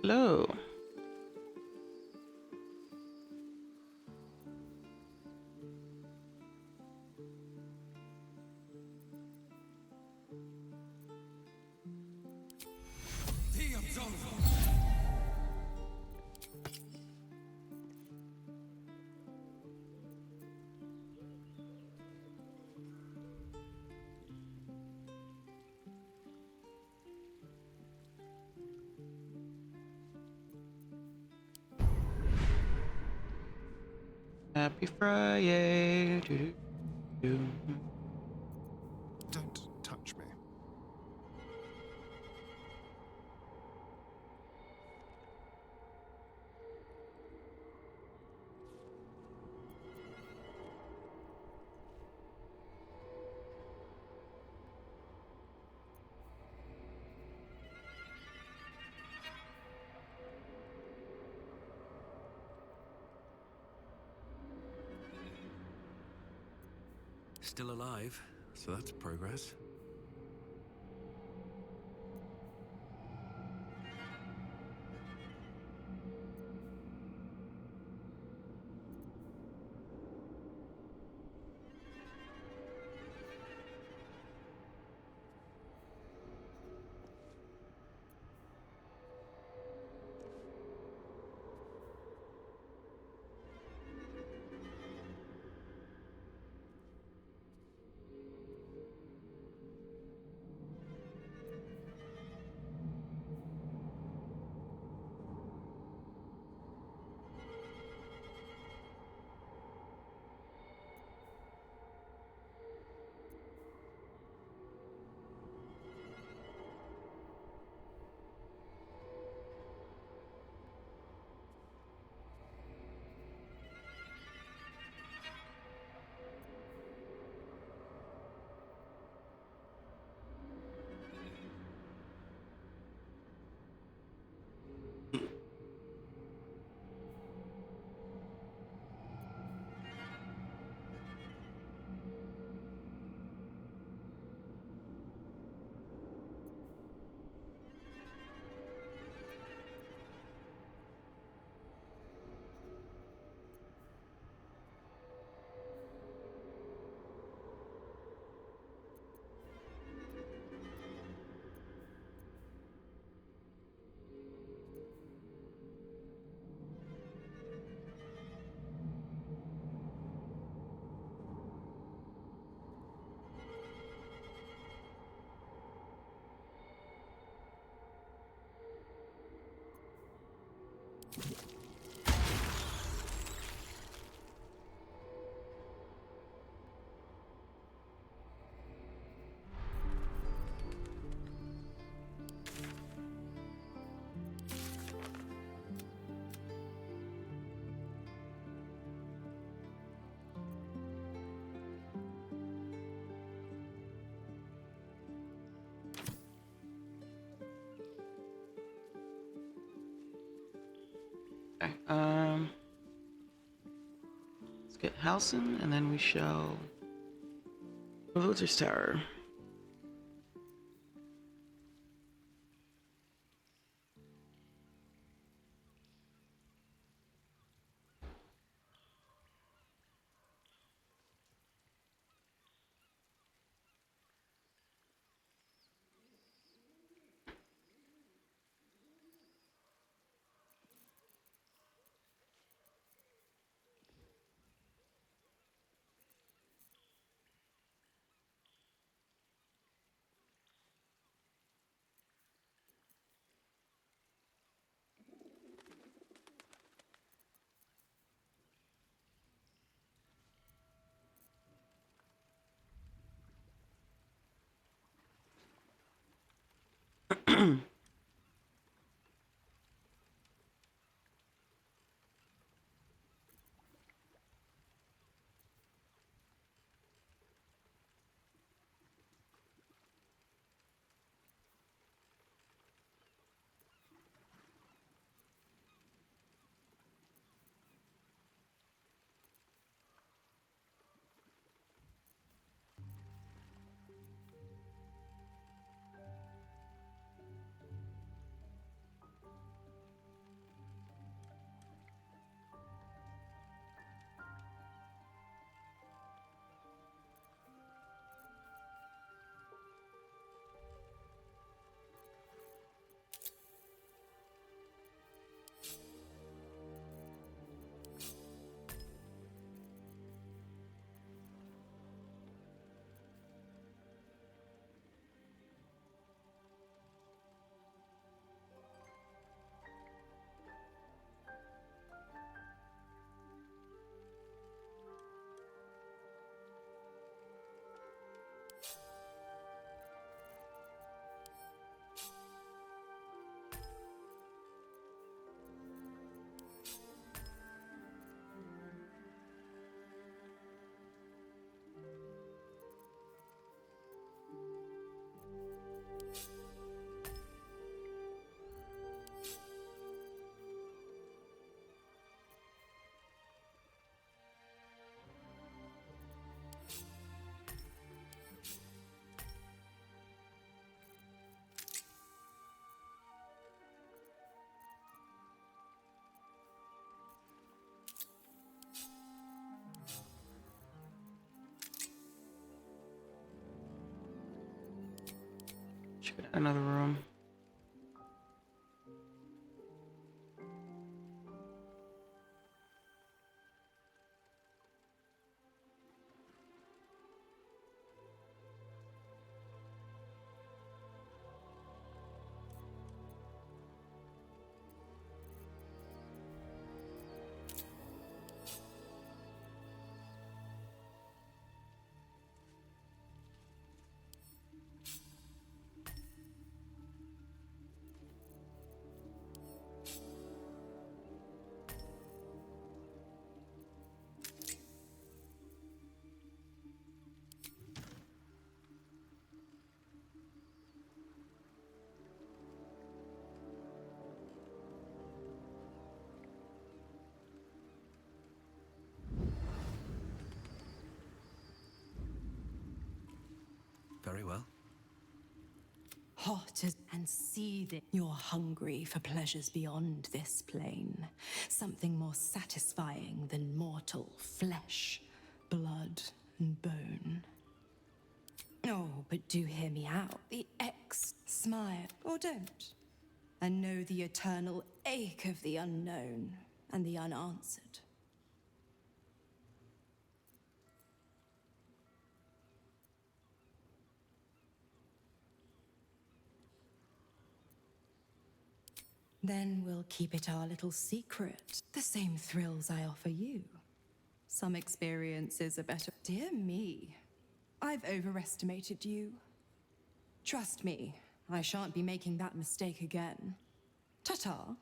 Hello. Happy Friday. Doo-doo-doo. Don't touch me. Still alive, so that's progress. Okay. Let's get Halcyon, and then we shall go to Luther's Tower. Check out another room. Very well. Hot as and seething. You're hungry for pleasures beyond this plane. Something more satisfying than mortal flesh, blood, and bone. Oh, but do hear me out. The X smile, or don't. And know the eternal ache of the unknown and the unanswered. Then we'll keep it our little secret. The same thrills I offer you. Some experiences are better. Dear me, I've overestimated you. Trust me, I shan't be making that mistake again. Ta-ta.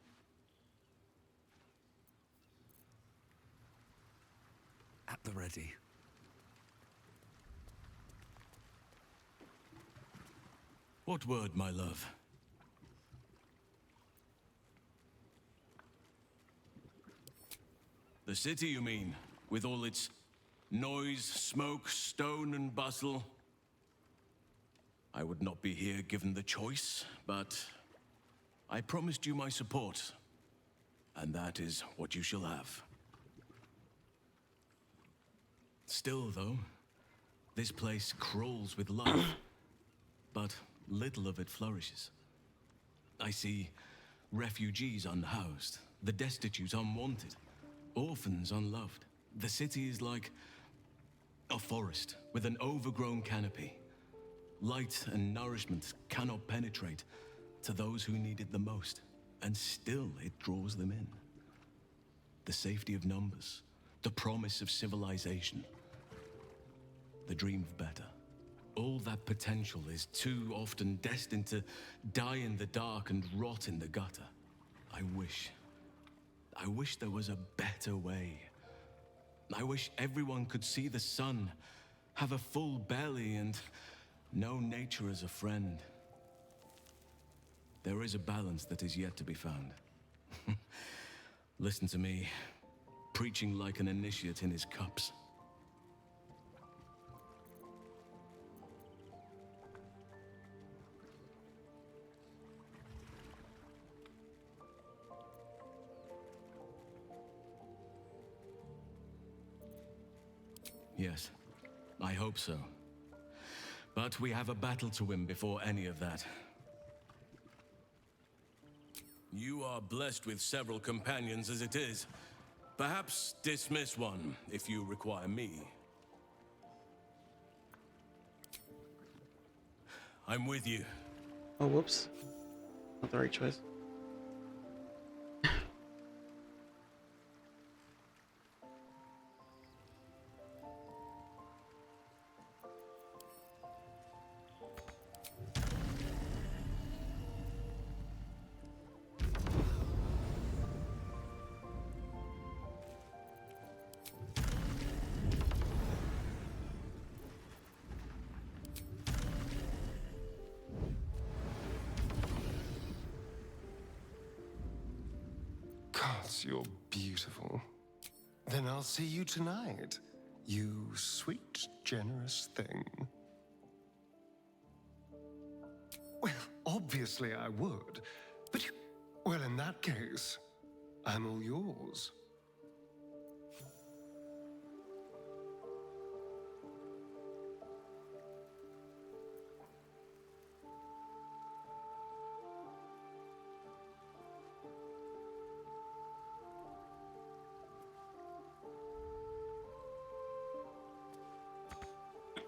At the ready. What word, my love? The city, you mean? With all its noise, smoke, stone, and bustle? I would not be here given the choice, but I promised you my support, and that is what you shall have. Still, though, this place crawls with life, but little of it flourishes. I see refugees unhoused, the destitute unwanted, orphans unloved. The city is like a forest with an overgrown canopy. Light and nourishment cannot penetrate to those who need it the most, and still it draws them in. The safety of numbers, the promise of civilization, the dream of better. All that potential is too often destined to die in the dark and rot in the gutter. I wish there was a better way. I wish everyone could see the sun, have a full belly, and know nature as a friend. There is a balance that is yet to be found. Listen to me, preaching like an initiate in his cups. Yes, I hope so. But we have a battle to win before any of that. You are blessed with several companions as it is. Perhaps dismiss one if you require me. I'm with you. Oh, whoops. Not the right choice. Gods, you're beautiful. Then I'll see you tonight. You sweet, generous thing. Well, obviously I would. But well, in that case, I'm all yours.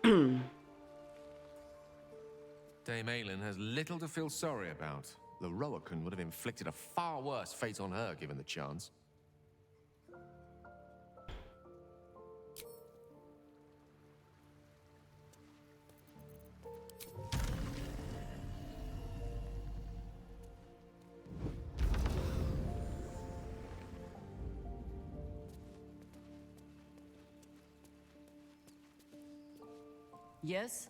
Dame Aylin has little to feel sorry about. The Roakan would have inflicted a far worse fate on her given the chance. Yes?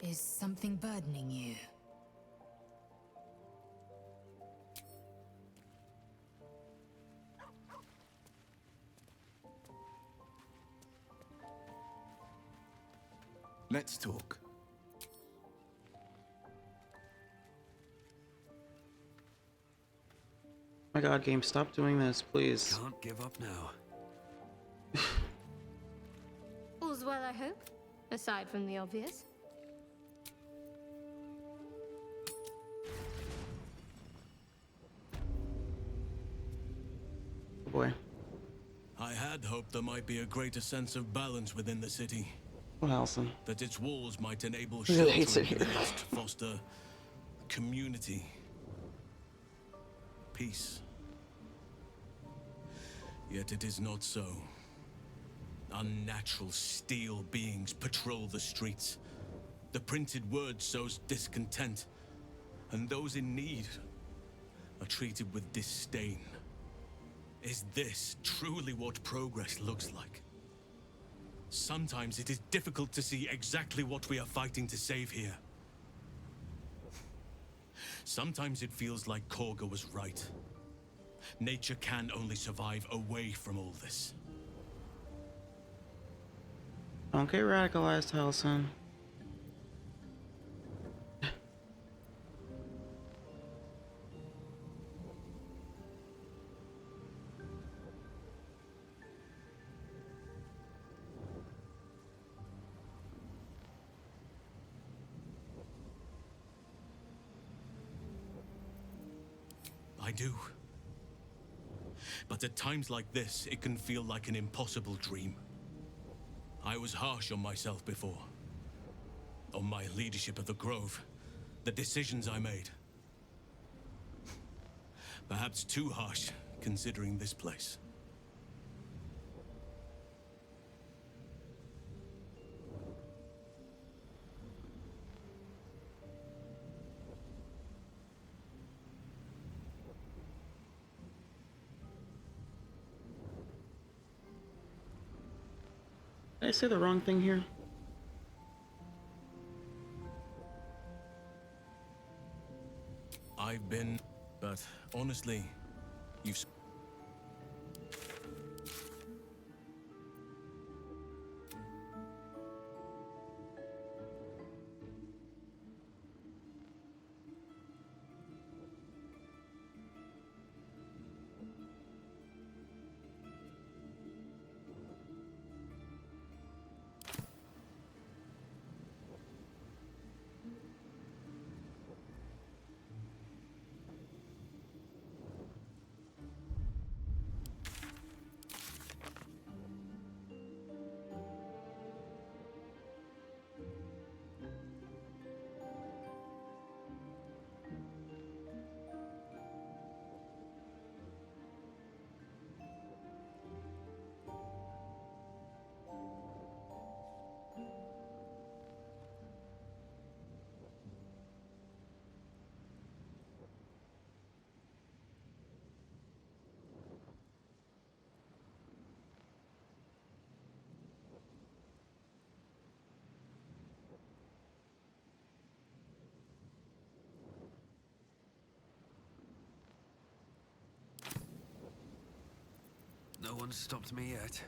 Is something burdening you? Let's talk. My god, game, stop doing this, please. Can't give up now. All's well, I hope, aside from the obvious. Oh boy. I had hoped there might be a greater sense of balance within the city. What, Halson? That its walls might enable He really hates sheltering it here. units to foster community, peace. Yet it is not so. Unnatural steel beings patrol the streets. The printed word sows discontent, and those in need are treated with disdain. Is this truly what progress looks like? Sometimes it is difficult to see exactly what we are fighting to save here. Sometimes it feels like Korga was right. Nature can only survive away from all this. Don't get radicalized, Halson. I do. But at times like this, it can feel like an impossible dream. I was harsh on myself before. On my leadership of the Grove. The decisions I made. Perhaps too harsh, considering this place. Did I say the wrong thing here? I've been... But honestly, you've... No one's stopped me yet.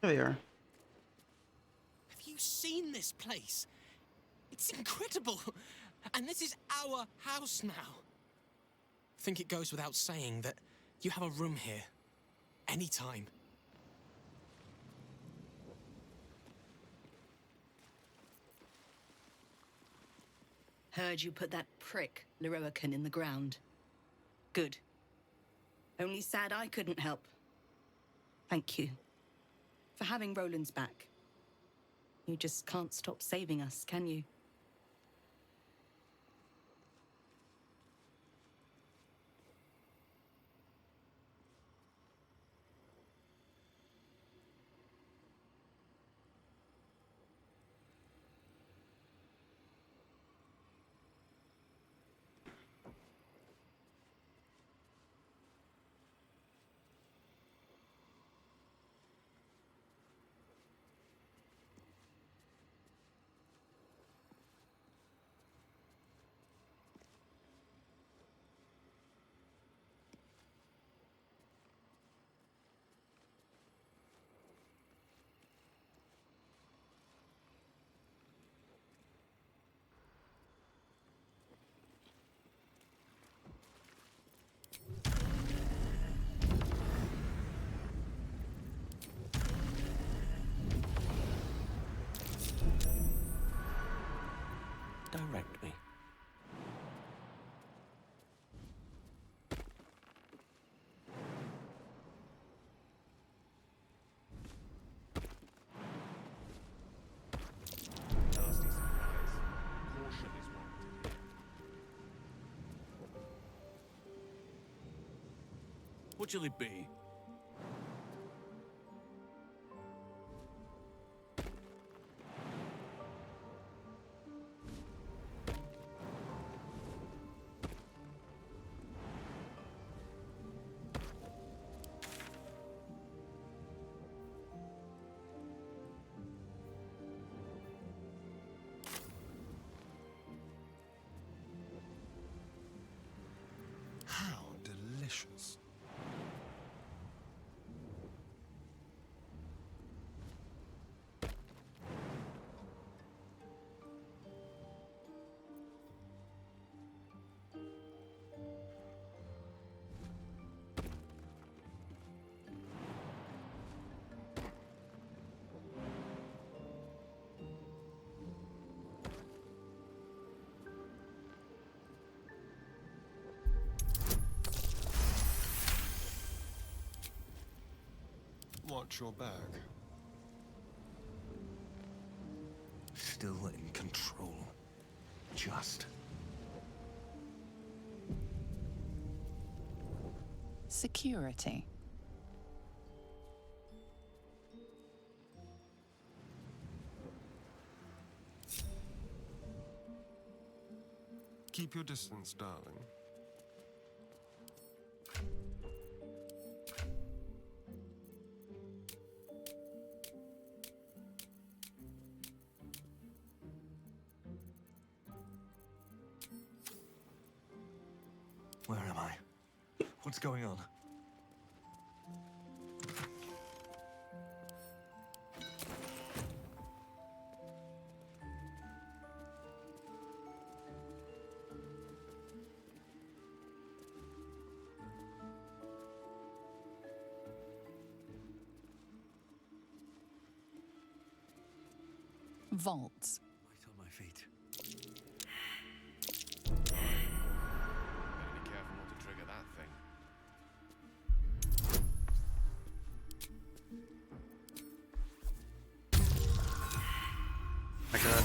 There they are. Have you seen this place? It's incredible. And this is our house now. I think it goes without saying that you have a room here. Anytime. Heard you put that prick, Leroican, in the ground. Good. Only sad I couldn't help. Thank you. For having Roland's back. You just can't stop saving us, can you? Direct me. Nasty surprise. Caution is warranted. What shall it be? How delicious. Watch your bag. Still in control. Just. Security. Keep your distance, darling. Where am I? What's going on? Vaults. Right on my feet. Better be careful not to trigger that thing. My God.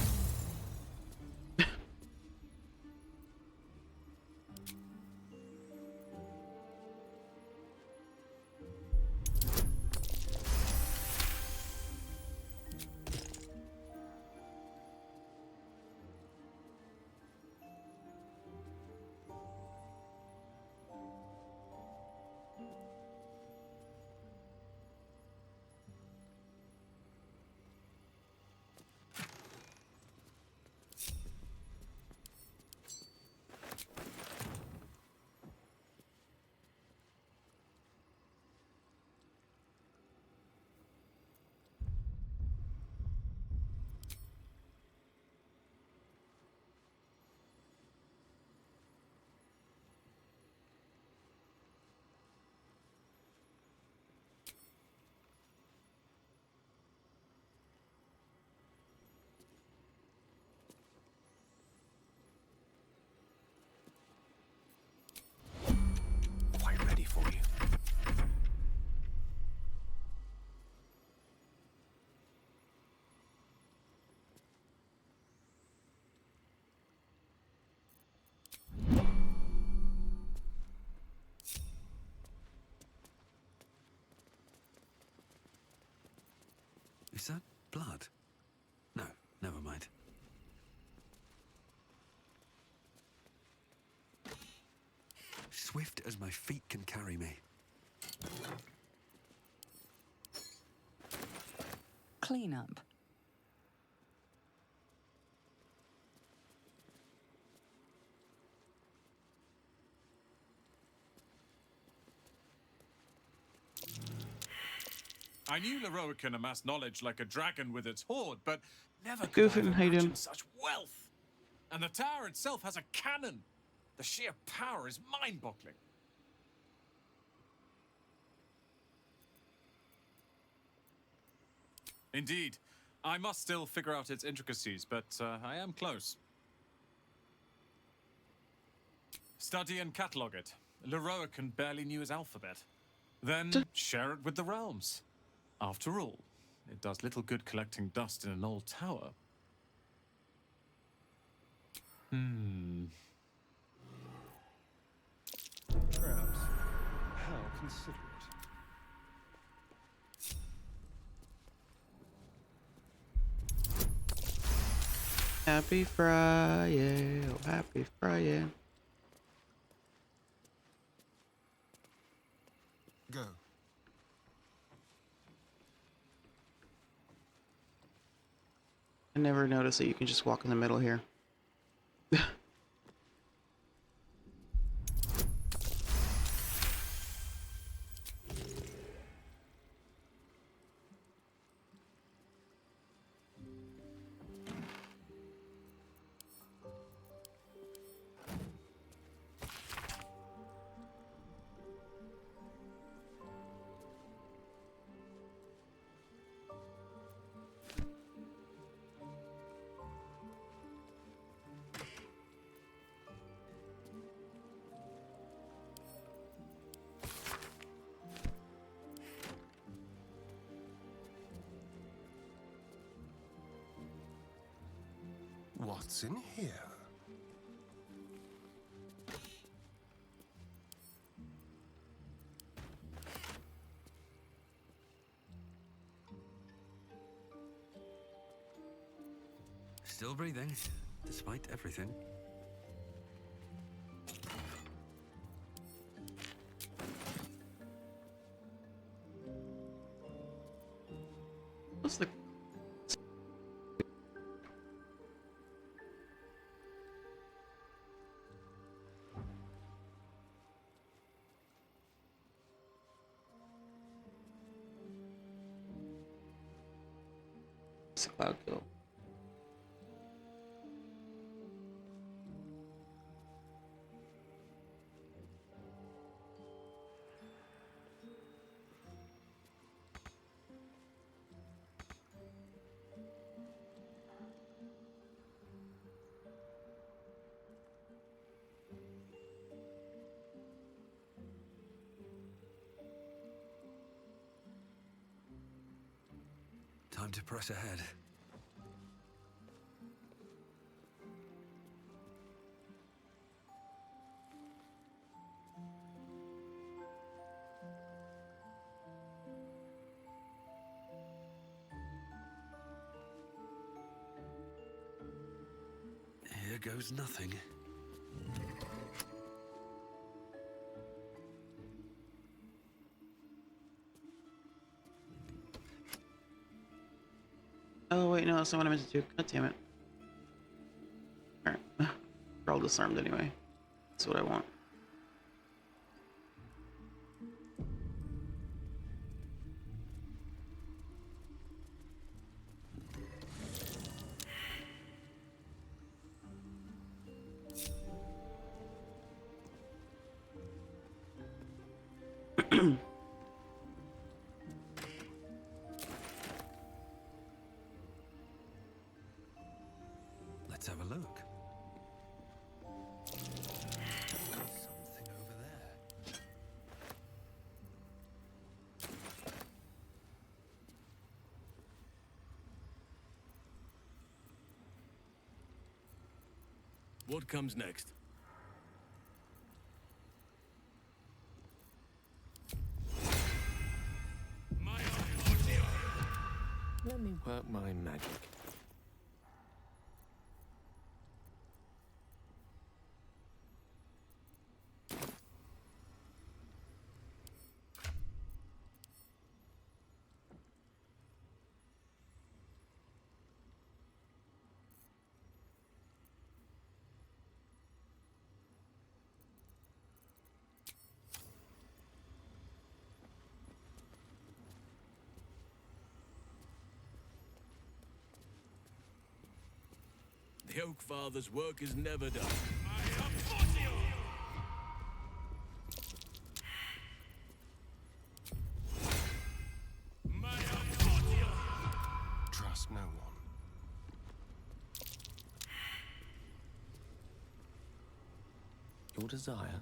Is that blood? No, never mind. Swift as my feet can carry me. Clean up. I knew Leroican amassed knowledge like a dragon with its hoard, but never could I Goofing, have how you doing? imagined such wealth. And the tower itself has a cannon. The sheer power is mind-boggling. Indeed. I must still figure out its intricacies, but I am close. Study and catalogue it. Leroican barely knew his alphabet. Then share it with the realms. After all, it does little good collecting dust in an old tower. Perhaps. How considerate. Happy Friday, oh happy Friday. Go. I never noticed that you can just walk in the middle here. What's in here? Still breathing, despite everything. What's the... It's a cloud kill. Time to press ahead. Here goes nothing. Oh wait, no, that's not what I meant to do. God damn it. Alright. We're all disarmed anyway. That's what I want. Let's have a look. Something over there. What comes next? Let me The Oak Father's work is never done. Trust no one. Your desire?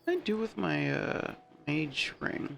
What do I do with my mage ring?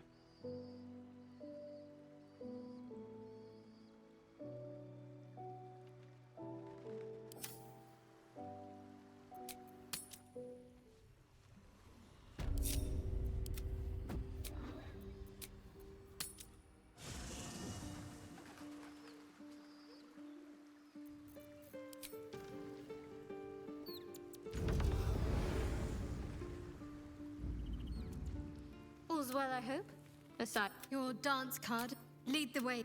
All's well, I hope. Aside. Your dance card. Lead the way.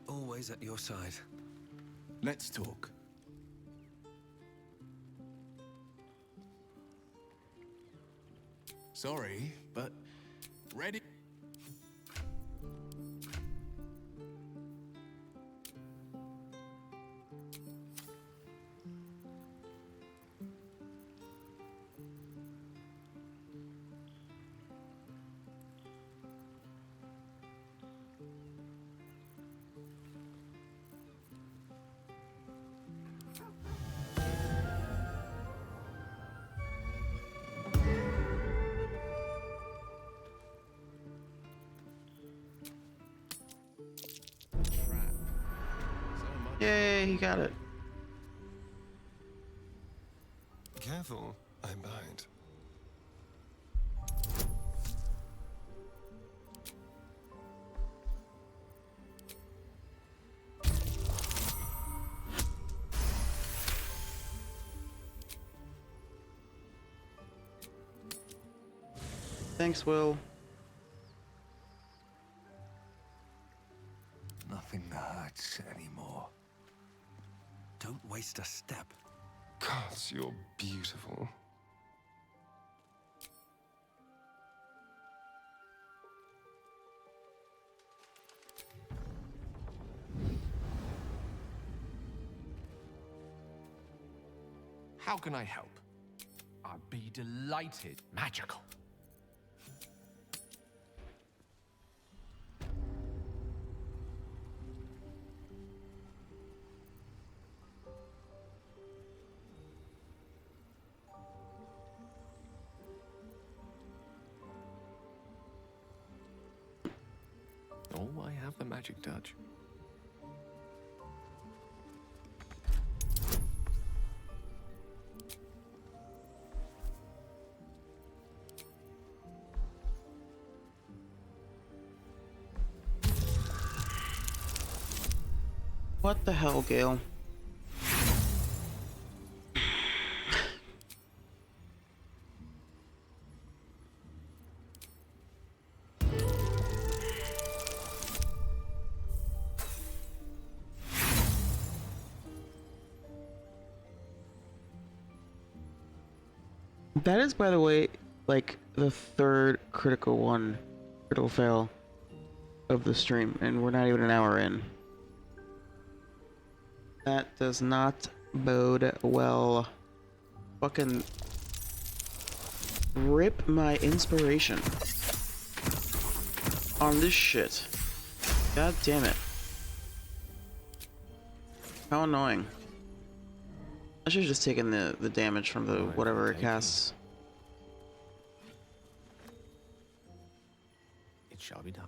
Always at your side. Let's talk. Sorry, but ready? Yay, he got it. Careful, I bite. Thanks, Will. Nothing hurts anymore. Don't waste a step. Gods, you're beautiful. How can I help? I'd be delighted. Magical. Oh, I have the magic touch. What the hell, Gale? That is, by the way, like the third critical fail of the stream, and we're not even an hour in. That does not bode well. Fucking rip my inspiration on this shit. God damn it. How annoying. I should have just taken the damage from the whatever it casts. It shall be done.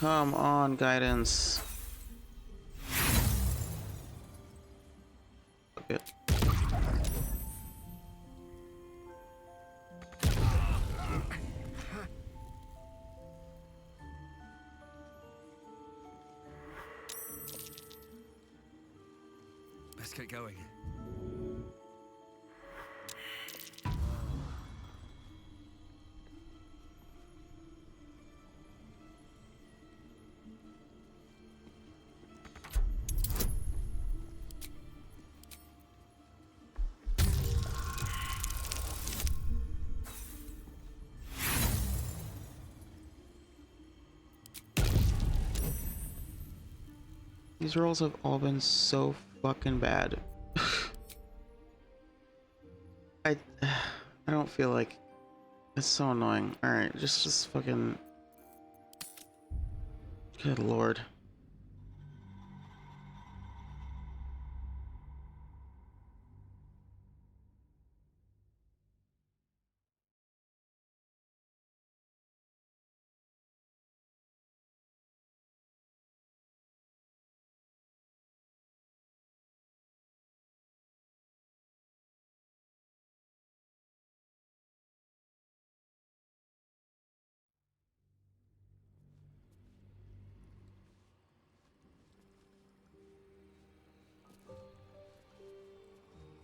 Come on, guidance. Okay. Let's get going. These rolls have all been so fucking bad. I don't feel like it's so annoying. All right, just fucking. Good lord.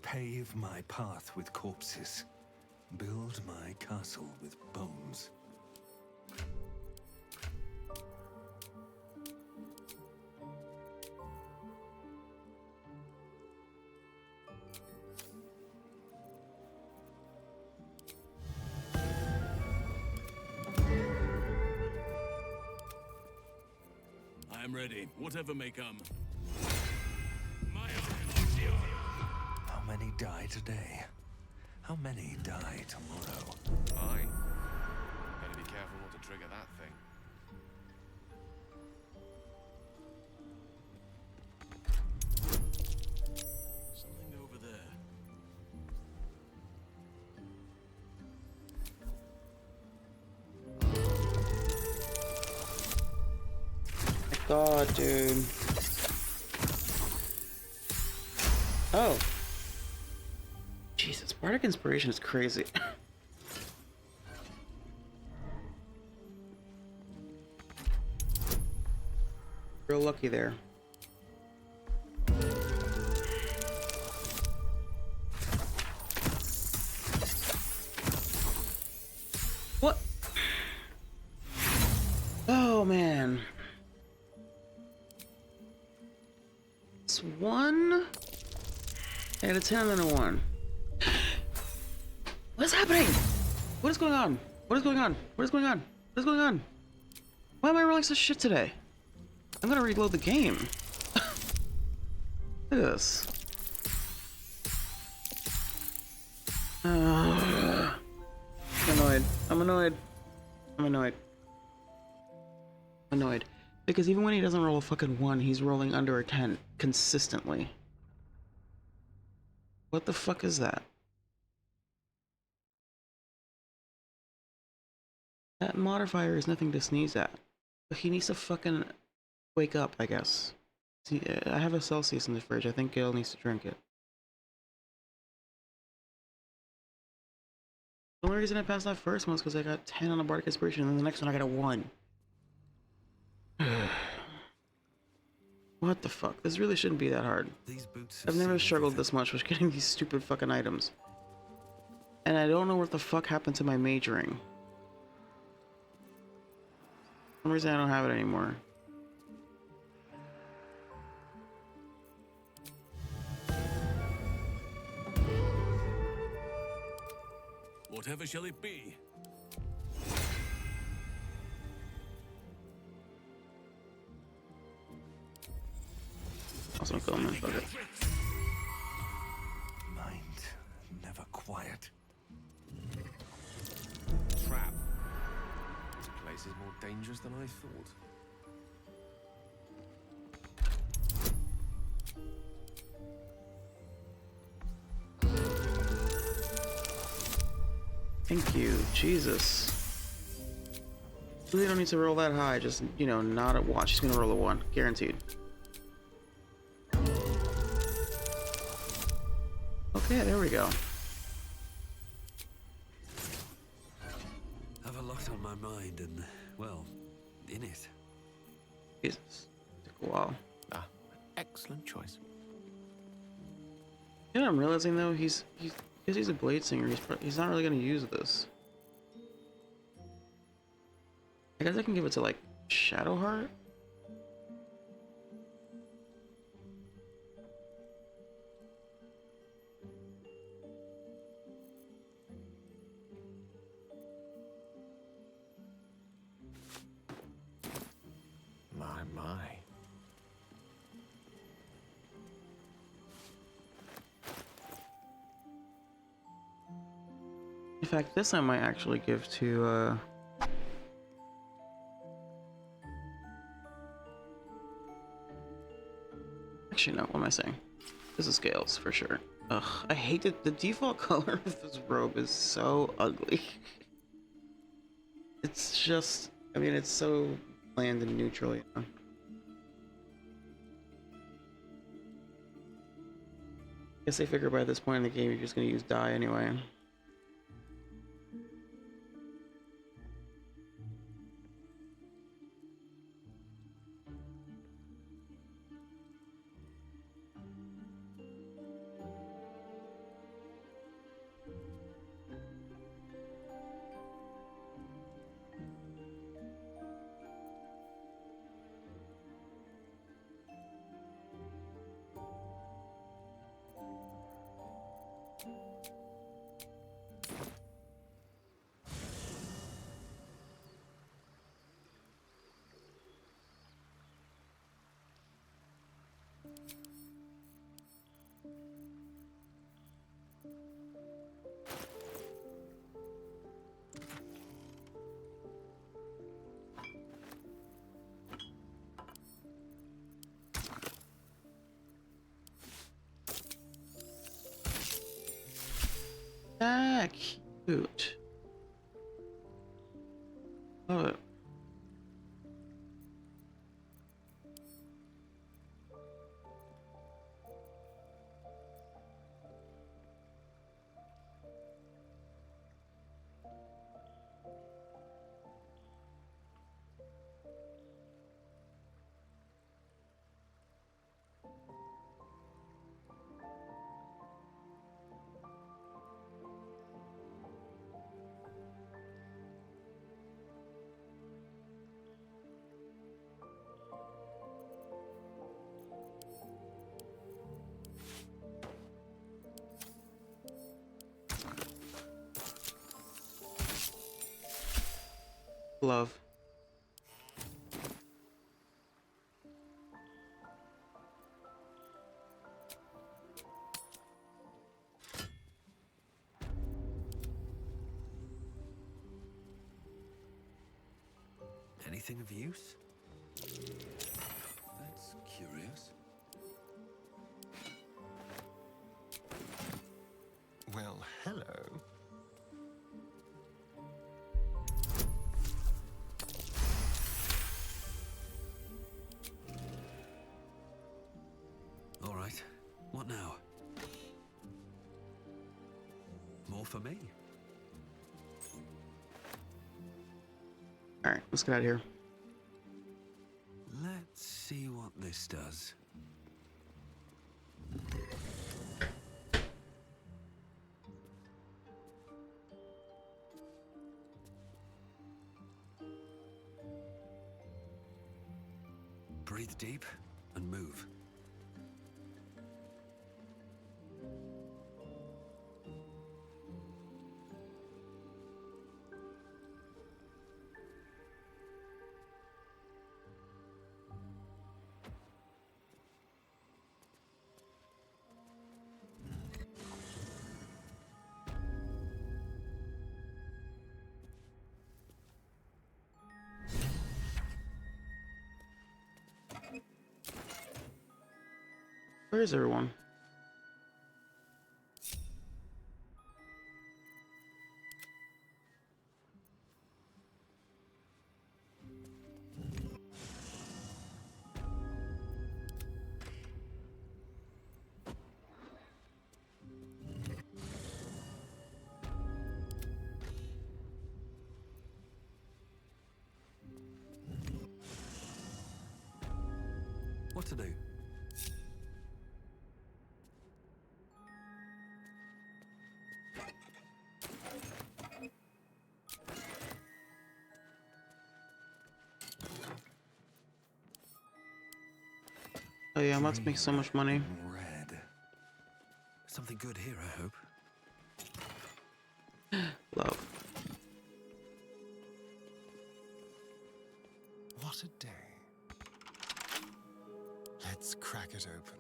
Pave my path with corpses. Build my castle with bones. I am ready, whatever may come. How many die today? How many die tomorrow? Aye. Better be careful not to trigger that thing. Something over there. God, dude. Oh. Jesus, Bardic Inspiration is crazy. Real lucky there. What? Oh, man. It's 1 and a 10 and a 1. What is happening? What is going on? What is going on? What is going on? What is going on? Why am I rolling such shit today? I'm gonna reload the game. Look at this. I'm annoyed. I'm annoyed. I'm annoyed. Annoyed. Because even when he doesn't roll a fucking 1, he's rolling under a 10 consistently. What the fuck is that? That modifier is nothing to sneeze at. But he needs to fucking wake up, I guess. See, I have a Celsius in the fridge. I think Gale needs to drink it. The only reason I passed that first one was because I got 10 on a Bardic Inspiration, and then the next one I got a 1. What the fuck? This really shouldn't be that hard. I've never struggled this much with getting these stupid fucking items. And I don't know what the fuck happened to my mage ring. For some reason I don't have it anymore. Whatever shall it be? Also filming, fuck it. Mind never quiet. Trap. This place is more dangerous than I thought. Thank you, Jesus. Really don't need to roll that high, just, you know, not a watch. She's gonna roll a 1, guaranteed. Okay, there we go. Have a lot on my mind and, well, in it. Jesus. Took a while. Ah, excellent choice. You know what I'm realizing though? Because he's a blade singer, he's not really gonna use this. I guess I can give it to like Shadowheart. My. In fact, this I might actually give to actually no, what am I saying? This is Scales for sure. Ugh, I hate it. The default color of this robe is so ugly. It's just, I mean, it's so bland and neutral, you know. Guess I figure by this point in the game you're just gonna use dye anyway. Ah, cute. Love it. Love. Anything of use? That's curious. Well, hello. All right. What now? More for me. Alright, let's get out of here. Let's see what this does. Breathe deep and move. Where is everyone? What to do? Oh yeah, I'm about to make so much money. Red. Something good here, I hope. Love. What a day. Let's crack it open.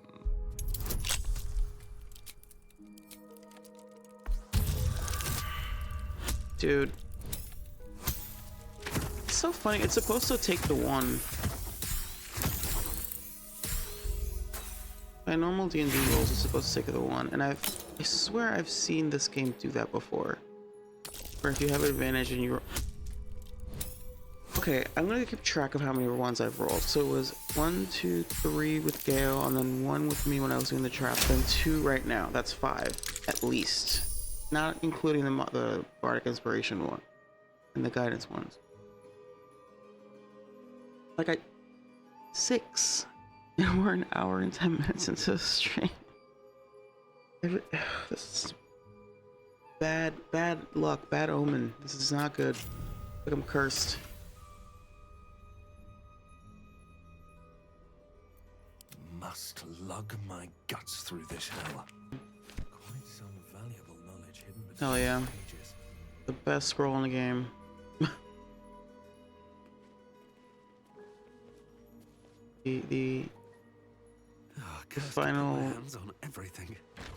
Dude. It's so funny. It's supposed to take the one. By normal D&D rules, it's supposed to take the one. And I swear I've seen this game do that before. Where if you have advantage and you... Okay, I'm gonna keep track of how many ones I've rolled. So it was 1, 2, 3 with Gale, and then 1 with me when I was doing the trap, then 2 right now. That's 5, at least. Not including the Bardic Inspiration one. And the Guidance ones. Like 6. And we're an hour and 10 minutes into the stream. This is bad luck, bad omen. This is not good. Like I'm cursed. Must lug my guts through this hell. Quite some valuable knowledge hidden between Hell yeah. pages. The best scroll in the game. the final hands on everything.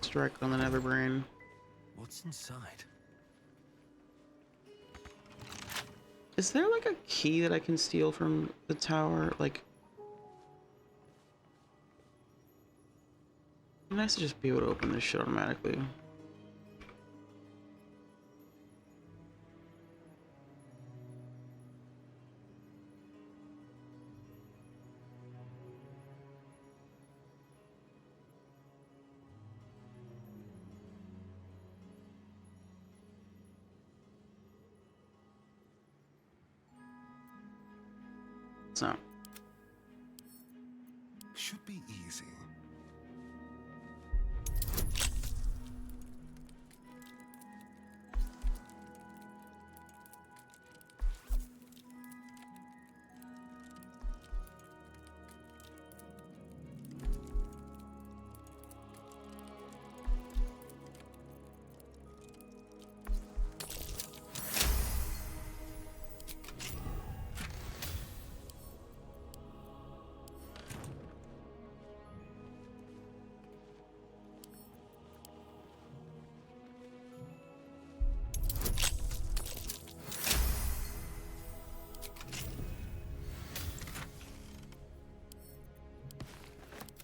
strike on the nether brain. What's inside? Is there like a key that I can steal from the tower? Like, it'd be nice to just be able to open this shit automatically. So. Should be easy.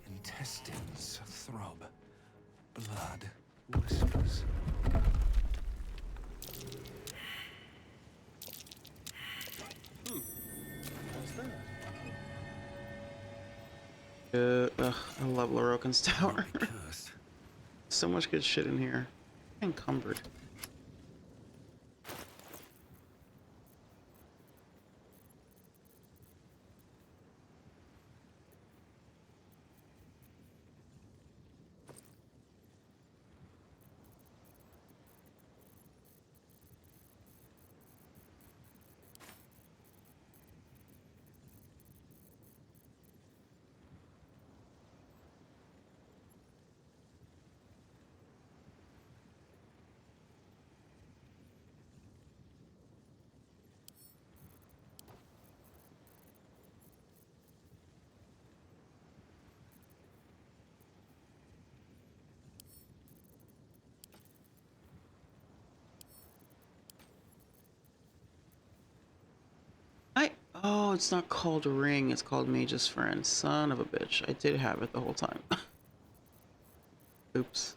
Intestines throb. Blood whispers. I love Lorokan's tower. So much good shit in here. Encumbered. Oh, it's not called Ring, it's called Mage's Friend. Son of a bitch. I did have it the whole time. Oops.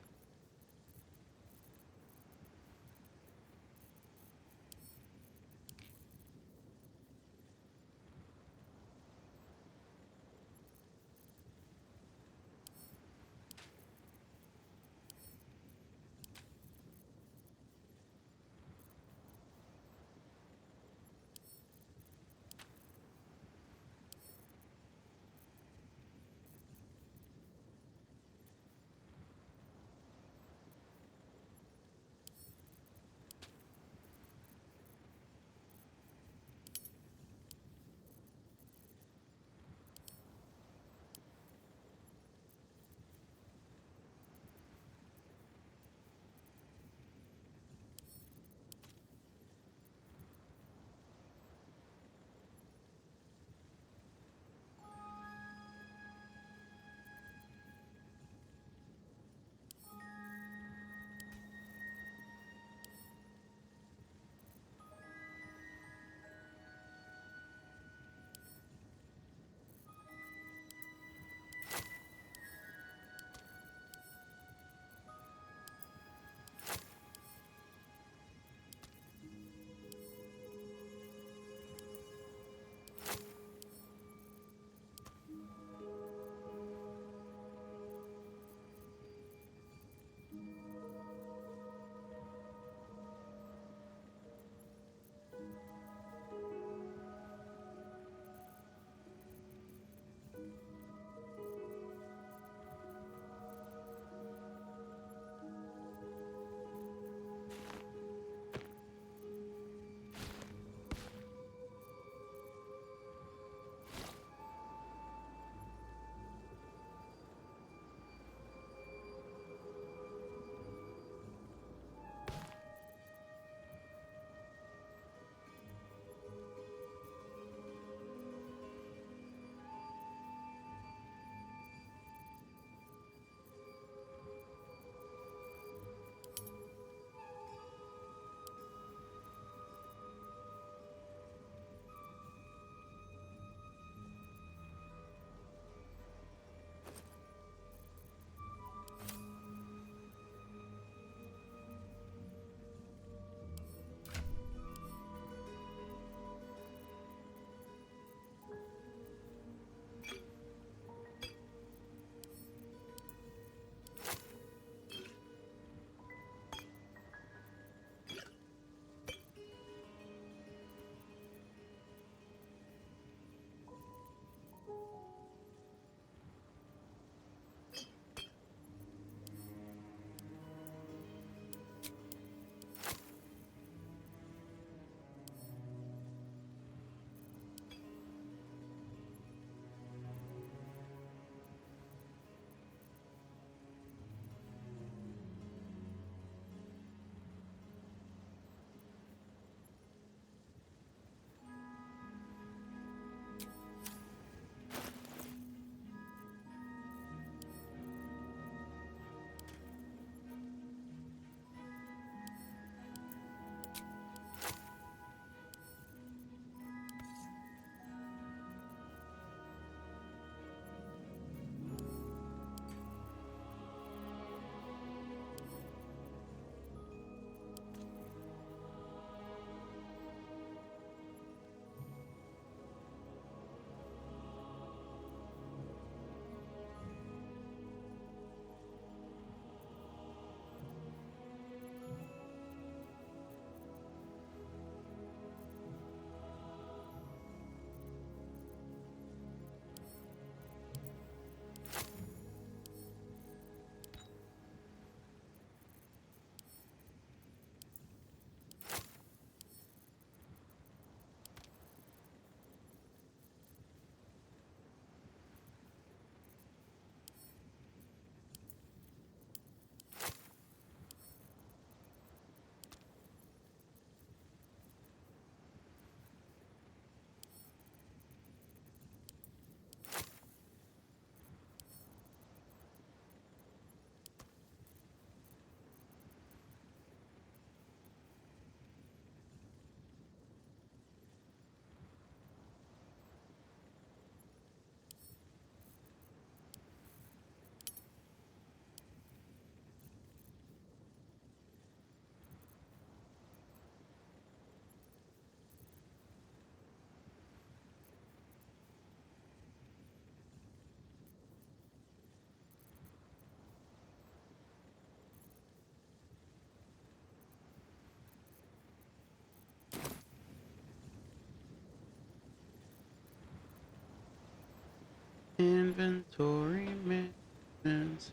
Inventory maintenance.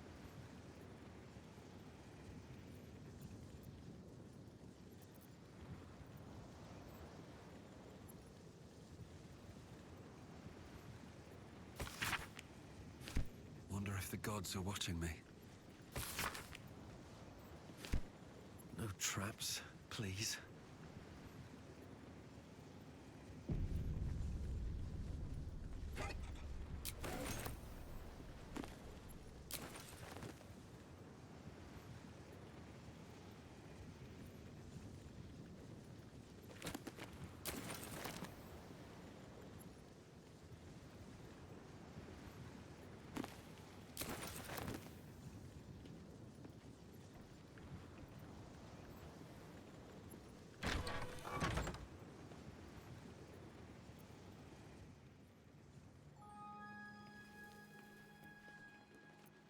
Wonder if the gods are watching me. No traps, please.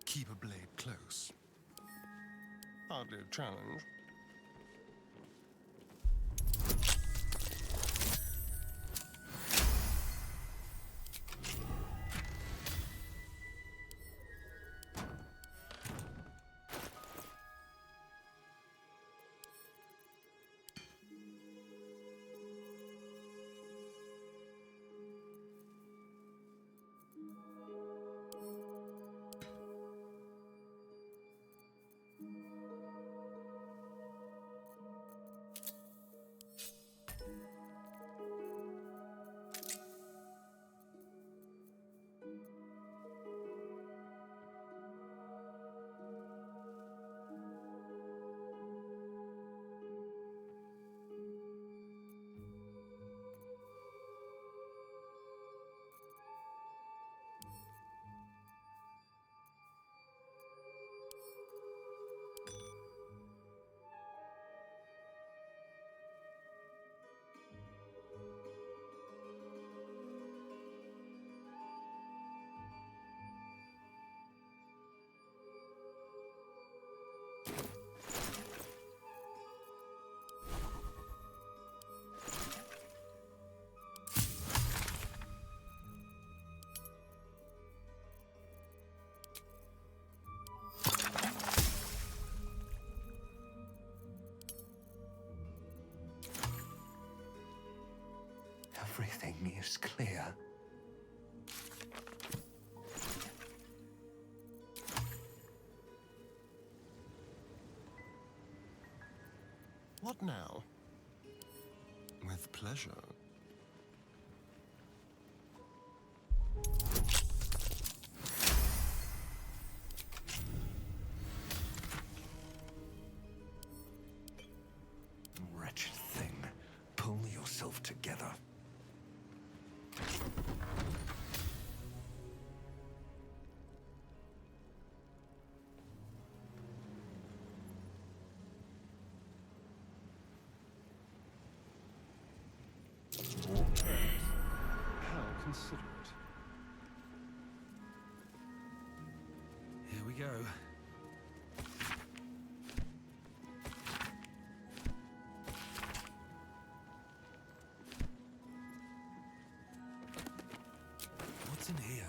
Keep a blade close. Hardly a challenge. Everything is clear. What now? With pleasure. Wretched thing. Pull yourself together. More prayers. How considerate. Here we go. What's in here?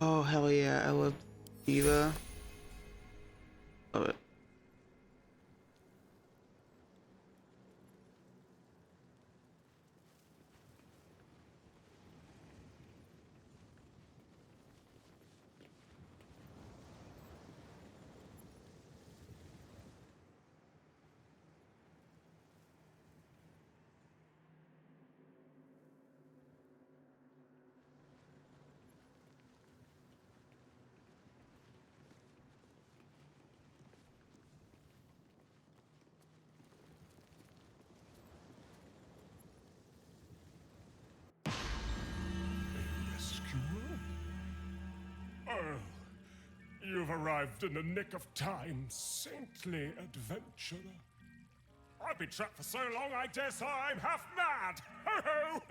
Oh, hell yeah, I love Diva. Love it. You've arrived in the nick of time, saintly adventurer. I've been trapped for so long, I dare say I'm half mad! Ho ho!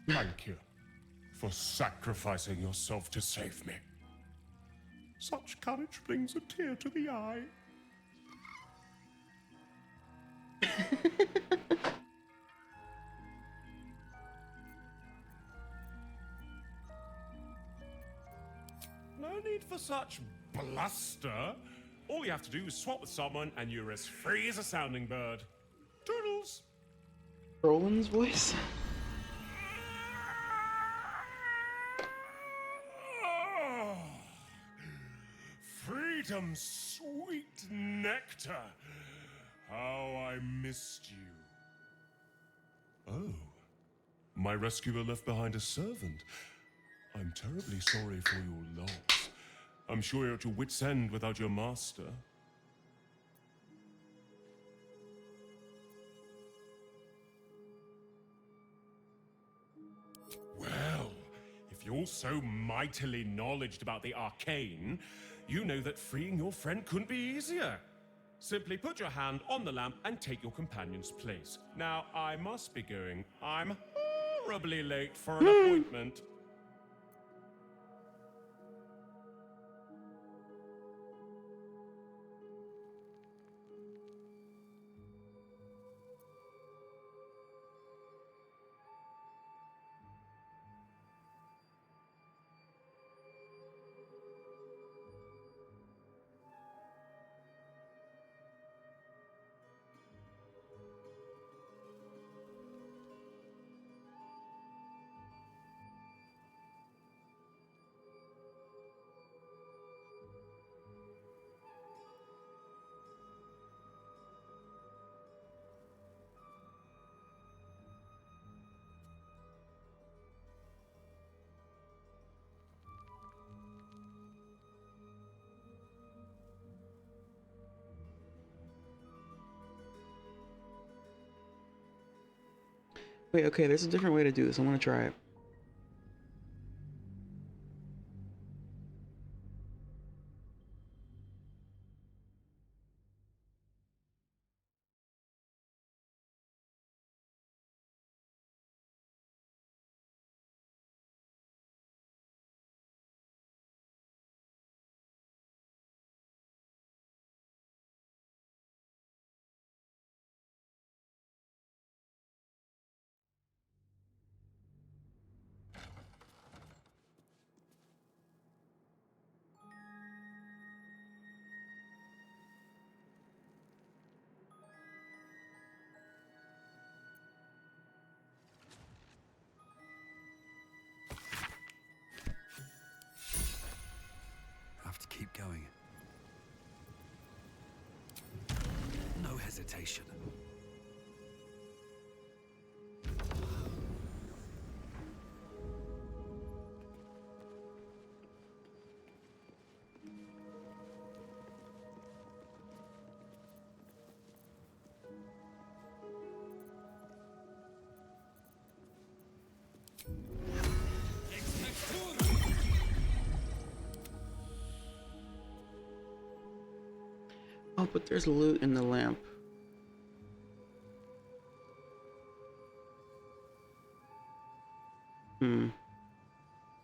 Thank you for sacrificing yourself to save me. Such courage brings a tear to the eye. No need for such bluster. All you have to do is swap with someone and you're as free as a sounding bird. Toodles! Roland's voice? Oh, freedom's sweet nectar. How I missed you. Oh, my rescuer left behind a servant. I'm terribly sorry for your loss. I'm sure you're at your wit's end without your master. Well, if you're so mightily knowledgeable about the arcane, you know that freeing your friend couldn't be easier. Simply put your hand on the lamp and take your companion's place. Now, I must be going. I'm horribly late for an appointment. Wait, okay, there's a different way to do this. I want to try it. Have to keep going. No hesitation. Oh, but there's loot in the lamp.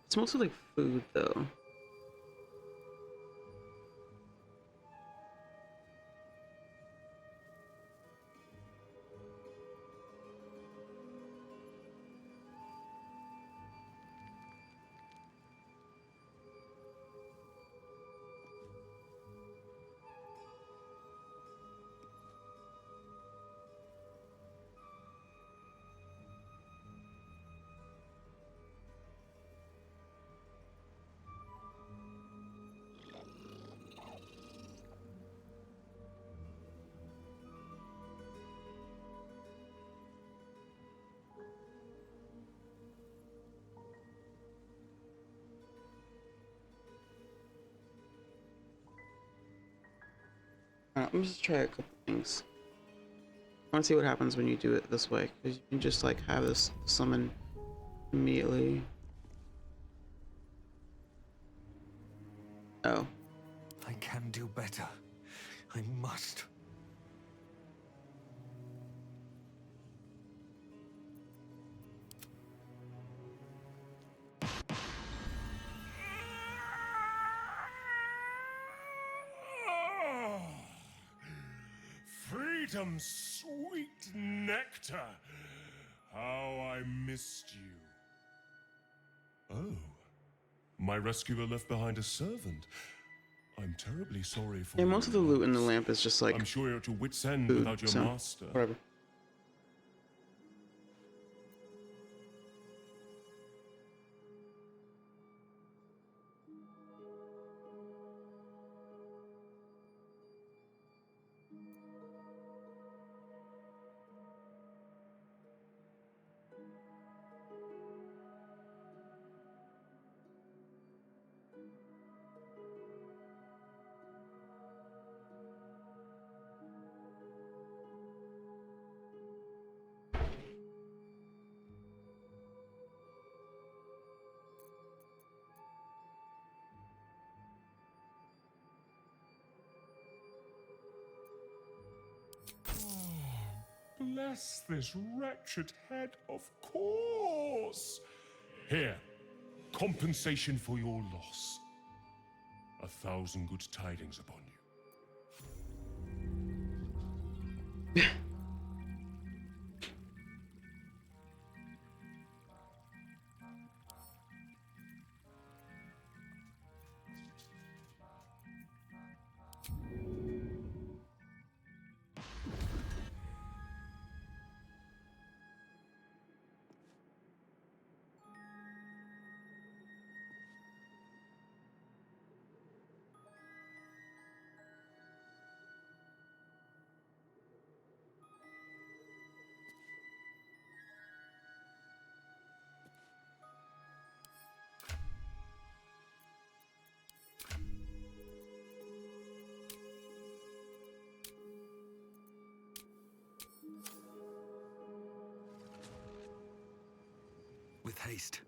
It's mostly like food, though. Alright, let me just try a couple things. I want to see what happens when you do it this way, because you can just like have this summon immediately. Oh. I can do better. I must. Freedom's sweet nectar. How I missed you. Oh. My rescuer left behind a servant. I'm terribly sorry for Yeah, most of the loot in the loss. lamp is just like I'm sure you're at your wit's end food, without your so master. whatever. Bless this wretched head, of course. Here, compensation for your loss. 1,000 good tidings upon you. With haste.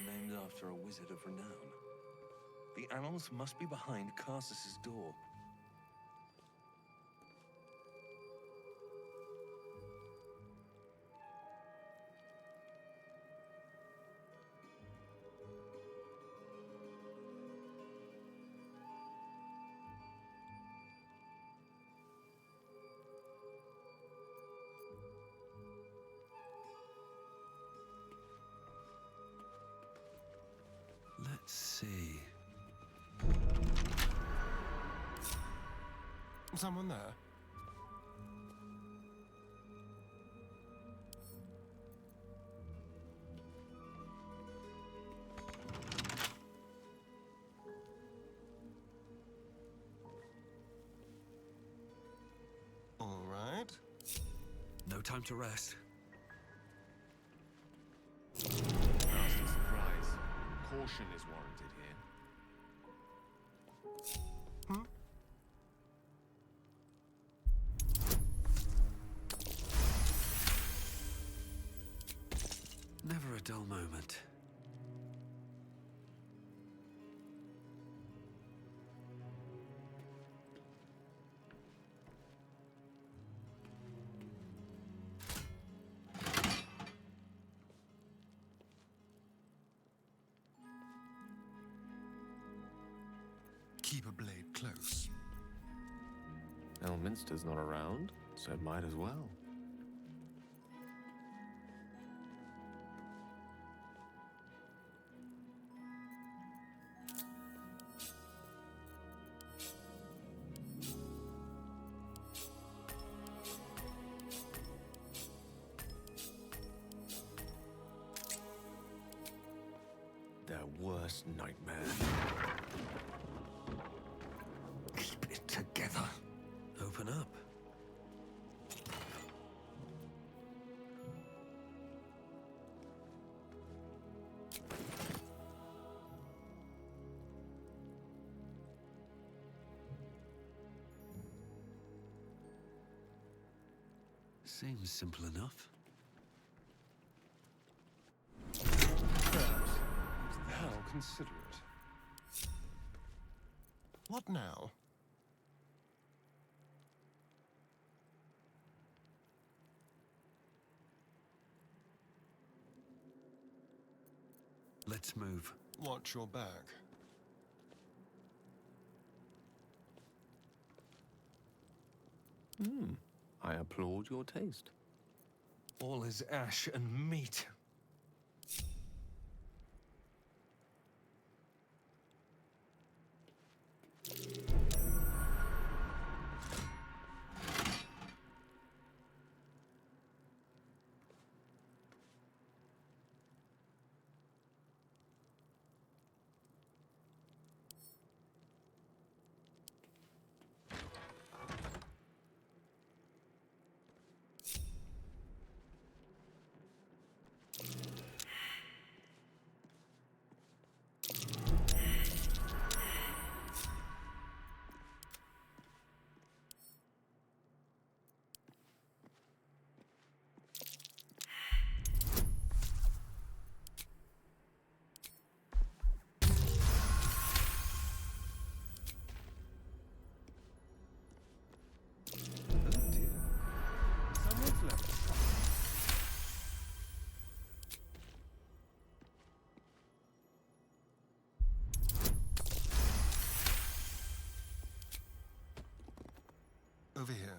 Named after a wizard of renown. The annals must be behind Carsus's door. Let's see. Someone there? All right. No time to rest. Nasty surprise. Caution is warranted here. Never a dull moment. Keep a blade close. Elminster's not around, so it might as well. Their worst nightmare. Keep it together. Open up. Seems simple enough. Perhaps I'll consider it. What now? Let's move. Watch your back. I applaud your taste. All is ash and meat. Over here.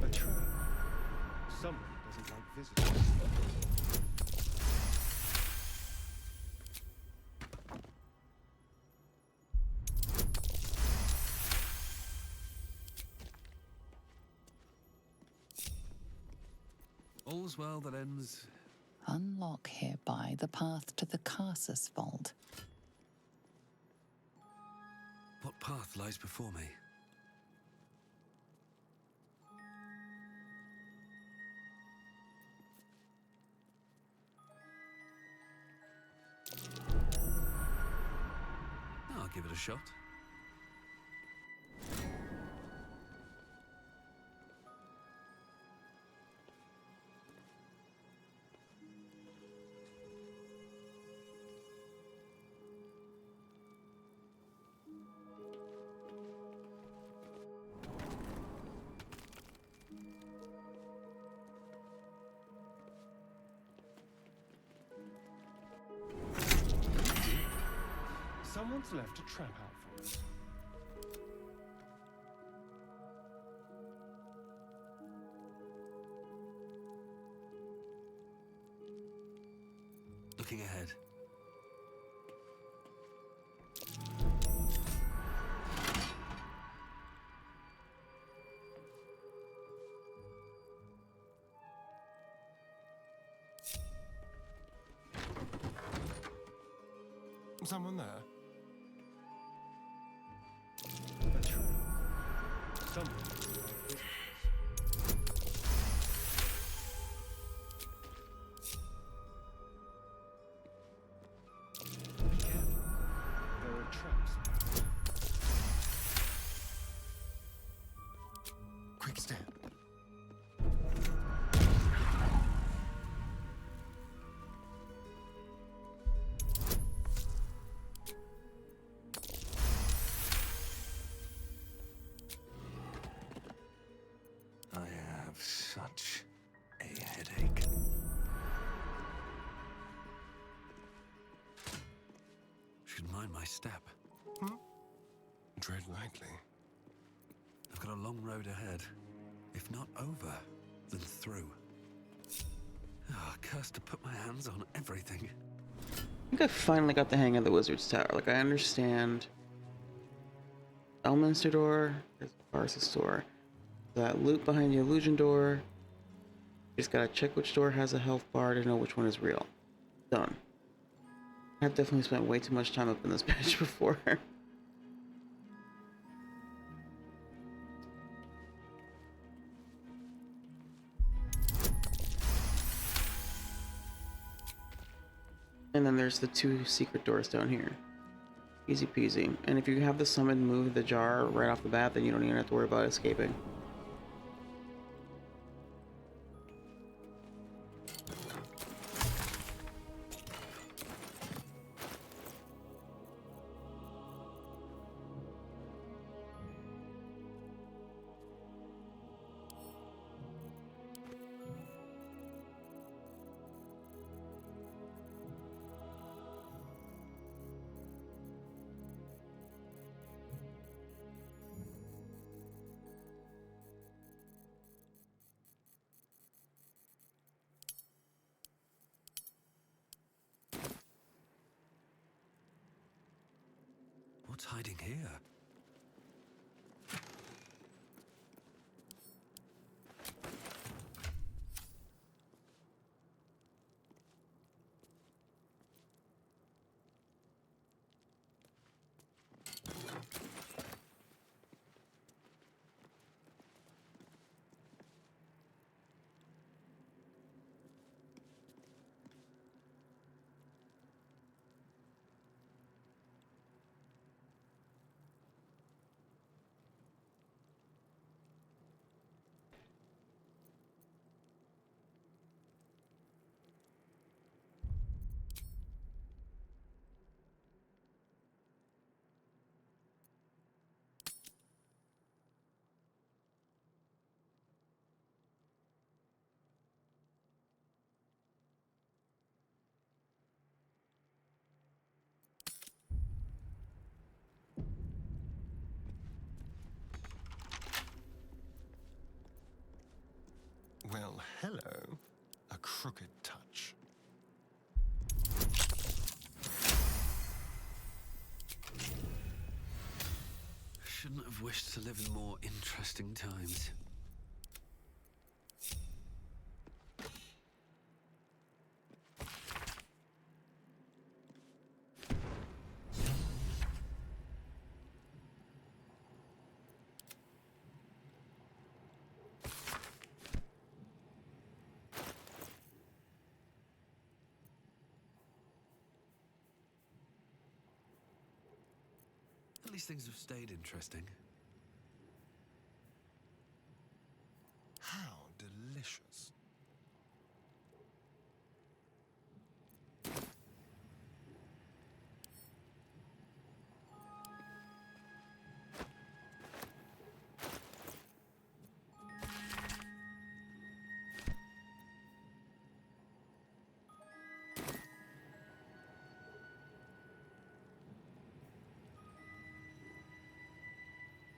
A trap. Someone doesn't like visitors. All's well that ends. Unlock hereby the path to the Carsus Vault. What path lies before me? I'll give it a shot. Someone's left a trap out for us. Looking ahead. Someone there? A trap. Someone doesn't like visitors. Be careful. There are traps about. Quick step. Such a headache. Should mind my step. Tread lightly. I've got a long road ahead. If not over, then through. Ah, cursed to put my hands on everything. I think I finally got the hang of the Wizard's Tower. Like, I understand Elminster door, there's the Carsus door. That loop behind the illusion door. You just gotta check which door has a health bar to know which one is real. Done. I've definitely spent way too much time up in this patch before. And then there's the two secret doors down here. Easy peasy. And if you have the summon move the jar right off the bat, then you don't even have to worry about escaping. What's hiding here? Well, hello. A crooked touch. Shouldn't have wished to live in more interesting times. At least things have stayed interesting. How delicious.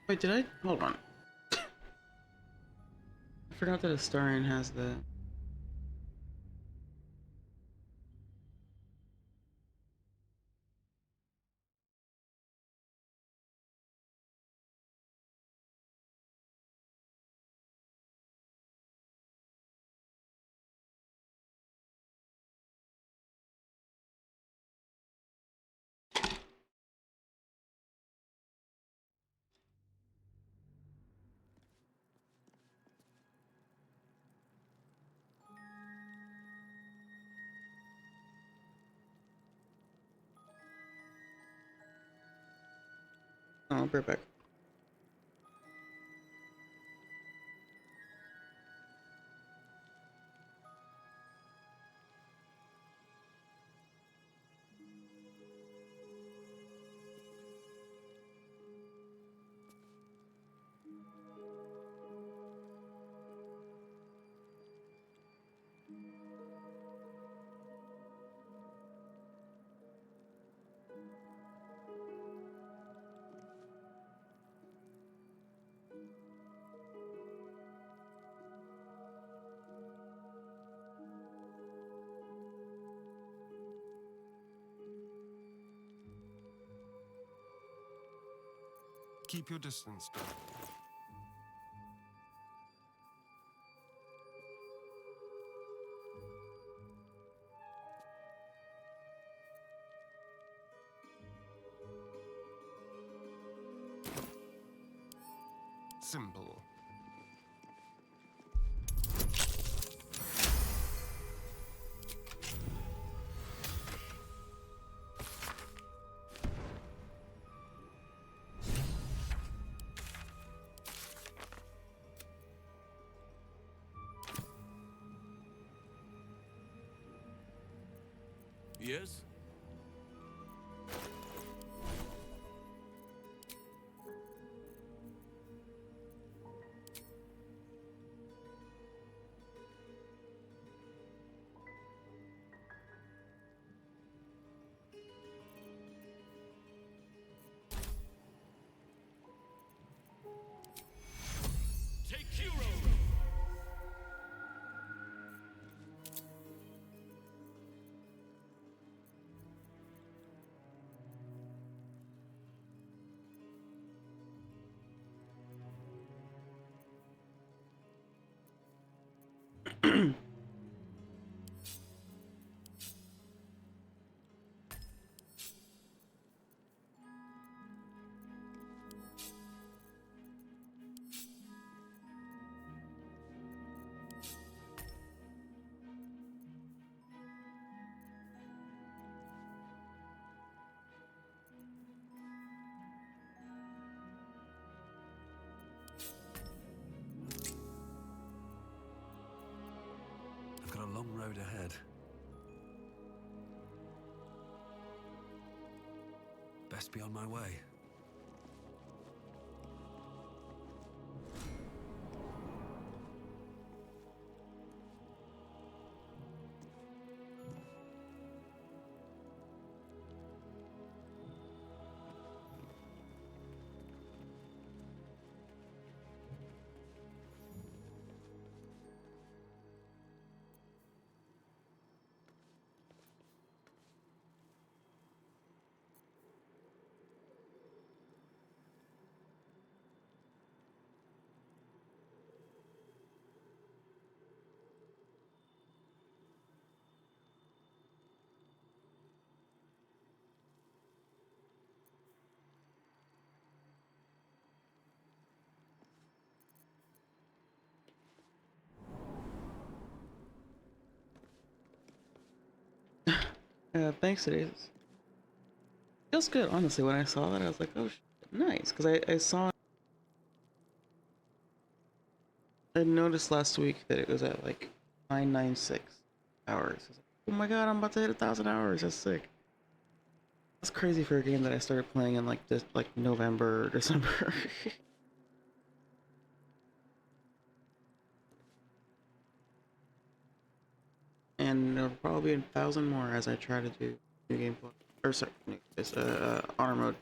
Wait, did I? Hold on. I forgot that Seldarine has the... Oh, I'll be right back. Keep your distance, Durge. Simple. Yes? Take hero! I've got a long road ahead. Best be on my way. Thanks, it is. Feels good, honestly. When I saw that, I was like, oh, nice. Because I saw. I noticed last week that it was at like 996 hours. I was like, oh my god, I'm about to hit 1,000 hours. That's sick. That's crazy for a game that I started playing in like this, like November or December. And there'll probably be 1,000 more as I try to do new gameplay. Or sorry, it's honor mode.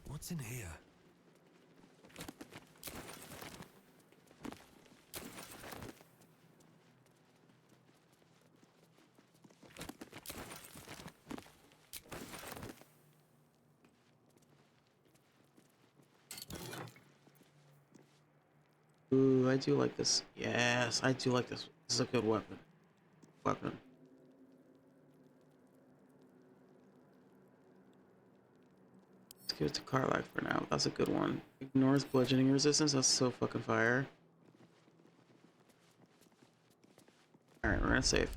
What's in here? Ooh, I do like this. Yes, I do like this. This is a good weapon. Let's give it to Karlach for now. That's a good one. Ignores bludgeoning resistance. That's so fucking fire. Alright, we're gonna save.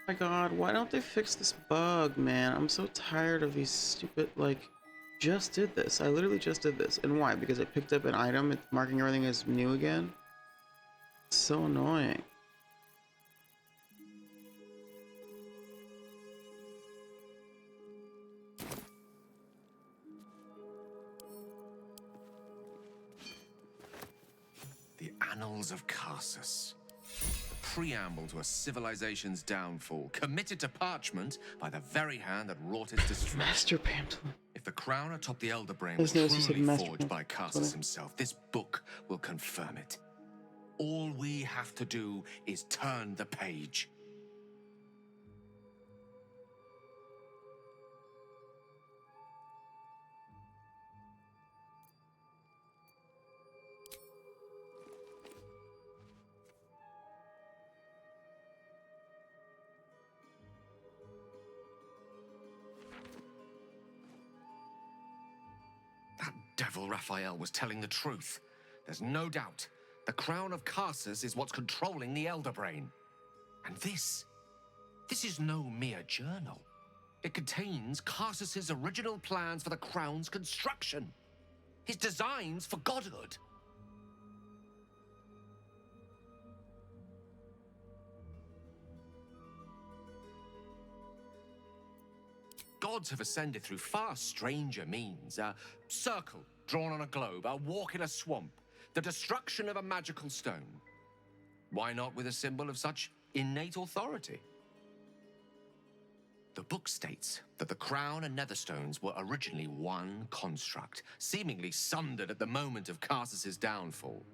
Oh my god, why don't they fix this bug, man? I'm so tired of these stupid, like, just did this. I literally just did this. And why? Because it picked up an item, it's marking everything as new again? It's so annoying. The Annals of Karsus. Preamble to a civilization's downfall, committed to parchment by the very hand that wrought its destruction. Master Pamphlet. If the crown atop the Elder Brain There's was no truly Master forged by Pamphlet. Karsus himself, this book will confirm it. All we have to do is turn the page. That devil Raphael was telling the truth. There's no doubt. The crown of Karsus is what's controlling the Elder Brain. And this is no mere journal. It contains Karsus's original plans for the crown's construction. His designs for godhood. Gods have ascended through far stranger means. A circle drawn on a globe, a walk in a swamp. the destruction of a magical stone. Why not with a symbol of such innate authority? The book states that the crown and netherstones were originally one construct, seemingly sundered at the moment of Karsus's downfall.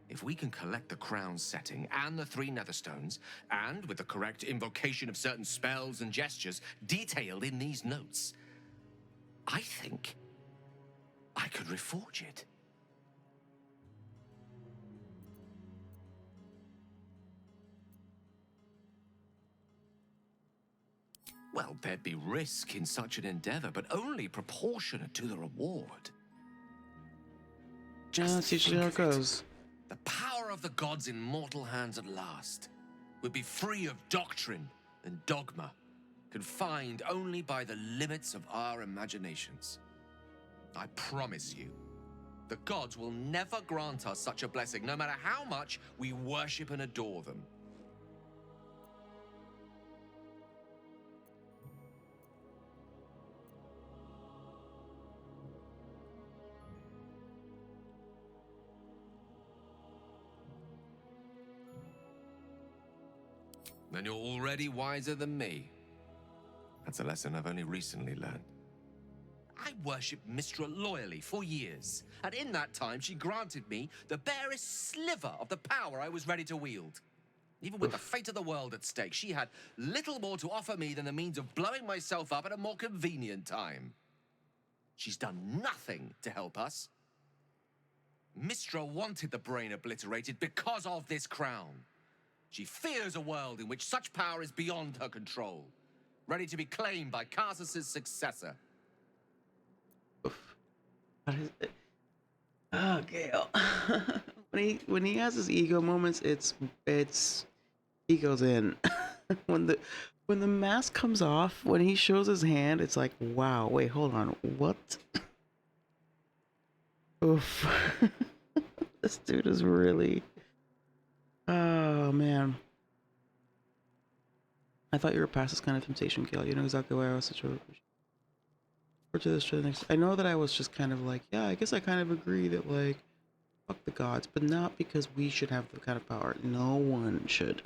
If we can collect the crown setting and the 3 netherstones, and with the correct invocation of certain spells and gestures detailed in these notes, I think I could reforge it. Well, there'd be risk in such an endeavor, but only proportionate to the reward. Just see how it goes. The power of the gods in mortal hands at last would be free of doctrine and dogma, confined only by the limits of our imaginations. I promise you, the gods will never grant us such a blessing, no matter how much we worship and adore them. Then you're already wiser than me. That's a lesson I've only recently learned. I worshipped Mystra loyally for years, and in that time she granted me the barest sliver of the power I was ready to wield. Even with the fate of the world at stake, she had little more to offer me than the means of blowing myself up at a more convenient time. She's done nothing to help us. Mystra wanted the brain obliterated because of this crown. She fears a world in which such power is beyond her control, ready to be claimed by Karsus's successor. What is it? Oh, Gale. when he has his ego moments, it's he goes in. when the mask comes off, when he shows his hand, it's like, wow, wait, hold on, what? Oof. This dude is really. Oh man. I thought you were past this kind of temptation, Gale. You know exactly why I was such a. To this to the next. I know that I was just kind of like, yeah, I guess I kind of agree that like, fuck the gods, but not because we should have the kind of power. No one should.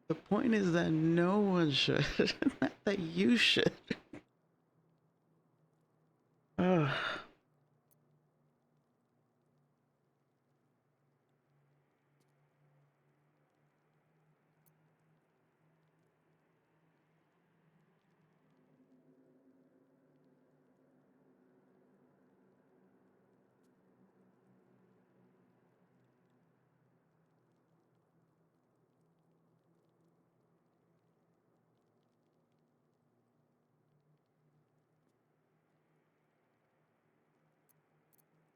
The point is that no one should, not that you should. Ugh.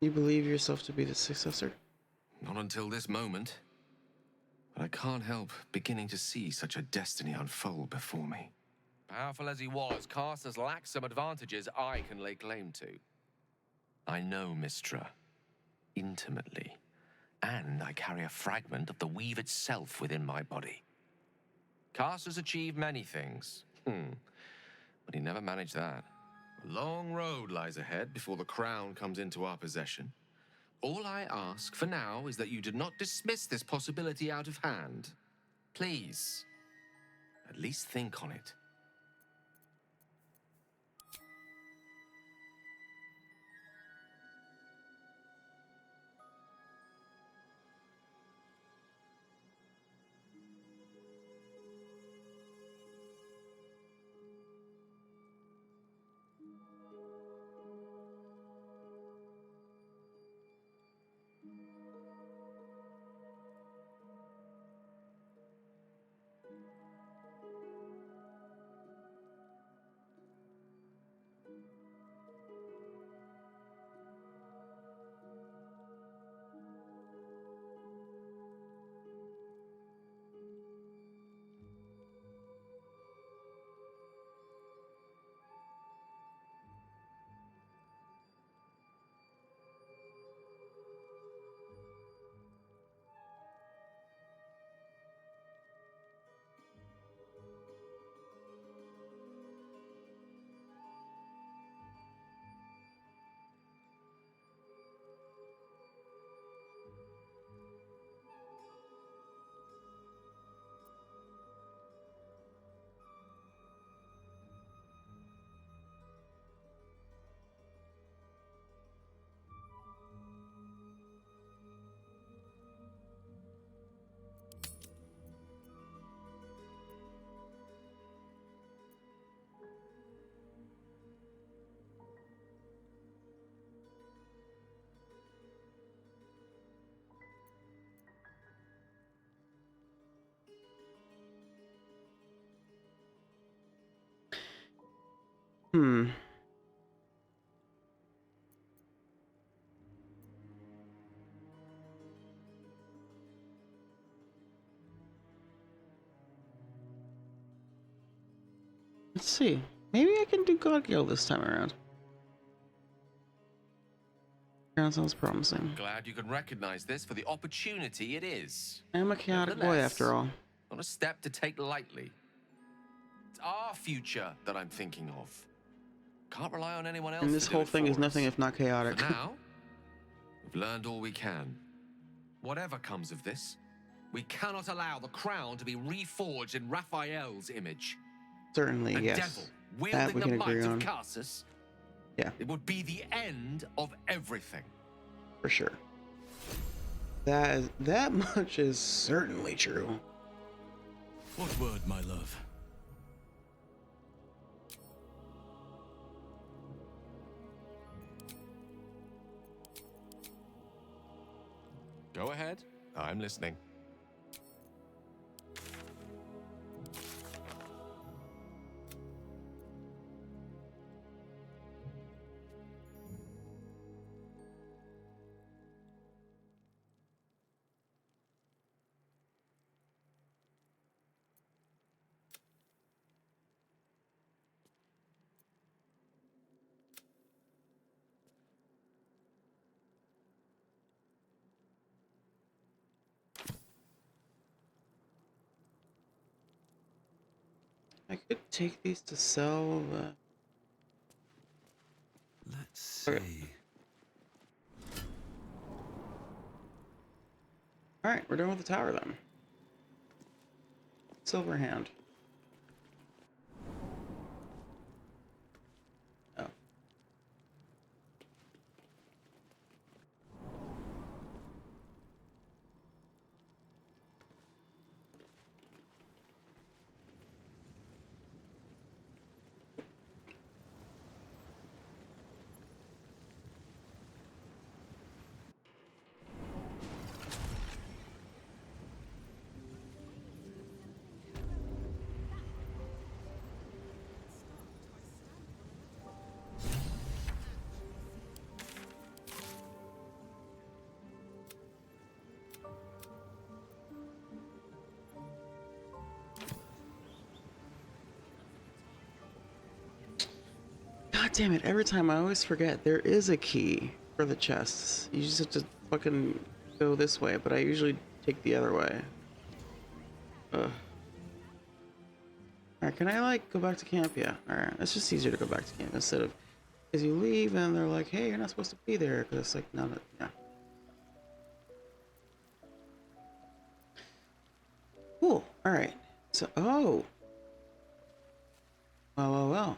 You believe yourself to be the successor? Not until this moment. But I can't help beginning to see such a destiny unfold before me. Powerful as he was, Karsus lacks some advantages I can lay claim to. I know Mystra intimately, and I carry a fragment of the weave itself within my body. Karsus achieved many things, but he never managed that. A long road lies ahead before the crown comes into our possession. All I ask for now is that you do not dismiss this possibility out of hand. Please, at least think on it. Hmm. Let's see. Maybe I can do God Guild this time around. That sounds promising. Glad you can recognize this for the opportunity it is. I'm a chaotic boy after all. Not a step to take lightly. It's our future that I'm thinking of. Can't rely on anyone else. And this whole thing is nothing if not chaotic. For now, we've learned all we can. Whatever comes of this, we cannot allow the crown to be reforged in Raphael's image. Certainly, A yes. devil That wielding we the can might agree of on. Karsus. Yeah. It would be the end of everything. For sure. That much is certainly true. What word, my love? Go ahead. I'm listening. I could take these to sell. Let's see. Okay. All right, we're done with the tower then. Silver hand. Oh. God damn it, every time I always forget there is a key for the chests. You just have to fucking go this way, but I usually take the other way. Ugh. Alright, can I like go back to camp? Yeah, alright. It's just easier to go back to camp instead of, because you leave and they're like, hey, you're not supposed to be there, because it's like, no, yeah. Cool, alright. So, oh. Well.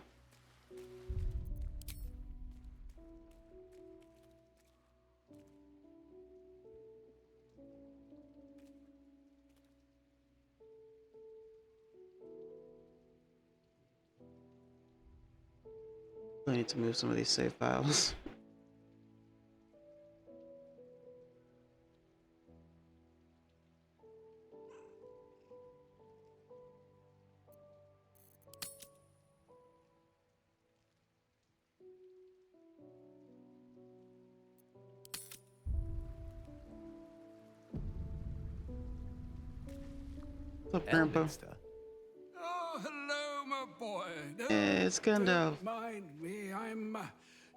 I need to move some of these save files. What's up, Grandpa? Oh, hello, my boy. No, It's Gandalf. Don't mind me. I'm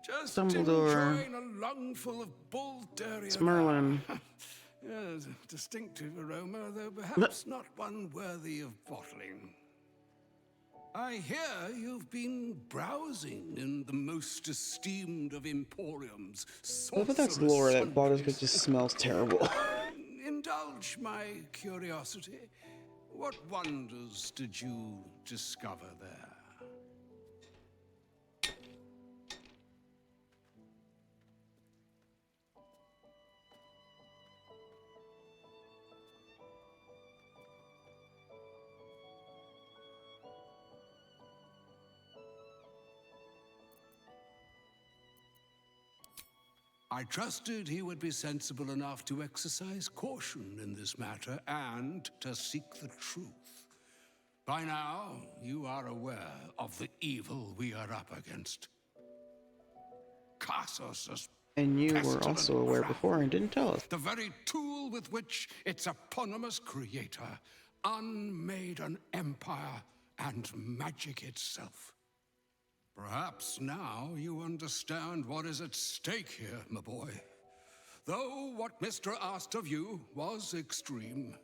just Dumbledore. enjoying a lungful of bull dairy. It's Merlin. Yes, a distinctive aroma, though perhaps not one worthy of bottling. I hear you've been browsing in the most esteemed of emporiums. I hope that's lore that Baldur's just smells terrible. Indulge my curiosity. What wonders did you discover there? I trusted he would be sensible enough to exercise caution in this matter and to seek the truth. By now, you are aware of the evil we are up against. Cassus' And you were pestilent also aware craft, before and didn't tell us. the very tool with which its eponymous creator unmade an empire and magic itself. Perhaps now you understand what is at stake here, my boy. Though what Mistra asked of you was extreme,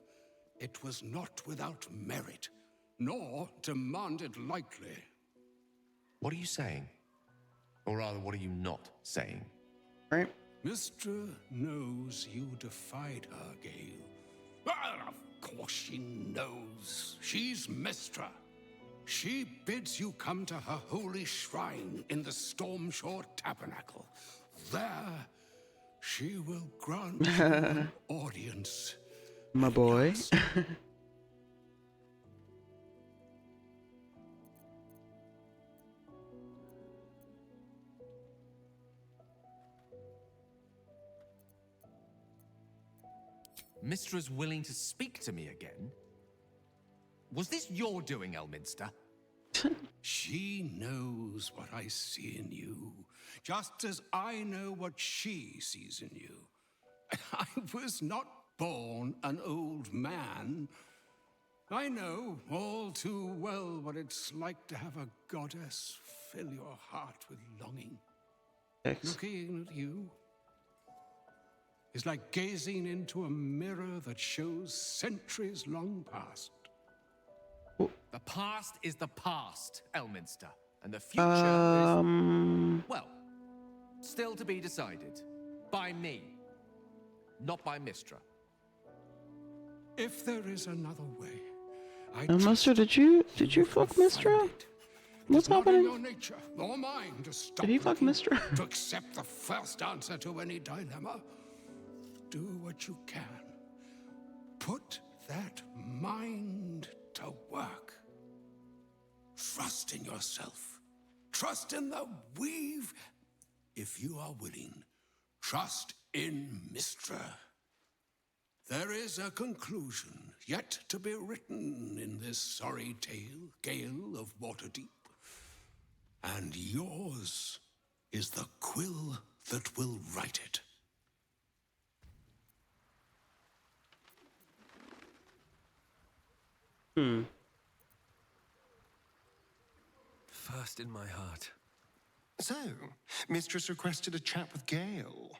it was not without merit, nor demanded lightly. What are you saying? Or rather, what are you not saying? Right? Mistra knows you defied her, Gale. Well, of course she knows. She's Mistra. She bids you come to her holy shrine in the Stormshore Tabernacle. There, she will grant you an audience. My boy. Mistra's willing to speak to me again? Was this your doing, Elminster? She knows what I see in you, just as I know what she sees in you. I was not born an old man. I know all too well what it's like to have a goddess fill your heart with longing. Looking at you is like gazing into a mirror that shows centuries long past. The past is the past, Elminster, and the future is... Well, still to be decided. By me. Not by Mistra. If there is another way, Master, did you fuck Mistra? What's happening? Your nature or mine to stop Did he fuck Mistra? to accept the first answer to any dilemma. Do what you can. Put that mind to work. Trust in yourself. Trust in the weave. If you are willing, trust in Mistra. There is a conclusion yet to be written in this sorry tale, Gale of Waterdeep. And yours is the quill that will write it. First in my heart. So, Mistress requested a chat with Gale.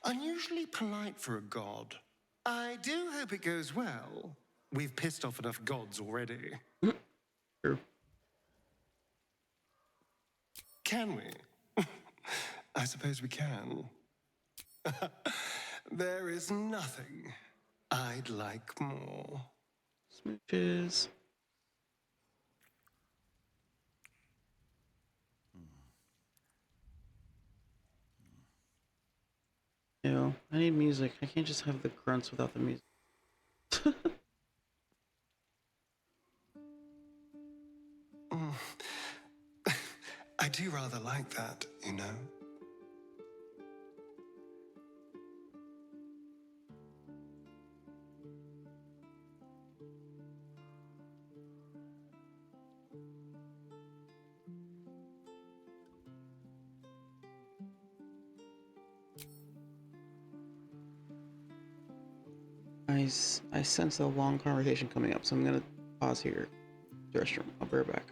Unusually polite for a god. I do hope it goes well. We've pissed off enough gods already. True. Can we? I suppose we can. There is nothing I'd like more. Smooches. Ew, I need music. I can't just have the grunts without the music. I do rather like that, you know? I sense a long conversation coming up, so I'm gonna pause here. The restroom. I'll be right back.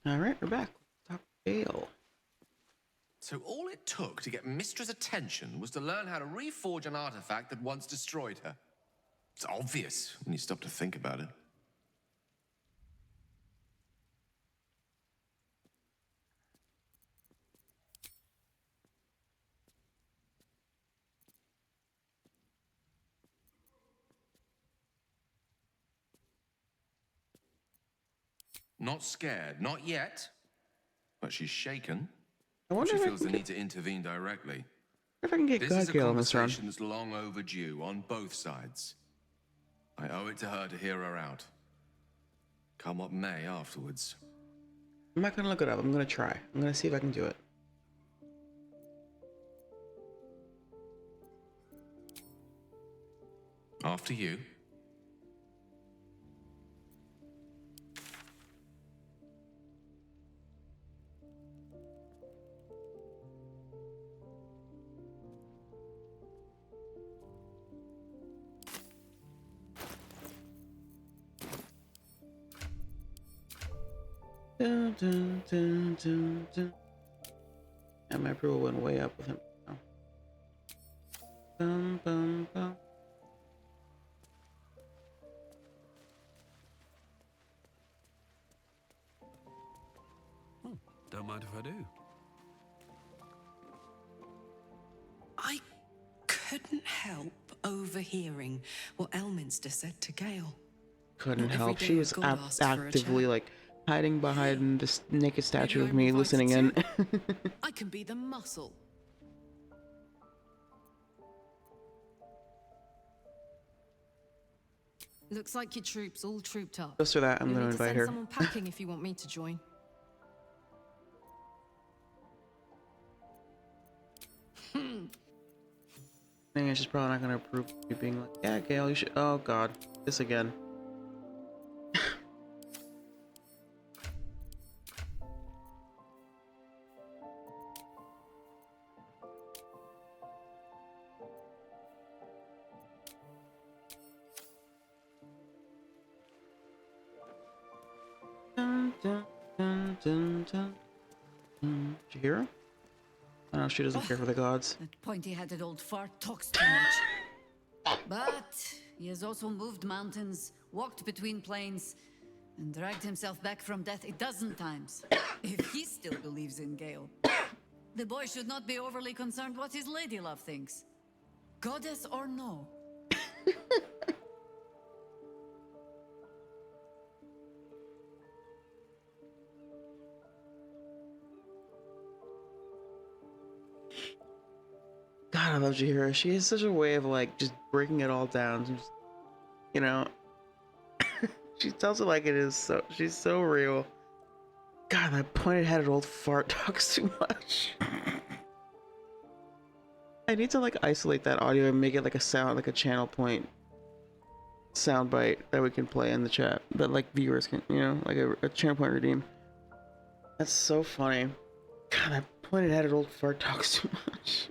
All right, we're back. Talk Gale. So all it took to get Mistra's attention was to learn how to reforge an artifact that once destroyed her. It's obvious when you stop to think about it. Not scared, not yet. But she's shaken. I wonder She if I feels can the get, need to intervene directly. if I can get This God is a Gale on this run. conversation that's long overdue on both sides. I owe it to her to hear her out. Come what may afterwards. I'm not gonna look it up. I'm gonna try. I'm gonna see if I can do it. After you. Dun, dun, dun, dun, dun. And my approval went way up with him. Oh. Bum, bum, bum. Don't mind if I do. I couldn't help overhearing what Elminster said to Gale. Couldn't Not every help. day She a was god asks for a actively chat. like hiding behind this naked statue Maybe of I'm me, invited listening in. too. I can be the muscle. Looks like your troops all trooped up. Just for that, I'm You'll gonna need to invite send her. someone packing if you want me to join. I think she's probably not gonna approve of you being like, yeah, Gale, you should. Oh God, this again. Dun, dun, dun, dun, dun. Did you hear her? I know she doesn't care for the gods. That pointy-headed old fart talks too much. But he has also moved mountains, walked between plains, and dragged himself back from death a dozen times. If he still believes in Gale, the boy should not be overly concerned what his ladylove thinks. Goddess or no. God, I love Jahira. She has such a way of like just breaking it all down. Just, you know, she tells it like it is. So she's so real. God, that pointed-headed old fart talks too much. I need to like isolate that audio and make it like a sound, like a channel point soundbite that we can play in the chat. That like viewers can, you know, like a channel point redeem. That's so funny. God, that pointed-headed old fart talks too much.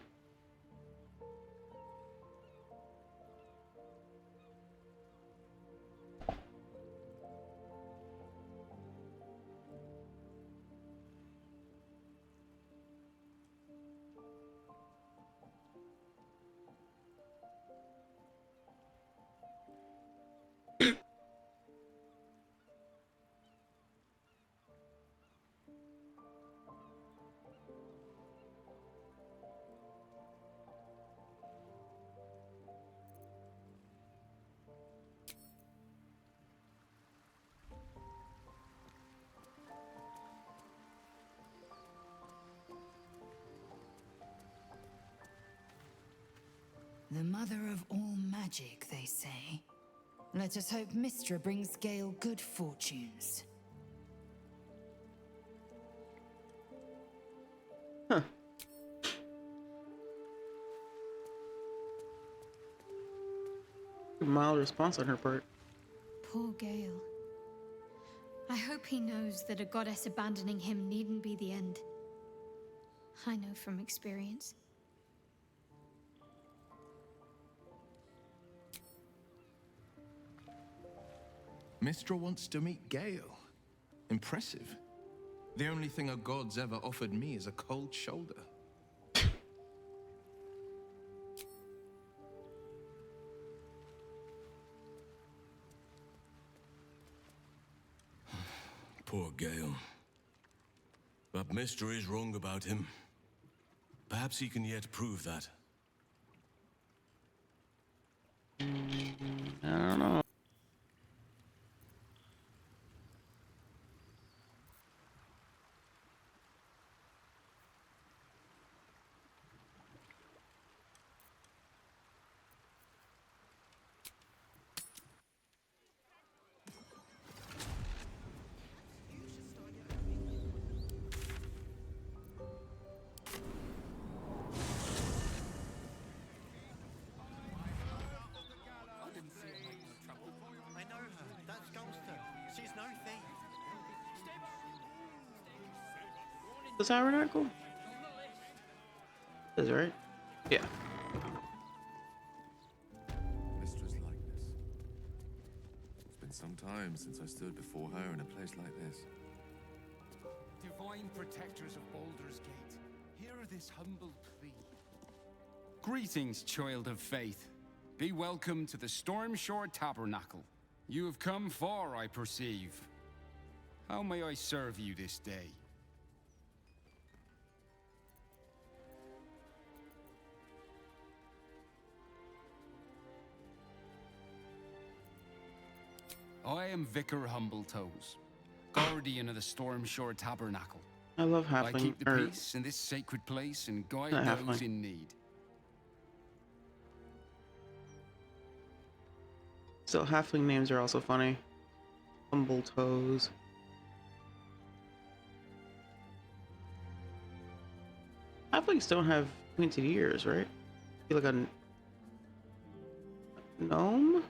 The mother of all magic, they say. Let us hope Mystra brings Gale good fortunes. Huh. Mild response on her part. Poor Gale. I hope he knows that a goddess abandoning him needn't be the end. I know from experience. Mystra wants to meet Gale. Impressive. The only thing a god's ever offered me is a cold shoulder. Poor Gale. But Mister is wrong about him. Perhaps he can yet prove that. I don't know. The tabernacle? Is it right? Yeah. Mistress likeness. It's been some time since I stood before her in a place like this. Divine protectors of Baldur's Gate, hear this humble plea. Greetings, child of faith. Be welcome to the Stormshore Tabernacle. You have come far, I perceive. How may I serve you this day? I am Vicar Humbletoes, guardian of the Stormshore Tabernacle. I love I halfling. keep the peace in this sacred place and guide those in need. Still, halfling names are also funny. Humble Toes. Halflings don't have pointed ears, right? Feel like a gnome?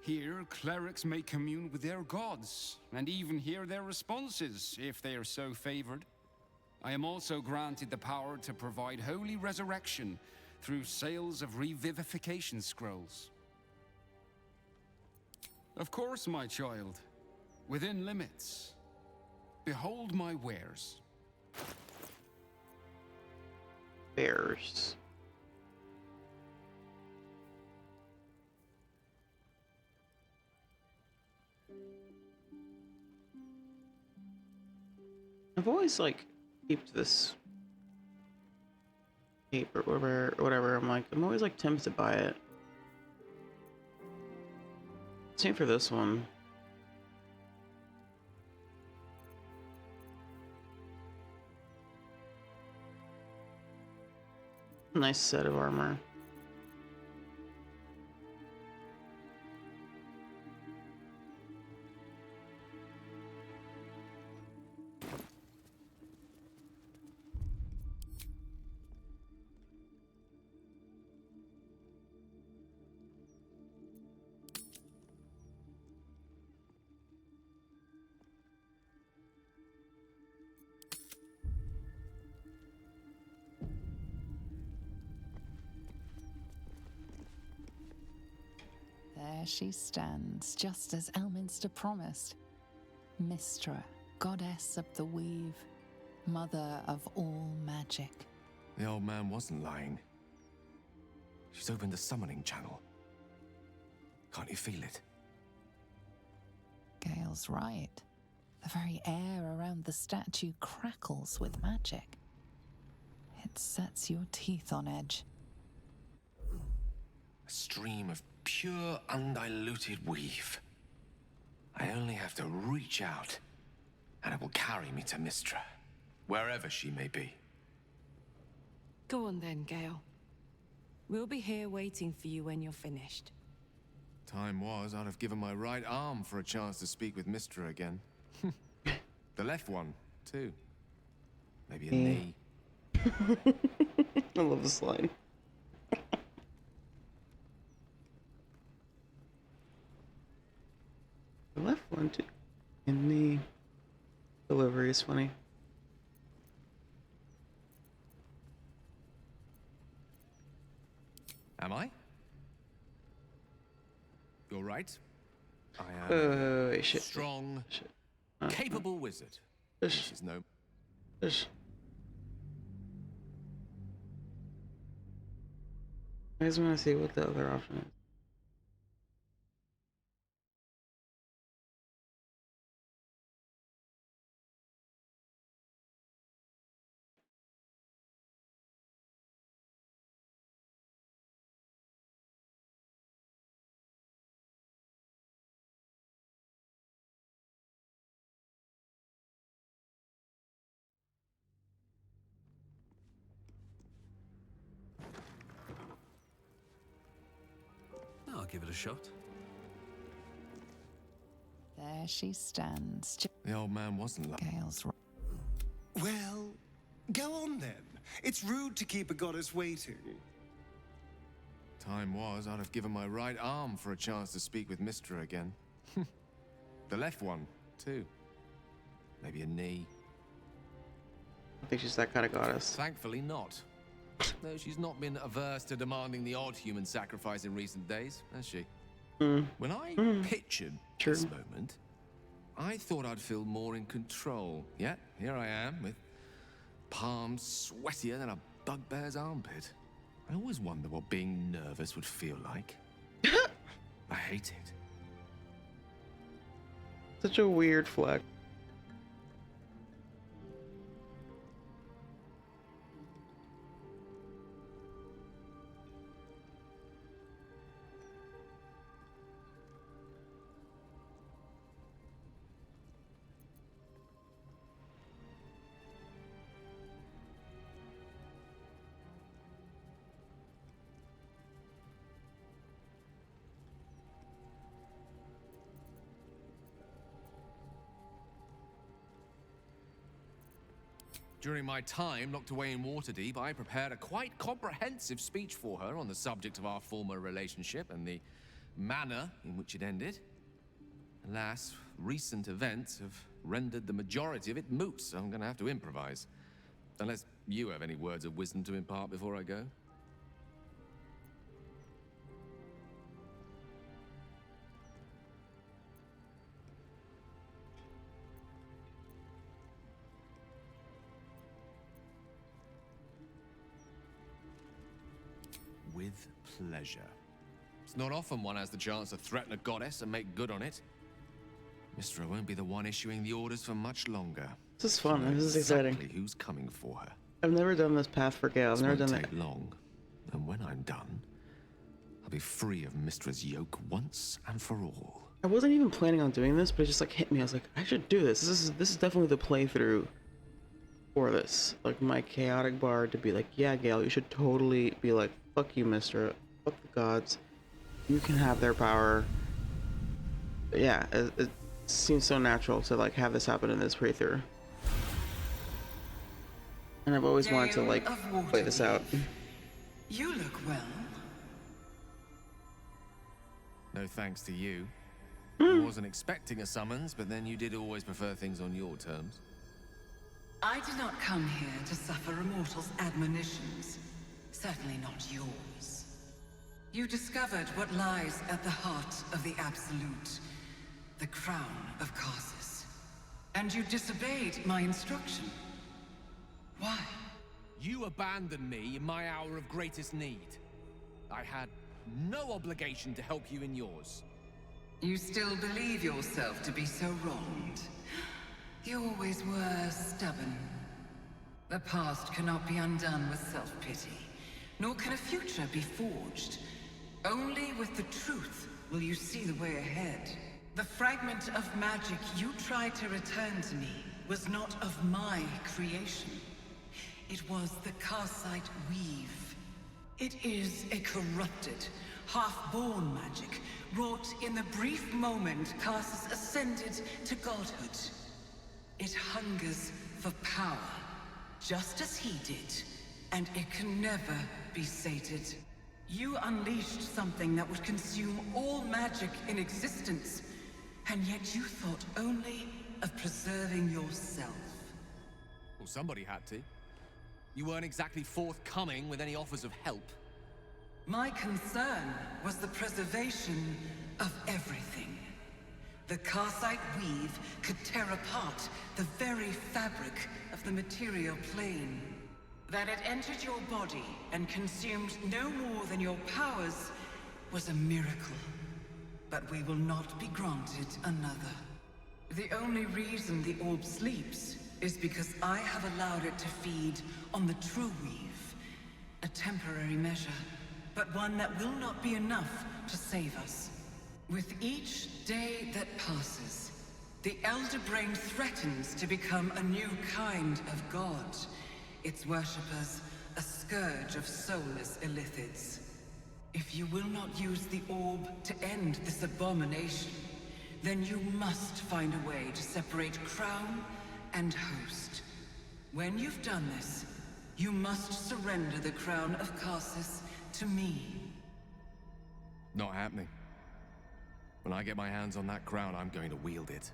Here, clerics may commune with their gods, and even hear their responses, if they are so favored. I am also granted the power to provide holy resurrection through sales of revivification scrolls. Of course, my child, within limits. Behold my wares. Bears. I've always like kept this cape or whatever. I'm always like tempted by it. Same for this one. Nice set of armor. There she stands, just as Elminster promised. Mystra, goddess of the weave, mother of all magic. The old man wasn't lying. She's opened the summoning channel. Can't you feel it? Gale's right. The very air around the statue crackles with magic. It sets your teeth on edge. A stream of pure, undiluted weave. I only have to reach out, and it will carry me to Mystra, wherever she may be. Go on then, Gale. We'll be here waiting for you when you're finished. Time was, I'd have given my right arm for a chance to speak with Mystra again. The left one, too. Maybe a knee. I love this line. The left one too. And the delivery is funny. Am I? all right. I am a shit. strong, capable wizard. This is no... I just want to see what the other option is. I'll give it a shot. There she stands. The old man wasn't like... Gale's Well, go on then. It's rude to keep a goddess waiting. Time was, I'd have given my right arm for a chance to speak with Mistra again. The left one, too. Maybe a knee. I think she's that kind of goddess. Thankfully not. Though she's not been averse to demanding the odd human sacrifice in recent days, has she? When I pictured this moment, I thought I'd feel more in control. Yet, here I am, with palms sweatier than a bugbear's armpit. I always wonder what being nervous would feel like. I hate it. Such a weird flex. During my time locked away in Waterdeep, I prepared a quite comprehensive speech for her on the subject of our former relationship and the manner in which it ended. Alas, recent events have rendered the majority of it moot, so I'm going to have to improvise. Unless you have any words of wisdom to impart before I go. With pleasure. It's not often one has the chance to threaten a goddess and make good on it. Mistra won't be the one issuing the orders for much longer. This is fun. This is exciting. Exactly who's coming for her. I've never done this path for Gale. I've never done that. It won't take long, and when I'm done, I'll be free of Mistra's yoke once and for all. I wasn't even planning on doing this, but it just like hit me. I was like, I should do this. This is definitely the playthrough for this. Like my chaotic bard to be like, yeah, Gale, you should totally be like, fuck you, Mistra. Fuck the gods. You can have their power. But yeah, it seems so natural to like have this happen in this playthrough. And I've always wanted to like play this out. You look well. No thanks to you. I wasn't expecting a summons, but then you did always prefer things on your terms. I did not come here to suffer a mortal's admonitions. Certainly not yours. You discovered what lies at the heart of the Absolute, the crown of Karsus. And you disobeyed my instruction. Why? You abandoned me in my hour of greatest need. I had no obligation to help you in yours. You still believe yourself to be so wronged. You always were stubborn. The past cannot be undone with self-pity, nor can a future be forged. Only with the truth will you see the way ahead. The fragment of magic you tried to return to me was not of my creation. It was the Karsite weave. It is a corrupted, half-born magic, wrought in the brief moment Karsus ascended to godhood. It hungers for power, just as he did, and it can never be sated. You unleashed something that would consume all magic in existence, and yet you thought only of preserving yourself. Well, somebody had to. You weren't exactly forthcoming with any offers of help. My concern was the preservation of everything. The Karsite weave could tear apart the very fabric of the material plane. That it entered your body and consumed no more than your powers was a miracle. But we will not be granted another. The only reason the orb sleeps is because I have allowed it to feed on the true weave. A temporary measure, but one that will not be enough to save us. With each day that passes, the Elder Brain threatens to become a new kind of god. Its worshippers, a scourge of soulless illithids. If you will not use the orb to end this abomination, then you must find a way to separate crown and host. When you've done this, you must surrender the crown of Karsus to me. Not happening. When I get my hands on that crown, I'm going to wield it.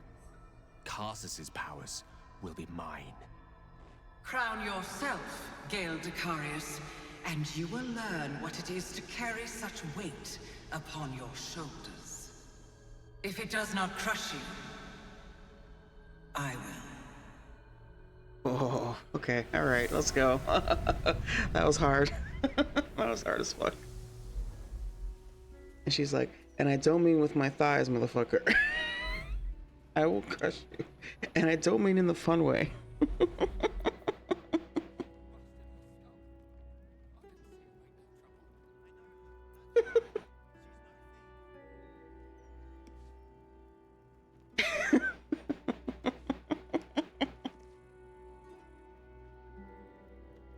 Karsus's powers will be mine. Crown yourself, Gale Decarius, and you will learn what it is to carry such weight upon your shoulders. If it does not crush you, I will. Oh, okay. Alright, let's go. That was hard. That was hard as fuck. And she's like, and I don't mean with my thighs, motherfucker. I will crush you. And I don't mean in the fun way.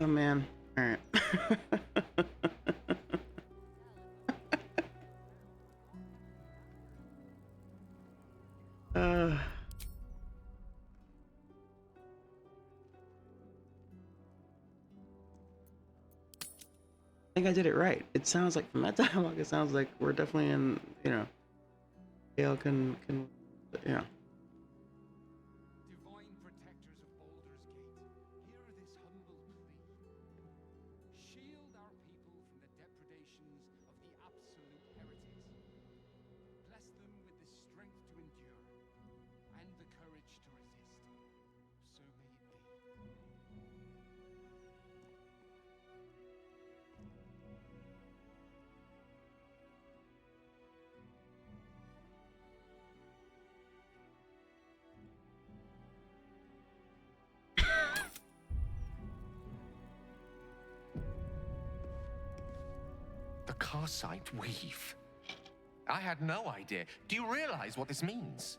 Oh man. All right. I think I did it right. It sounds like from that dialogue, it sounds like we're definitely in, you know, Gale can, you know. Divine protectors of Baldur's Gate, hear this humble plea. Shield our people from the depredations of the absolute heretics. Bless them with the strength to endure and the courage to resist. So may it be. The Karsite weave. I had no idea. Do you realize what this means?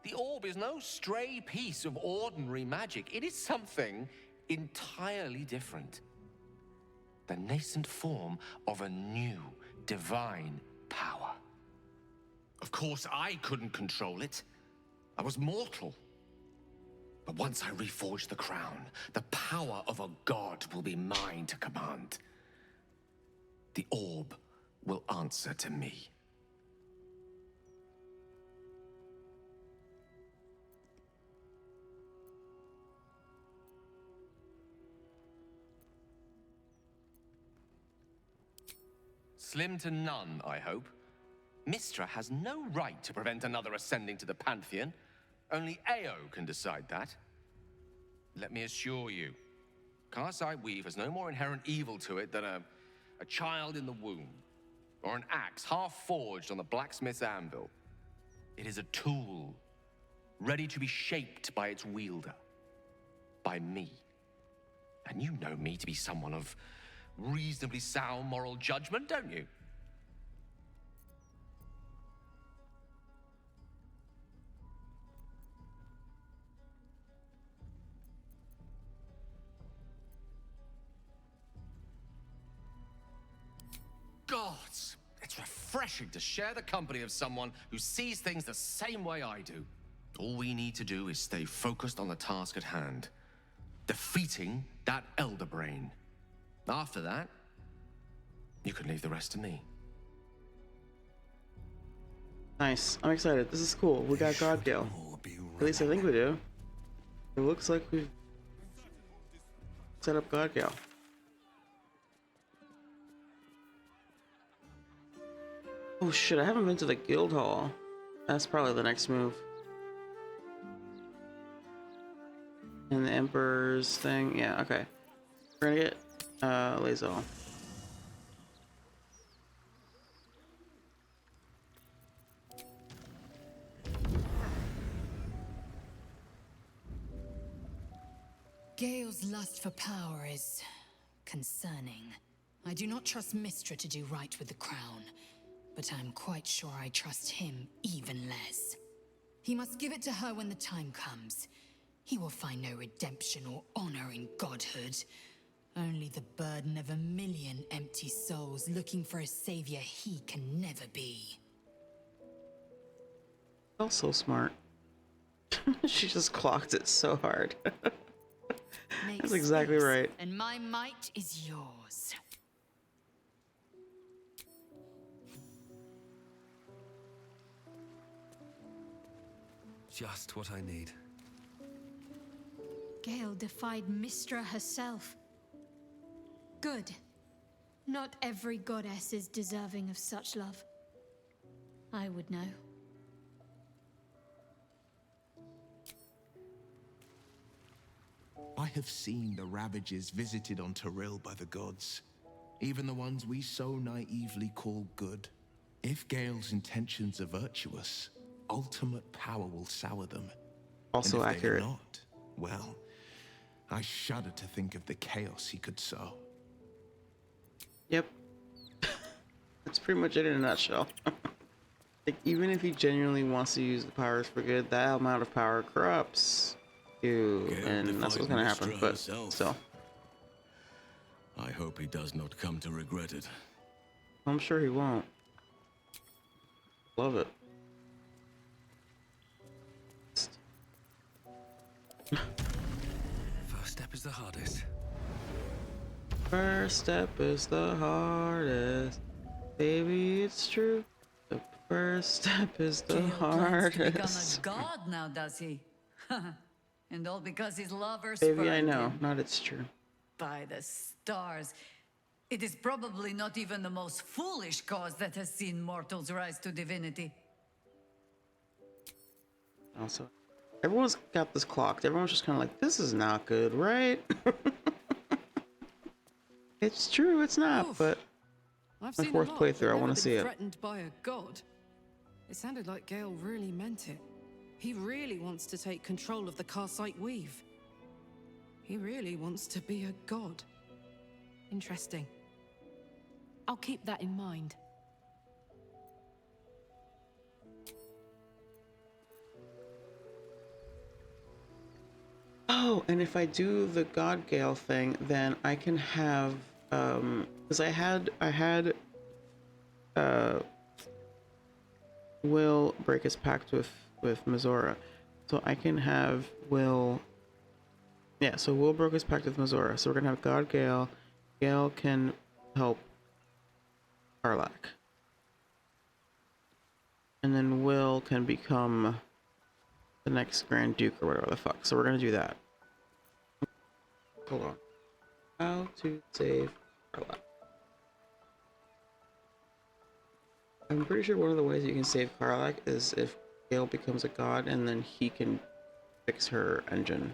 The orb is no stray piece of ordinary magic. It is something entirely different. The nascent form of a new divine power. Of course, I couldn't control it. I was mortal. But once I reforge the crown, the power of a god will be mine to command. The orb will answer to me. Slim to none, I hope. Mistra has no right to prevent another ascending to the Pantheon. Only Ao can decide that. Let me assure you, Karsite Weave has no more inherent evil to it than a child in the womb, or an axe half-forged on the blacksmith's anvil. It is a tool, ready to be shaped by its wielder, by me. And you know me to be someone of reasonably sound moral judgment, don't you? Gods, it's refreshing to share the company of someone who sees things the same way I do. All we need to do is stay focused on the task at hand. Defeating that Elder Brain. After that, you can leave the rest to me. Nice. I'm excited. This is cool. We got Godgale. At least I think we do. It looks like we've set up Godgale. Oh shit, I haven't been to the guild hall. That's probably the next move. And the Emperor's thing. Yeah, okay. We're gonna get Lae'zel. Gale's lust for power is concerning. I do not trust Mystra to do right with the crown, but I'm quite sure I trust him even less. He must give it to her when the time comes. He will find no redemption or honor in godhood. Only the burden of 1,000,000 empty souls looking for a savior he can never be. Also smart. She just clocked it so hard. That's exactly right. And my might is yours. Just what I need. Gale defied Mystra herself. Good. Not every goddess is deserving of such love. I would know. I have seen the ravages visited on Tyrell by the gods, even the ones we so naively call good. If Gale's intentions are virtuous, ultimate power will sour them. Also and if accurate. They are not, well, I shudder to think of the chaos he could sow. Yep. That's pretty much it in a nutshell. Like, even if he genuinely wants to use the powers for good, that amount of power corrupts you, and that's what's gonna happen, but still. I hope he does not come to regret it. I'm sure he won't. Love it. First step is the hardest. First step is the hardest. Baby, it's true. The first step is the Gale plans to become hardest. a god now, does he? And all because his lover Baby, I spurned know. him. Not it's true. By the stars. It is probably not even the most foolish cause that has seen mortals rise to divinity. Also, everyone's got this clocked. Everyone's just kind of like, this is not good, right? It's true, it's not, Oof. but I've my seen fourth a lot, playthrough, but I never want to see been it. threatened by a god. It sounded like Gale really meant it. He really wants to take control of the Karsite Weave. He really wants to be a god. Interesting. I'll keep that in mind. Oh, and if I do the God Gale thing, then I can have, because I had, Will break his pact with Mizora, so I can have Will. Yeah, so Will broke his pact with Mizora, so we're gonna have God Gale. Gale can help Karlak, and then Will can become the next Grand Duke or whatever the fuck. So we're gonna do that. Hold on. How to save Karlak. I'm pretty sure one of the ways you can save Karlak is if Gale becomes a god and then he can fix her engine.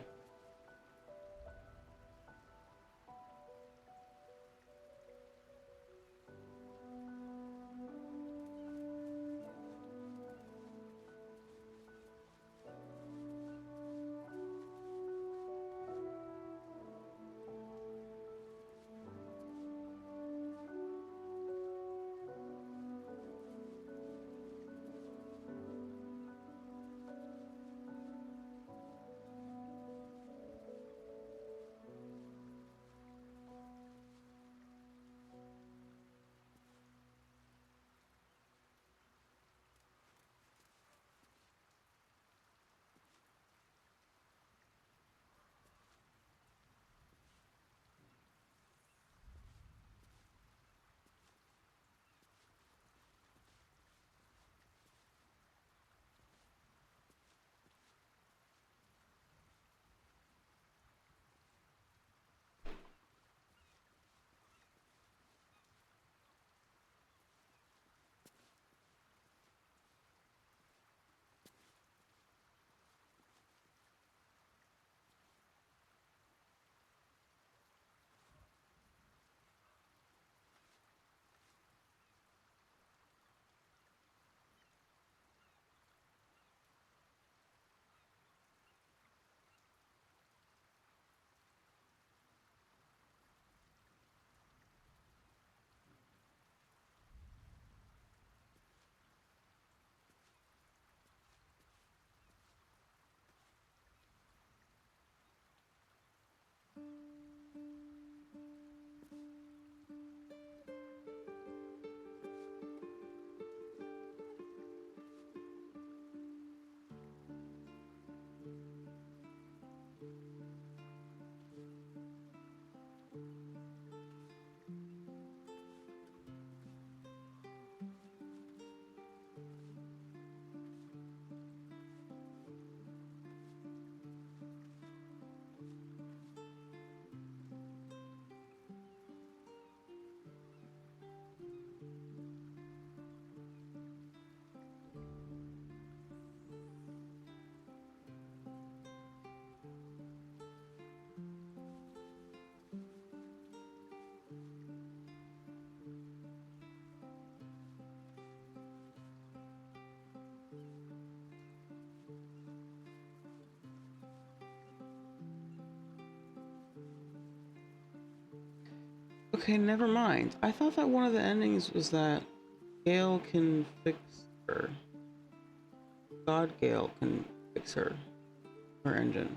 Okay, never mind. I thought that one of the endings was that Gale can fix her. God Gale can fix her engine.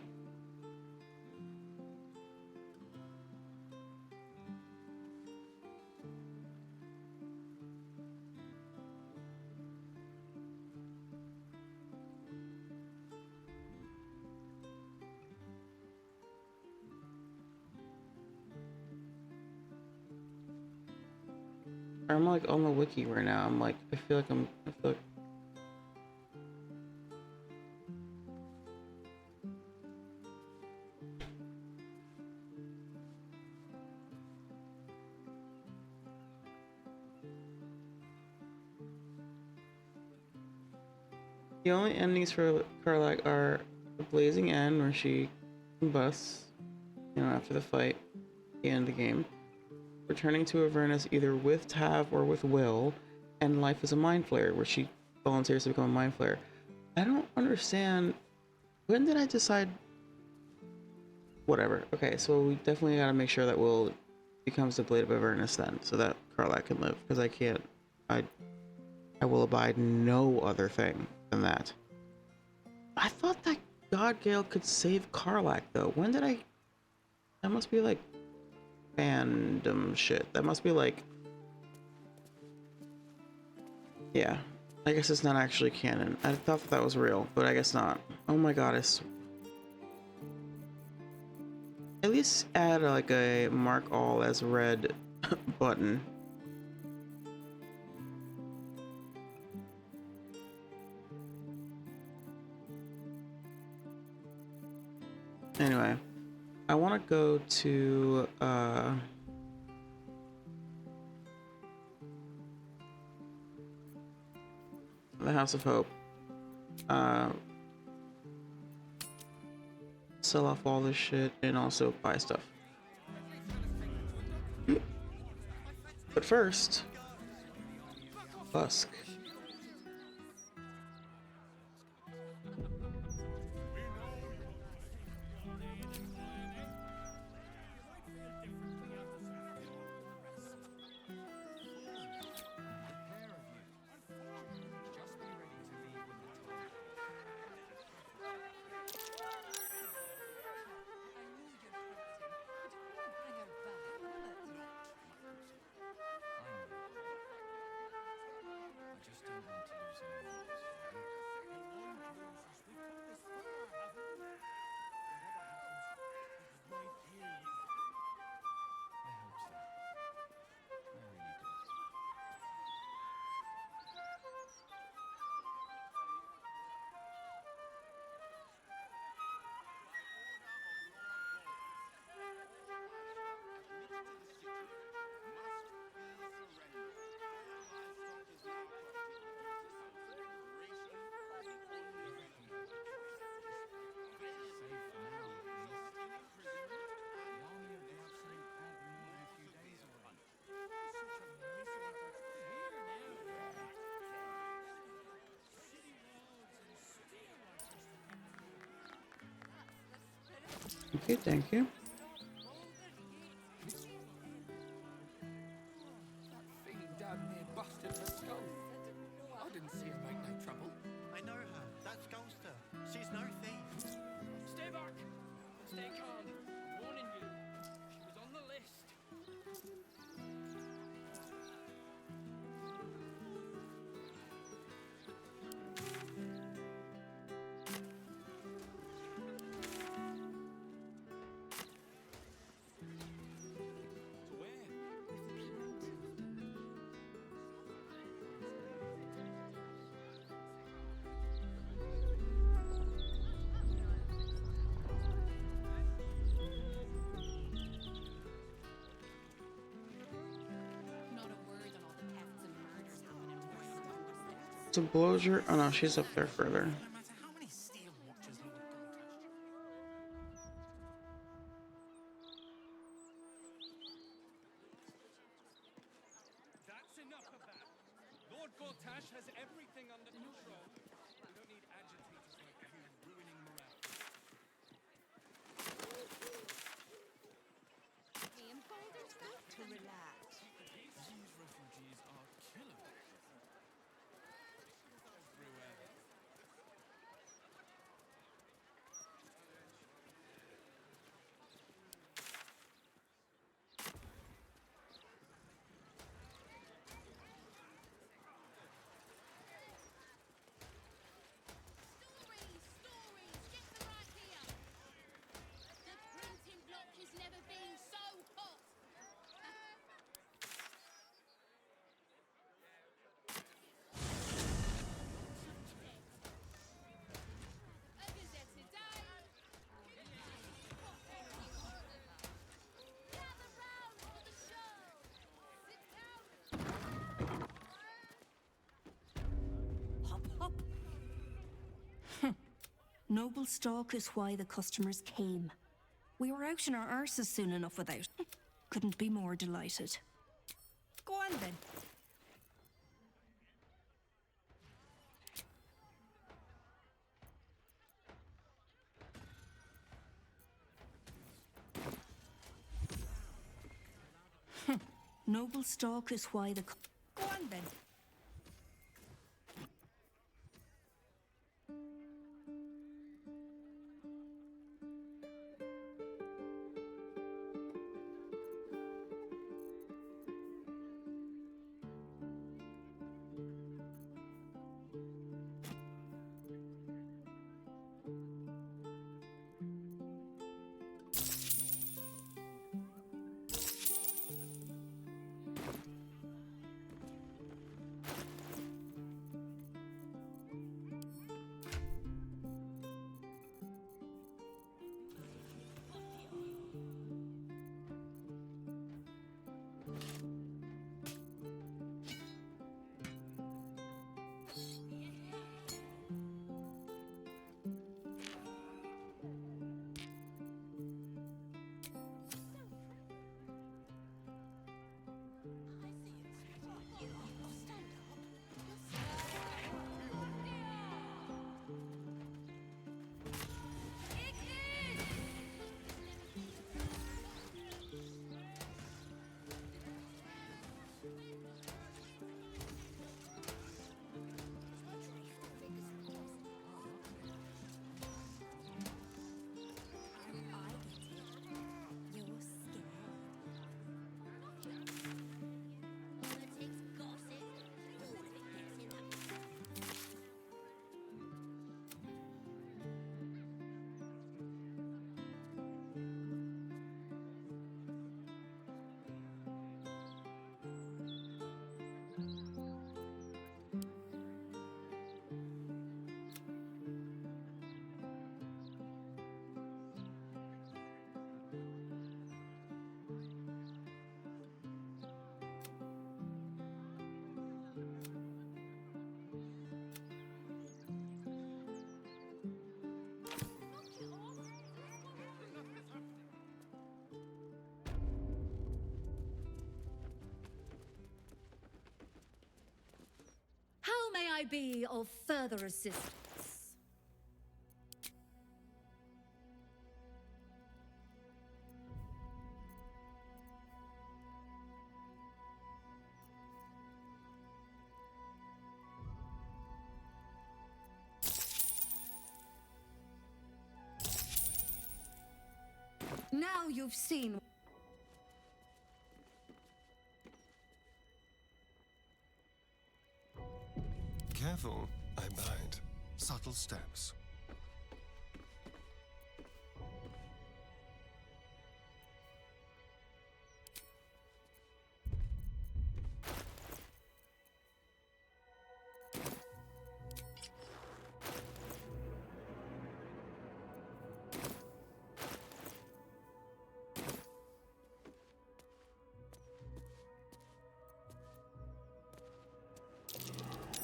I'm like on the wiki right now. I'm like, I feel like the only endings for Karlach are the Blazing End, where she combusts, you know, after the fight, the end of the game. Returning to Avernus either with Tav or with Will, and Life is a Mind Flayer, where she volunteers to become a Mind Flayer. I don't understand. When did I decide? Whatever. Okay, so we definitely gotta make sure that Will becomes the Blade of Avernus then, so that Karlach can live, because I can't. I will abide no other thing than that. I thought that God Gale could save Karlach though. When did I? That must be like fandom shit. That must be like, yeah, I guess it's not actually canon. I thought that was real, but I guess not. Oh my god, at least add like a mark all as read button. Anyway, I want to go to the House of Hope. Sell off all this shit and also buy stuff. But first, Busk. Okay, thank you. Down near busted her skull. I didn't see her make no trouble. I know her. That's Gulster. She's no thief. Stay back! Stay calm. I'm warning you. She was on the list. So Bloger, oh no, she's up there further. That's enough of that. Lord Gortash has everything under control. We don't need agitators like you ruining morale. Me and Baldur's got to relax. These refugees are killers. Everywhere. Stories, get them right here. The printing block has never been so hot. A gazette today. Gather round for the show. Sit down. Hop, hop. Noble stock is why the customers came. We were out in our arses soon enough without. Couldn't be more delighted. Go on then. Noble stock is why the... Go on then. How may I be of further assistance? Now you've seen... Careful, I bite. Subtle steps.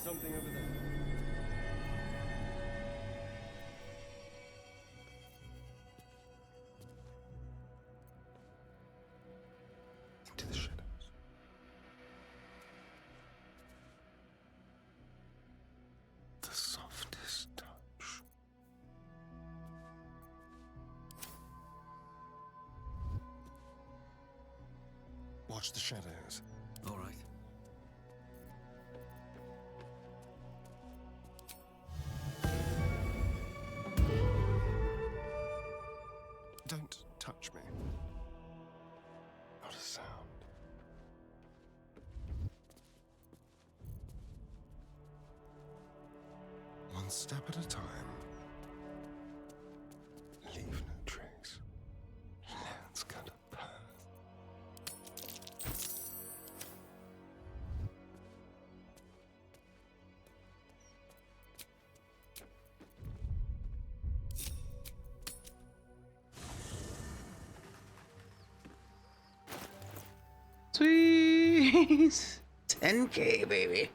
Something over there. Into the shadows. The softest touch. Watch the shadows. All right. Don't touch me. Not a sound. One step at a time. Leave no trace. Let's cut a path. Sweet. 10K, baby.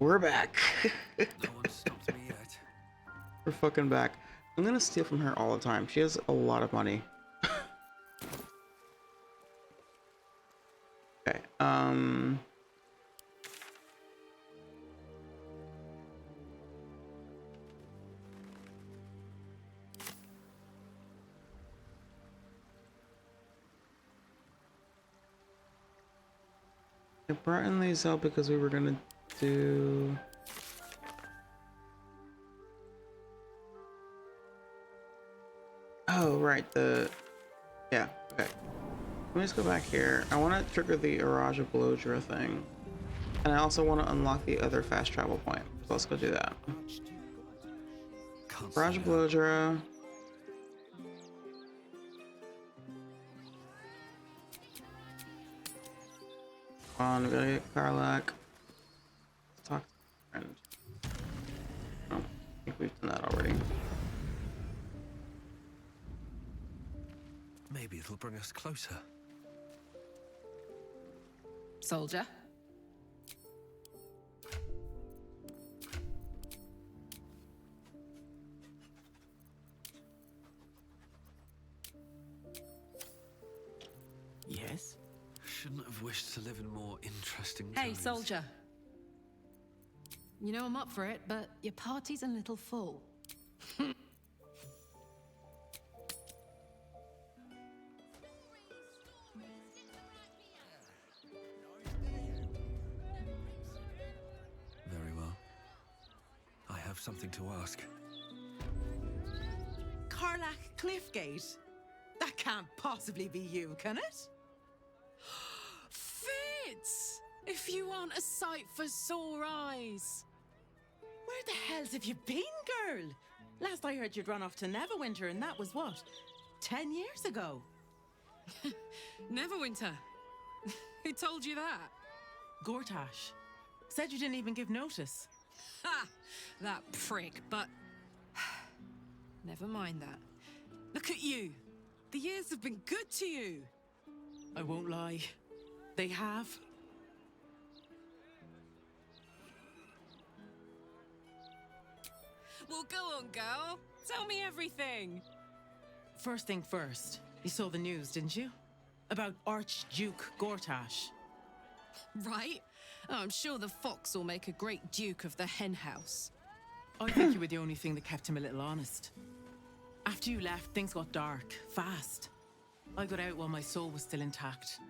We're back. No one stopped me yet. We're fucking back. I'm gonna steal from her all the time. She has a lot of money. Okay, I brought in these out because we were gonna do... Oh, right, yeah, okay. Let me just go back here. I want to trigger the Araja Blodra thing. And I also want to unlock the other fast travel point. So let's go do that. Araja Blodra. Come on, we gotta get Karlak. Let's talk to a friend. Oh, I think we've done that already. Maybe it'll bring us closer. Soldier. Yes? Shouldn't have wished to live in more interesting Hey, times. soldier. You know I'm up for it, but your party's a little full. Very well. I have something to ask. Karlak Cliffgate? That can't possibly be you, can it? Fitz! If you want a sight for sore eyes. Where the hells have you been, girl? Last I heard you'd run off to Neverwinter, and that was what? 10 years ago? Neverwinter? Who told you that? Gortash. Said you didn't even give notice. Ha! That prick, but... Never mind that. Look at you. The years have been good to you. I won't lie. They have. Well, go on, girl. Tell me everything. First thing first, you saw the news, didn't you? About Archduke Gortash. Right? Oh, I'm sure the fox will make a great duke of the hen house. I think you were the only thing that kept him a little honest. After you left, things got dark, fast. I got out while my soul was still intact.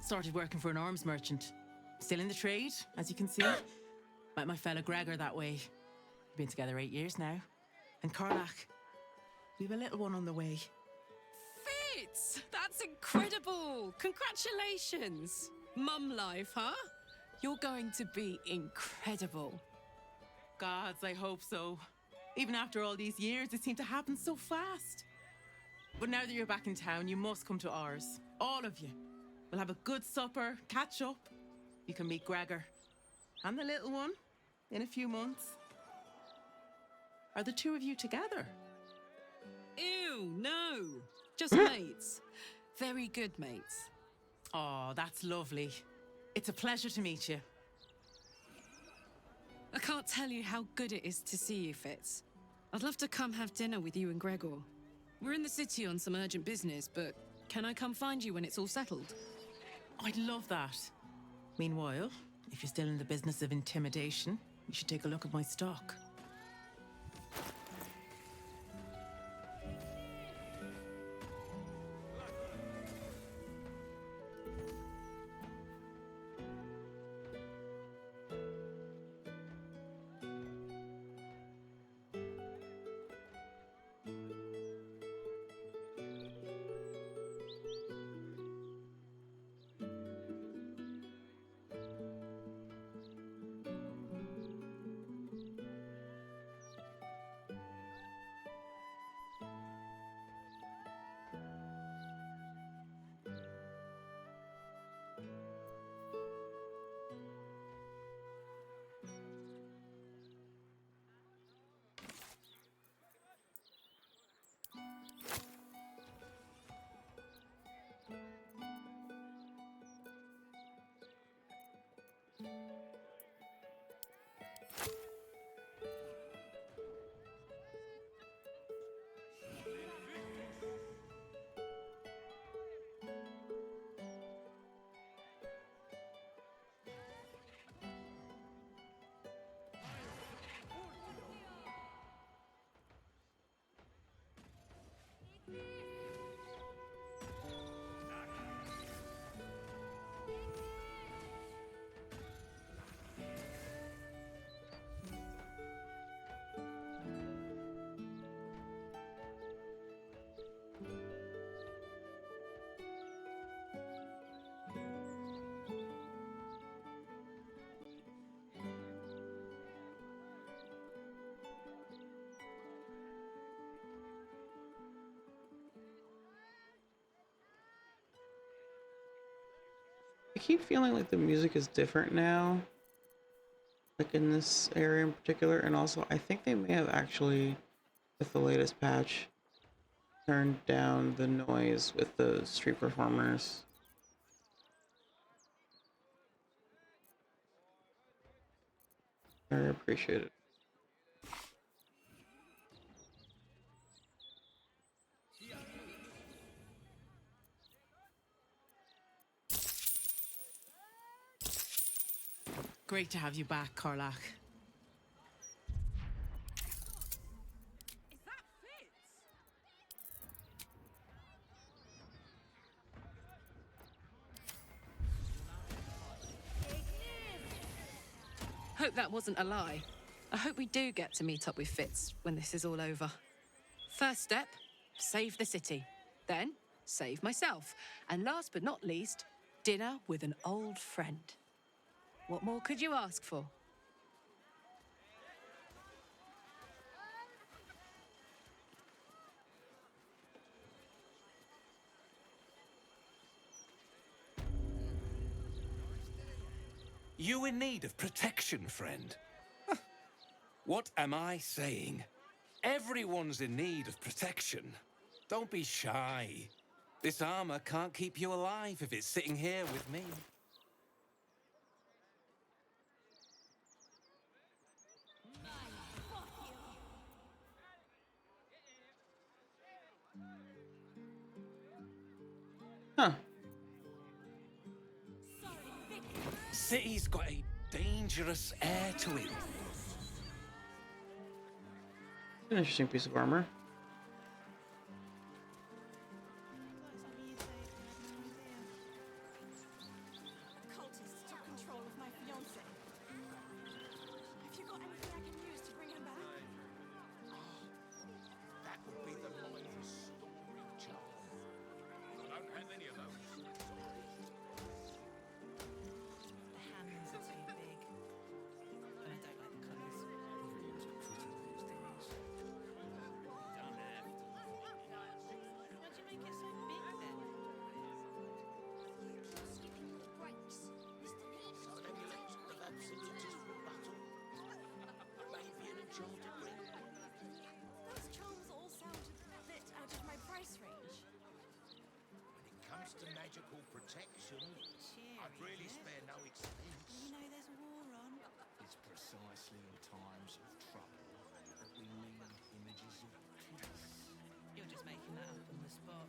Started working for an arms merchant. Still in the trade, as you can see. Met my fella Gregor that way. Been together 8 years now. And Karlak, we have a little one on the way. Fitz! That's incredible! Congratulations! Mum life, huh? You're going to be incredible. Gods, I hope so. Even after all these years, it seemed to happen so fast. But now that you're back in town, you must come to ours. All of you. We'll have a good supper, catch up. You can meet Gregor. And the little one in a few months. Are the two of you together? Ew, no. Just mates. Very good mates. Oh, that's lovely. It's a pleasure to meet you. I can't tell you how good it is to see you, Fitz. I'd love to come have dinner with you and Gregor. We're in the city on some urgent business, but can I come find you when it's all settled? I'd love that. Meanwhile, if you're still in the business of intimidation, you should take a look at my stock. I keep feeling like the music is different now, like in this area in particular, and also I think they may have actually, with the latest patch, turned down the noise with the street performers. Very appreciated. Great to have you back, Karlach. Hope that wasn't a lie. I hope we do get to meet up with Fitz when this is all over. First step, save the city. Then, save myself. And last but not least, dinner with an old friend. What more could you ask for? You in need of protection, friend? Huh. What am I saying? Everyone's in need of protection. Don't be shy. This armor can't keep you alive if it's sitting here with me. Huh. City's got a dangerous air to it. An interesting piece of armor. Cultists took control of my fiancé. Have you got anything I can use to bring him back? That would be the mind's story charm. I don't have any of those. The hands are too big. And I don't like the colours. Everyone's pretty these days. Don't have to. How'd you make it so big then? Skipping all the breaks. Mr. Neat. So then you let the absentees for a battle. Maybe an enchanted ring. Those charms all sound a bit out of my price range. When it comes to magical protection, I'd really spare no expense. You know there's a war on. It's precisely in times of trouble that we need images of peace. You're just making that up on the spot.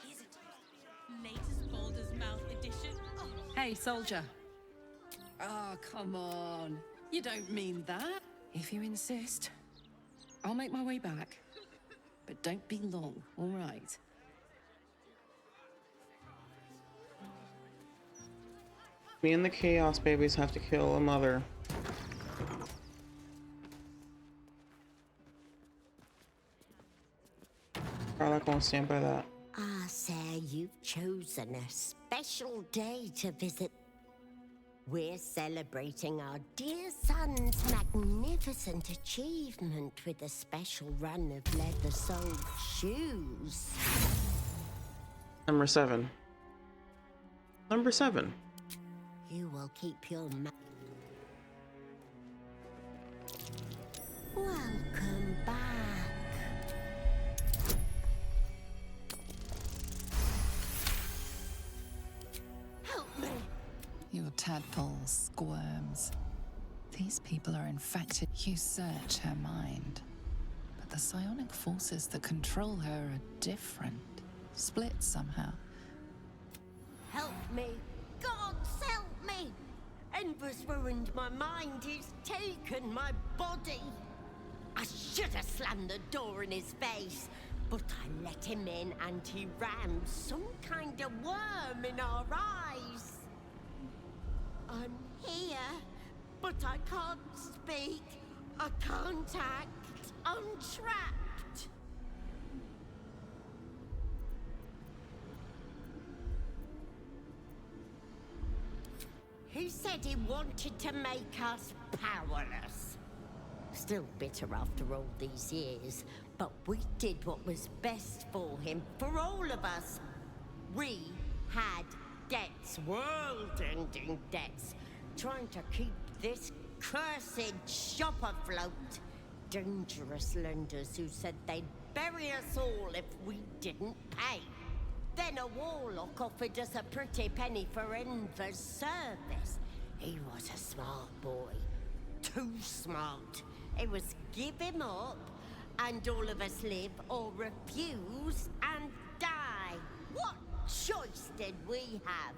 Here's it. Latest Baldur's Mouth edition. Oh. Hey, soldier. Oh, come on. You don't mean that. If you insist, I'll make my way back. But don't be long, all right? Me and the Chaos Babies have to kill a mother. Karlach won't stand by that. Ah, sir, you've chosen a special day to visit. We're celebrating our dear son's magnificent achievement with a special run of leather-soled shoes. Number 7. Number 7. You will keep your Welcome back. Help me. Your tadpole squirms. These people are infected. You search her mind. But the psionic forces that control her are different. Split somehow. Help me. Gods, help me. Ember's ruined my mind. He's taken my body. I should have slammed the door in his face, but I let him in and he rammed some kind of worm in our eyes. I'm here, but I can't speak. I can't act. I'm trapped. said he wanted to make us powerless. Still bitter after all these years, but we did what was best for him, for all of us. We had debts, world-ending debts, trying to keep this cursed shop afloat. Dangerous lenders who said they'd bury us all if we didn't pay. Then a warlock offered us a pretty penny for Enver's service. He was a smart boy. Too smart. It was give him up, and all of us live, or refuse and die. What choice did we have?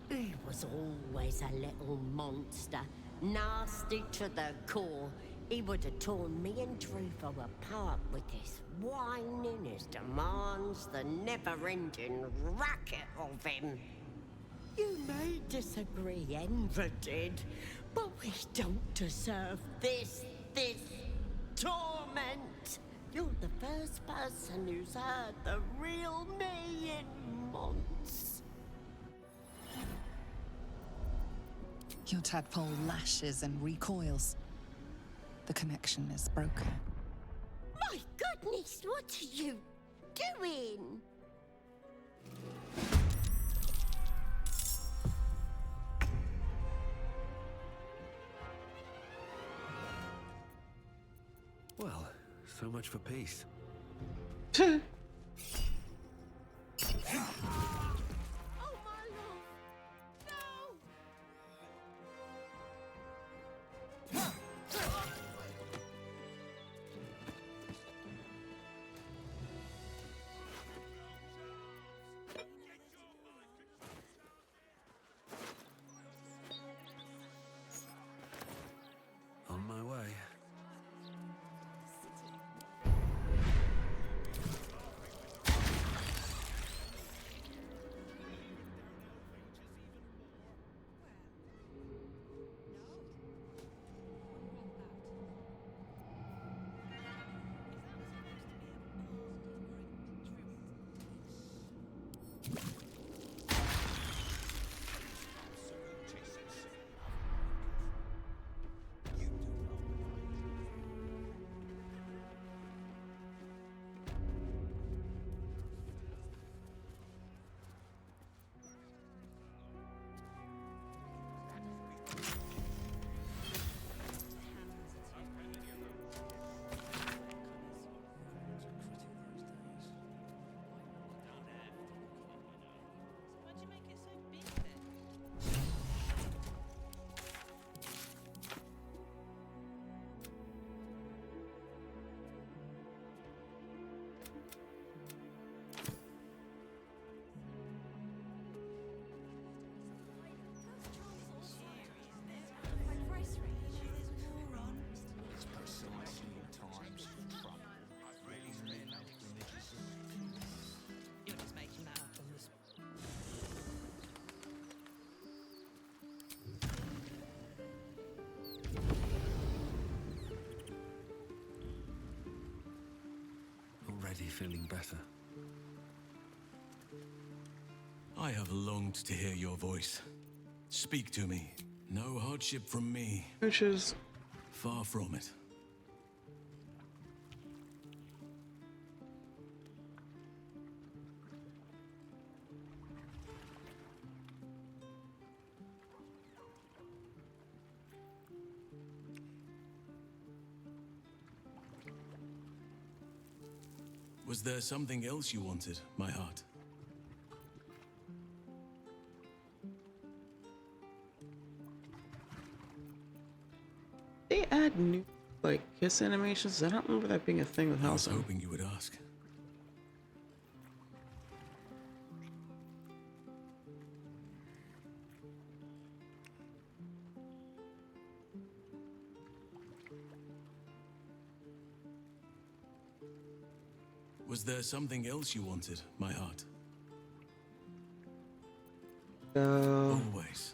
He was always a little monster, nasty to the core. He would have torn me and Druvo apart with his whining, his demands, the never-ending racket of him. You may disagree, Enver did, but we don't deserve this torment. You're the first person who's heard the real me in months. Your tadpole lashes and recoils. The connection is broken. My goodness, what are you doing? Well, so much for peace. On my way. Already feeling better. I have longed to hear your voice. Speak to me. No hardship from me. Which is far from it. Was there something else you wanted, my heart? They add new, like, kiss animations? I don't remember that being a thing with I was House. hoping you would ask. Was there something else you wanted, my heart? Always.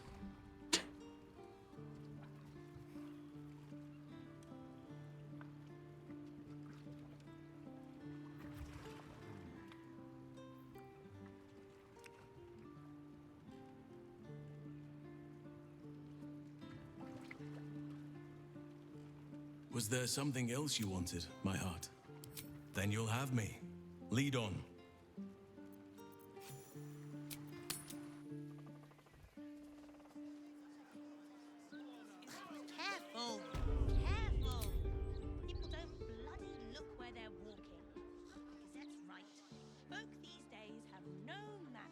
Was there something else you wanted, my heart? Then you'll have me. Lead on. Careful! Careful! People don't bloody look where they're walking. Because that's right. Folk these days have no manners.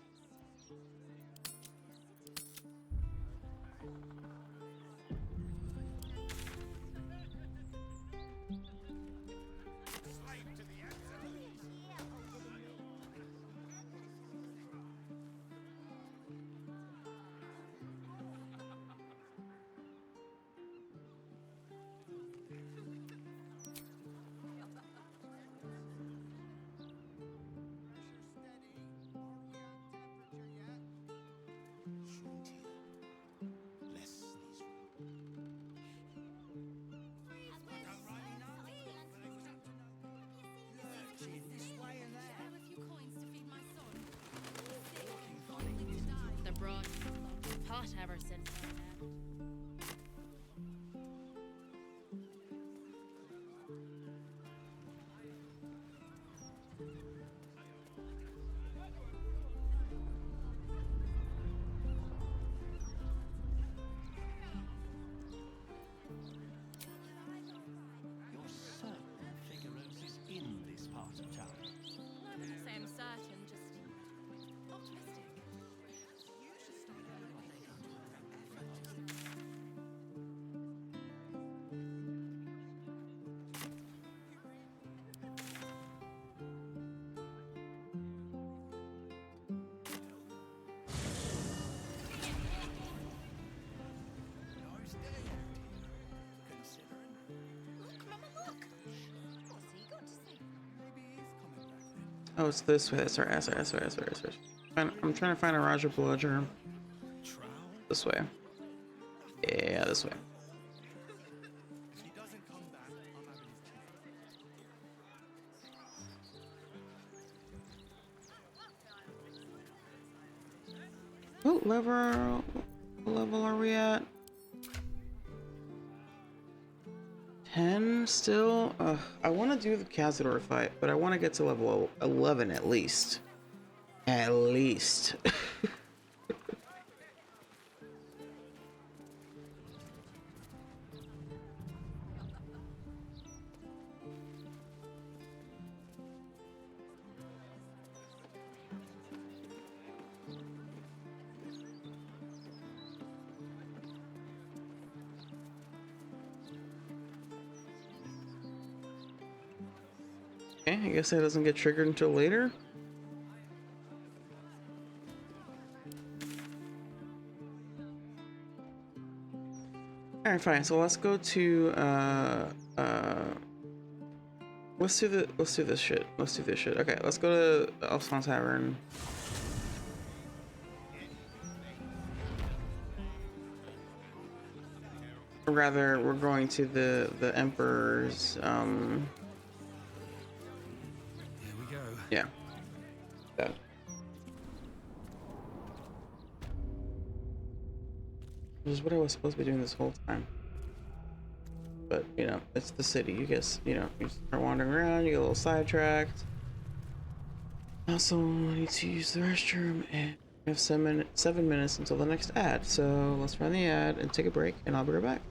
The broad pot ever since. You're certain Figueroa is in this part of town? I wouldn't say I'm certain, just optimistic. Oh, it's this way. That's right. That's right. I'm trying to find a Raja Bludger. This way. Yeah, this way. What level are we at? 10 still? I want to do the Cazador fight, but I want to get to level 11 at least. At least. Okay, I guess that doesn't get triggered until later. All right, fine. So let's go to let's do this shit. Okay, let's go to the Elfsong Tavern. Or rather, we're going to the Emperor's Here we go. yeah. This is what I was supposed to be doing this whole time. But, you know, it's the city. You guess, you know, you start wandering around, you get a little sidetracked. Also, need to use the restroom, and we have 7 minutes until the next ad. So let's run the ad and take a break, and I'll be right back.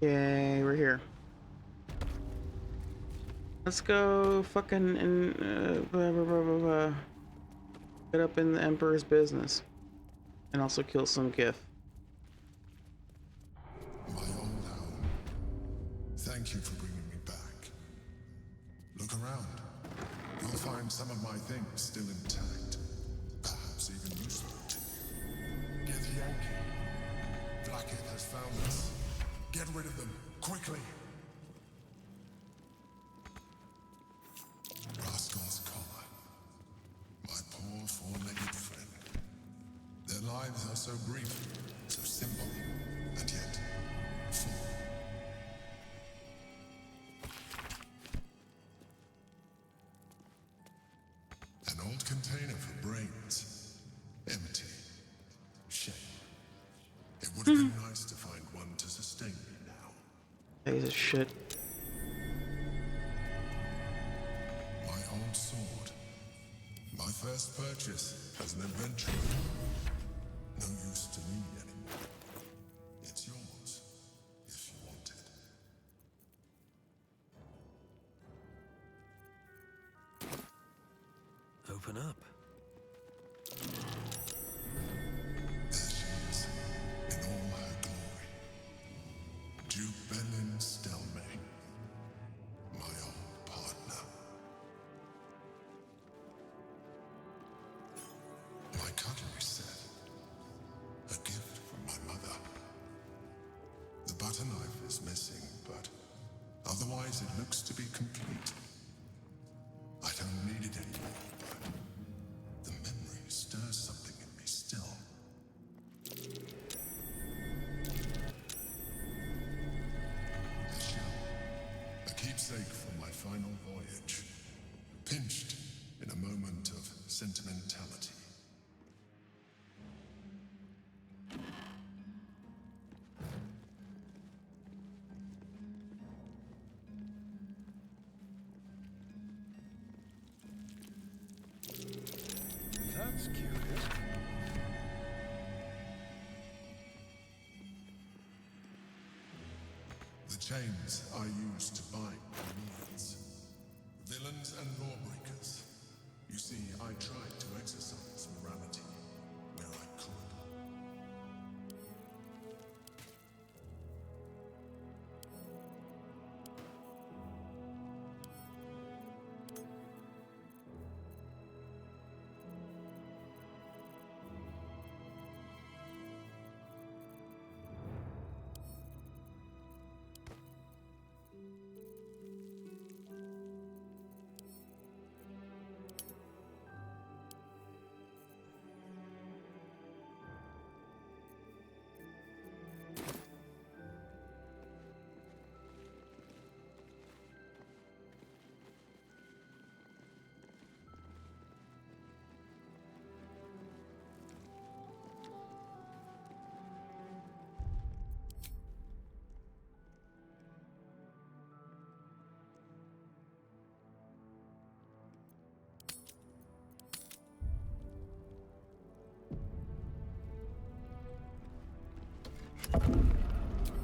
Yay, we're here. Let's go fucking get up in the Emperor's business. And also kill some Gith. My old home. Thank you for bringing me back. Look around. You'll find some of my things still intact. Perhaps even useful to you. Get Yankee. Blackhead has found us. Get rid of them, quickly. Rascal's collar. My poor four-legged friend. Their lives are so brief, so simple, and yet full. An old container for brains. Empty. Shame. It would have been nice to find one to sustain me now. Piece of shit. My old sword. My first purchase as an adventurer. No use to me anymore. It's yours, if you want it. Open up. There she is, in all her glory. Duke Belin Stelmane. My old partner. My cutlery set. A gift from my mother. The butter knife is missing, but otherwise it looks to be complete. I don't need it anymore, but the memory stirs something in me still. A shell. A keepsake from my final voyage. Pinched in a moment of sentimentality. That's curious. The chains I use to bind my needs. Villains and lawbreakers. You see, I tried to exercise morality where I could.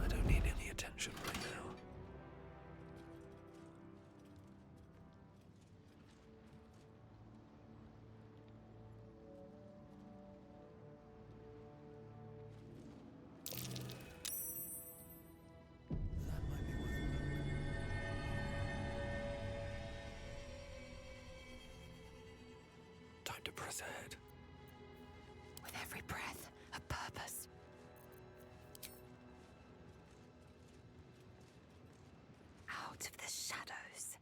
I don't need any attention right now. That might be worth a look. Time to press ahead. With every breath, a purpose. Out of the shadows.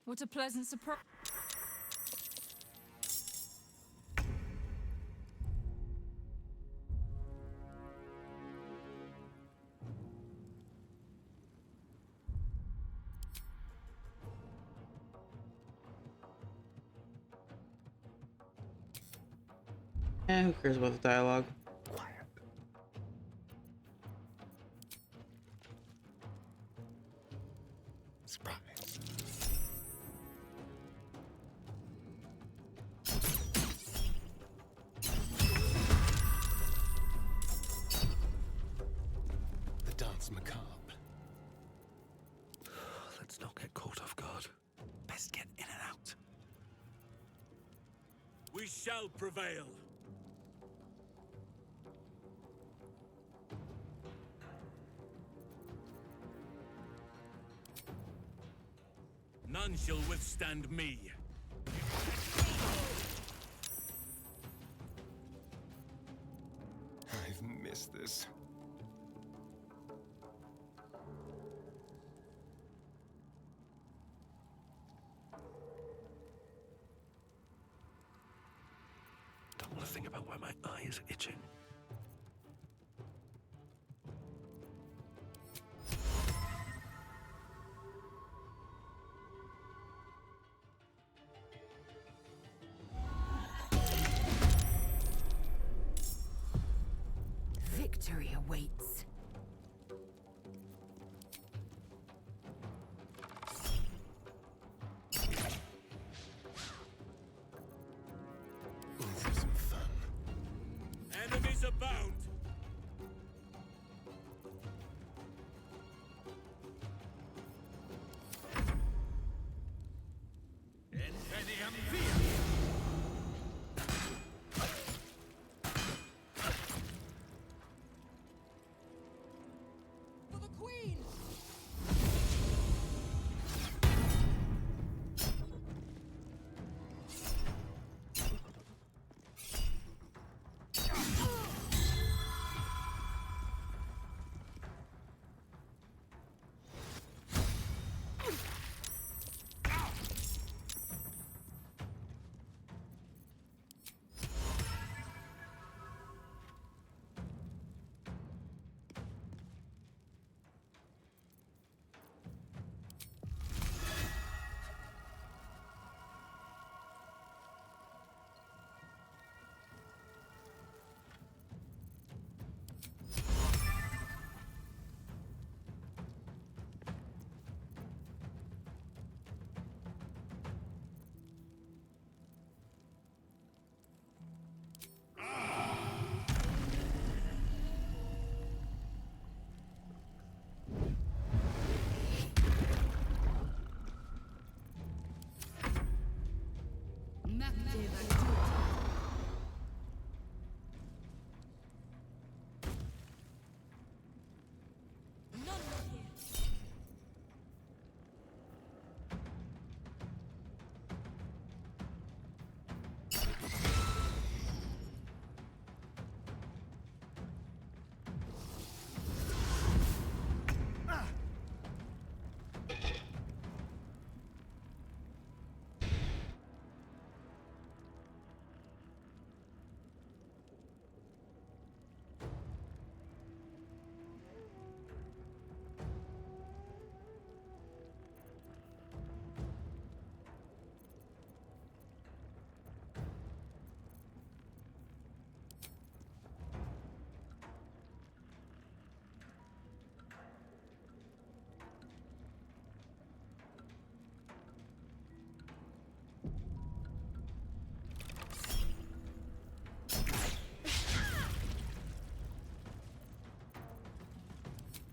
What a pleasant surprise. Who cares about the dialogue? Surprise. macabre. Let's not get caught off guard. Best get in and out. We shall prevail. None shall withstand me. I've missed this. Don't want to think about why my eye is itching. Victory awaits. Let's have some fun. Enemies abound. Enveniam via. For the Queen!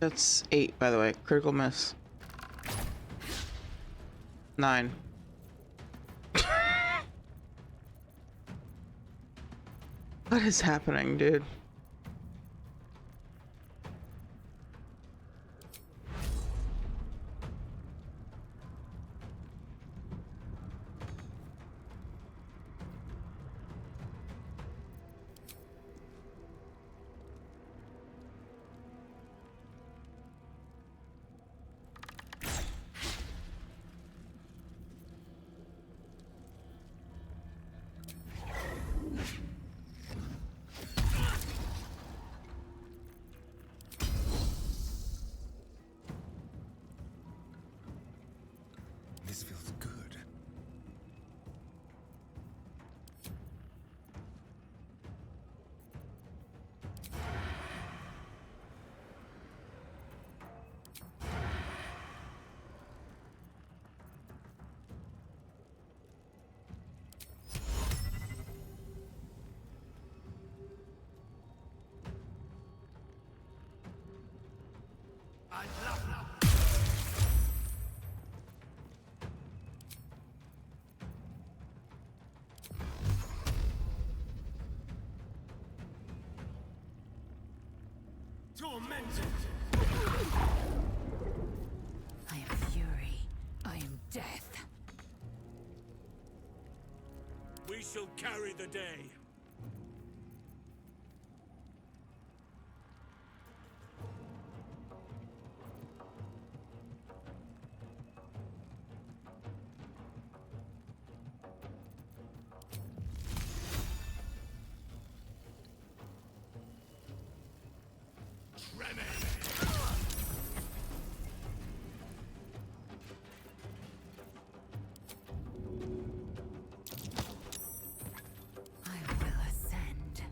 That's 8, by the way. Critical miss. 9. What is happening, dude? Tormented. I am fury. I am death. We shall carry the day. I will ascend.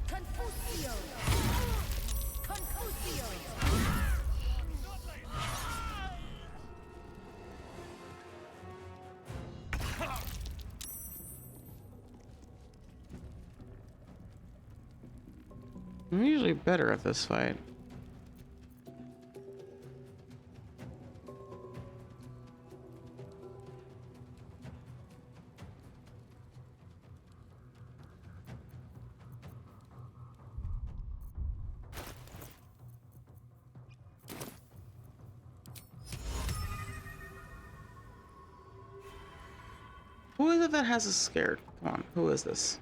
Confusio! Confusio! I'm usually better at this fight. Who is it that has us scared? Come on, who is this?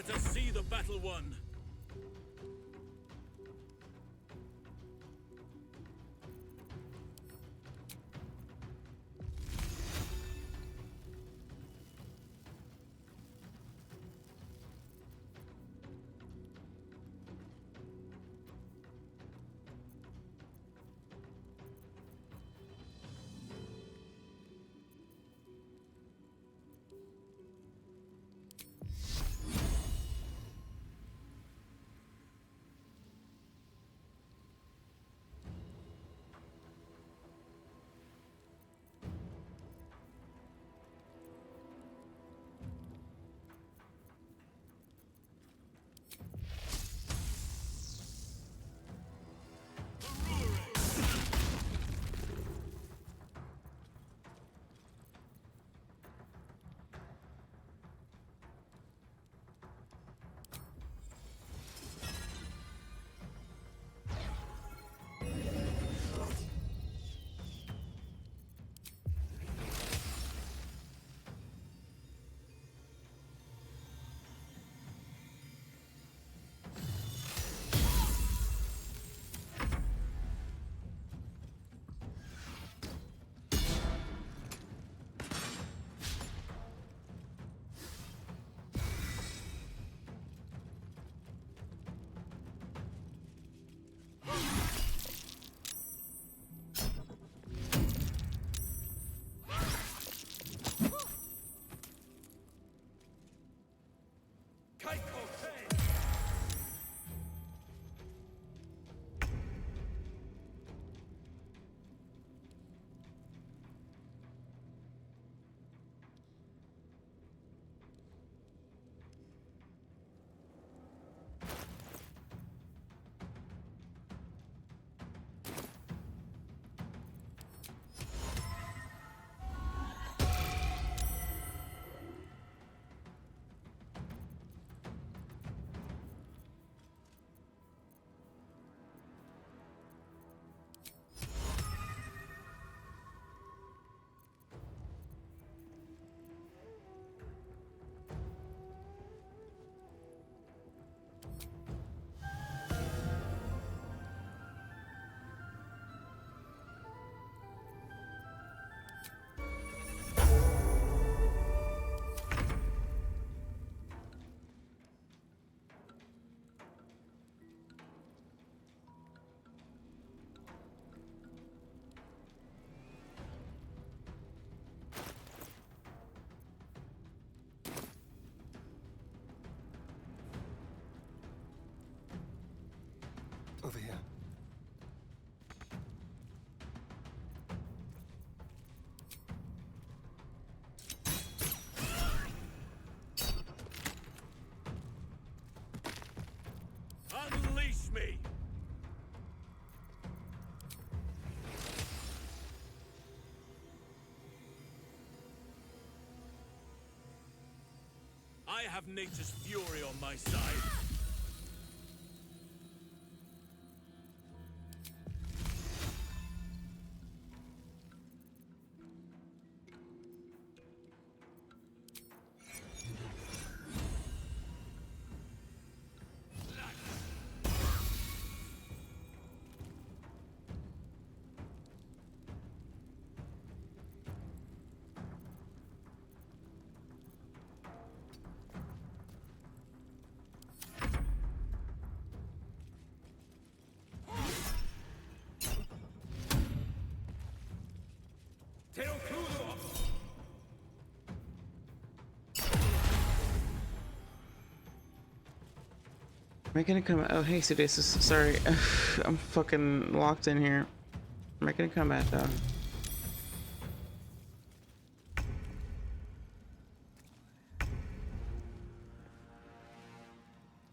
Let us see the battle won. Over here. Unleash me! I have nature's fury on my side. Am I gonna come? Oh, hey, Sudesis. Sorry, I'm fucking locked in here. Am I gonna come back though?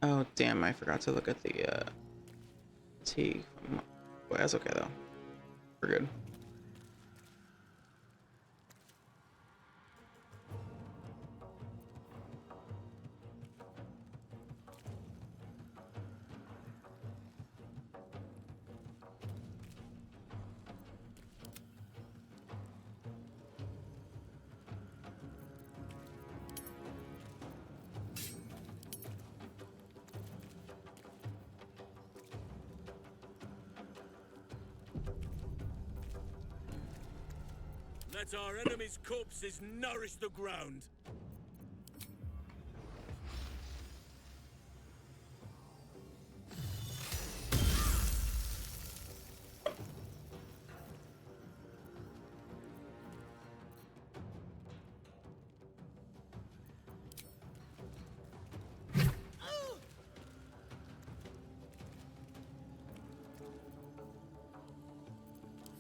Oh damn! I forgot to look at the T. Well, that's okay though. We're good. Let our enemies' corpses nourish the ground.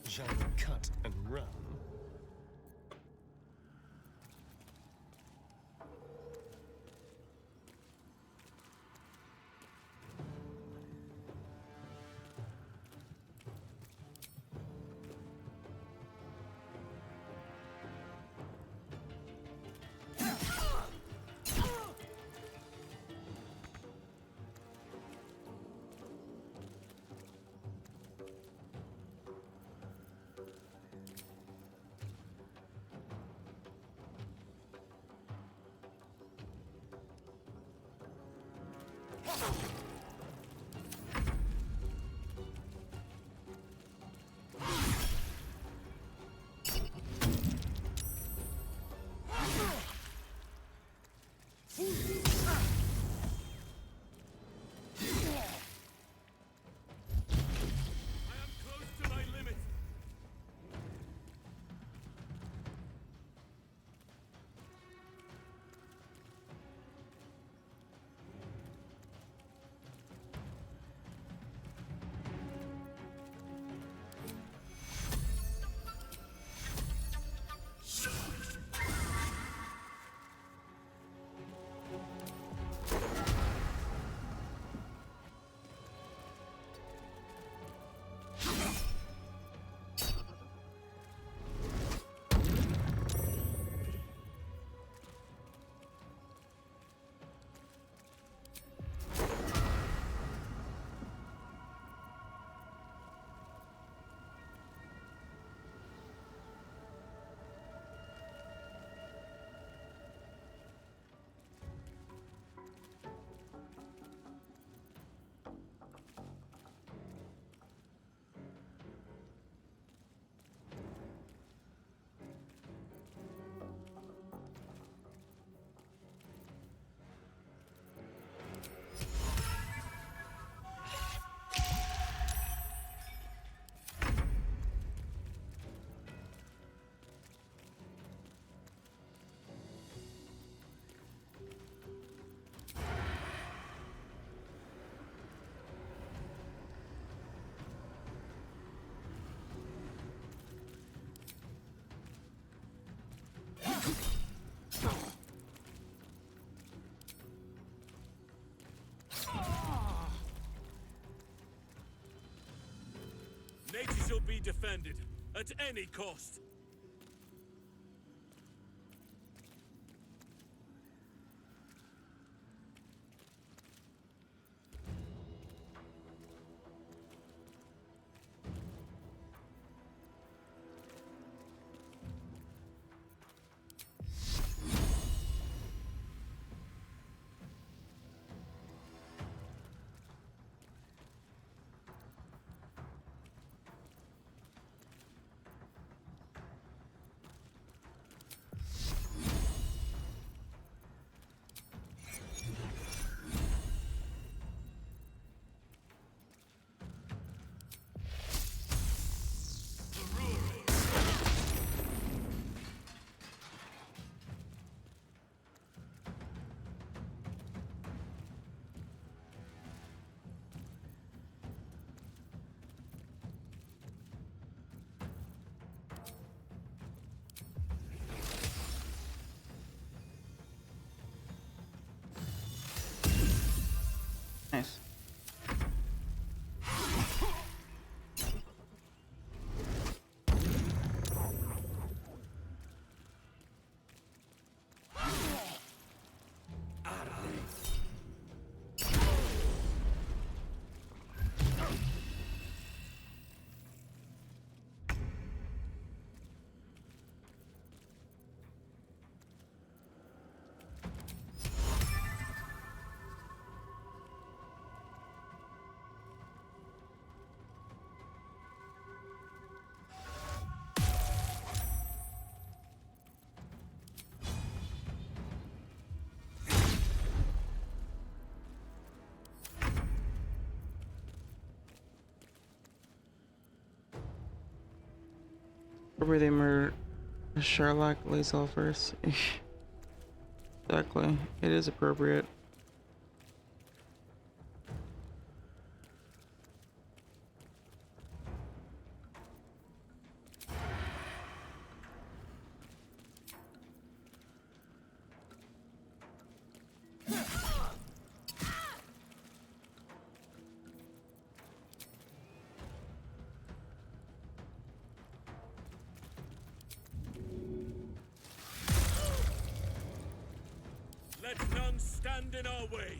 Shall we cut and run? Nature shall be defended at any cost. Where they murder Sherlock lays all first. Exactly. It is appropriate. Let none stand in our way.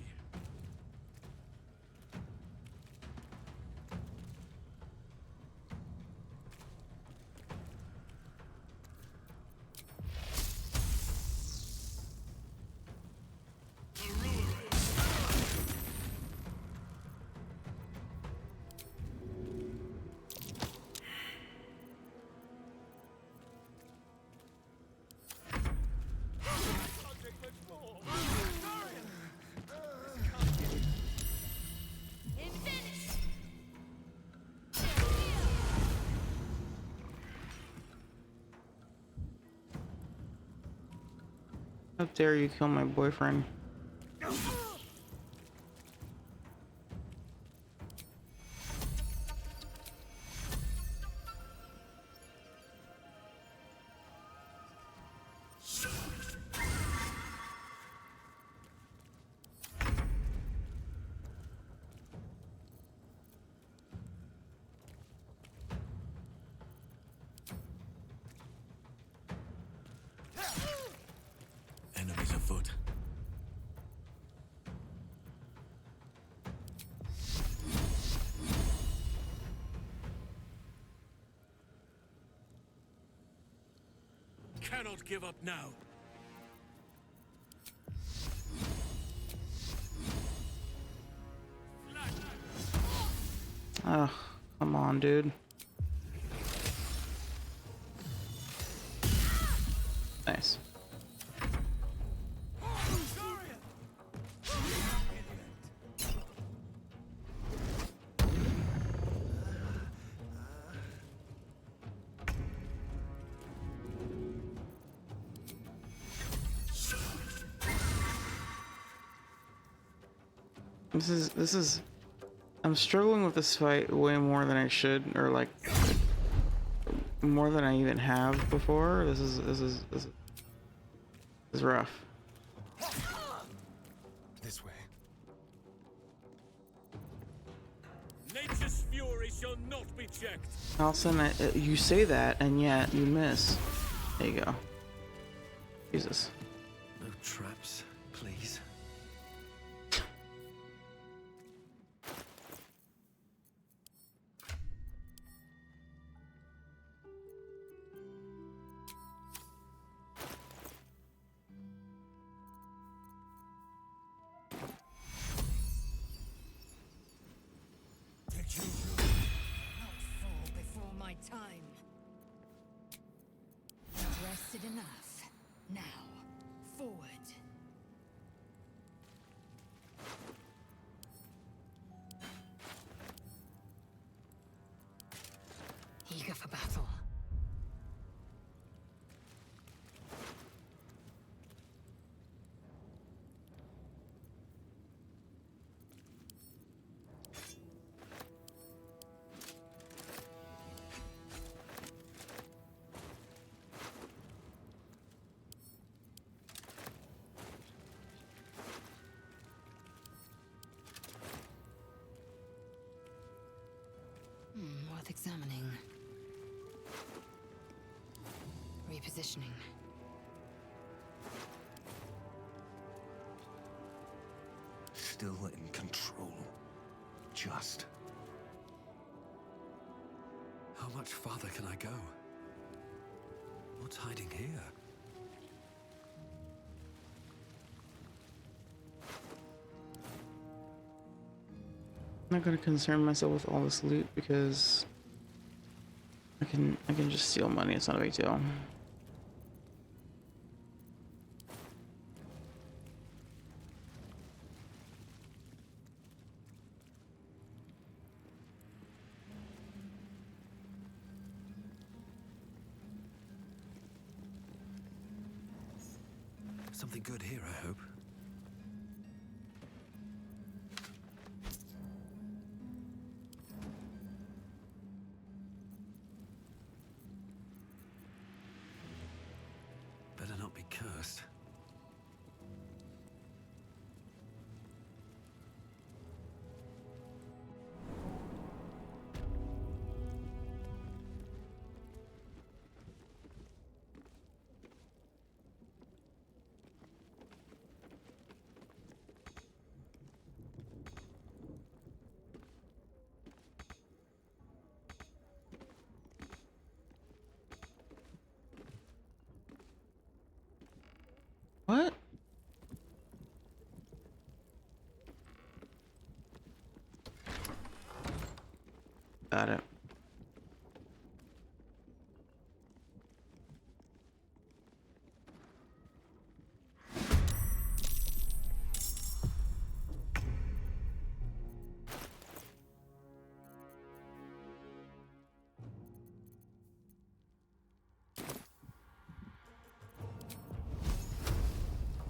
How dare you kill my boyfriend? Enemies afoot. Cannot give up now. Oh, come on, dude. Nice. This is I'm struggling with this fight way more than I should, or like more than I even have before. This is rough. This way. Nature's fury shall not be checked. Allison, you say that, and yet you miss. There you go. Jesus. No traps, please. Not fall before my time. I've rested enough. Now, forward. Eager for battle. Worth examining. Repositioning. Still in control. Just. How much farther can I go? What's hiding here? I'm not gonna concern myself with all this loot because I can just steal money. It's not a big deal. Something good here, I hope. Better not be cursed. What? Got it.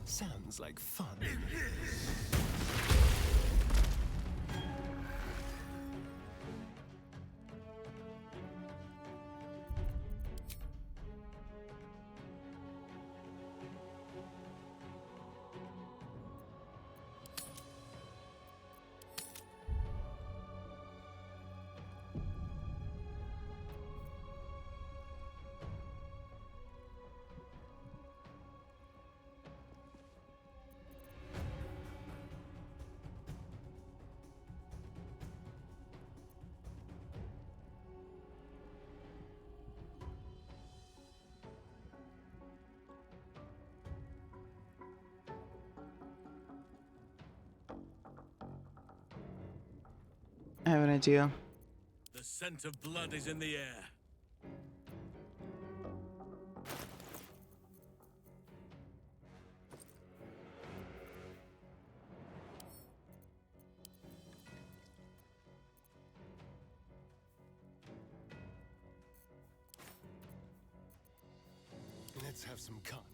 Sounds like fun. I have an idea. The scent of blood is in the air. Let's have some carnage.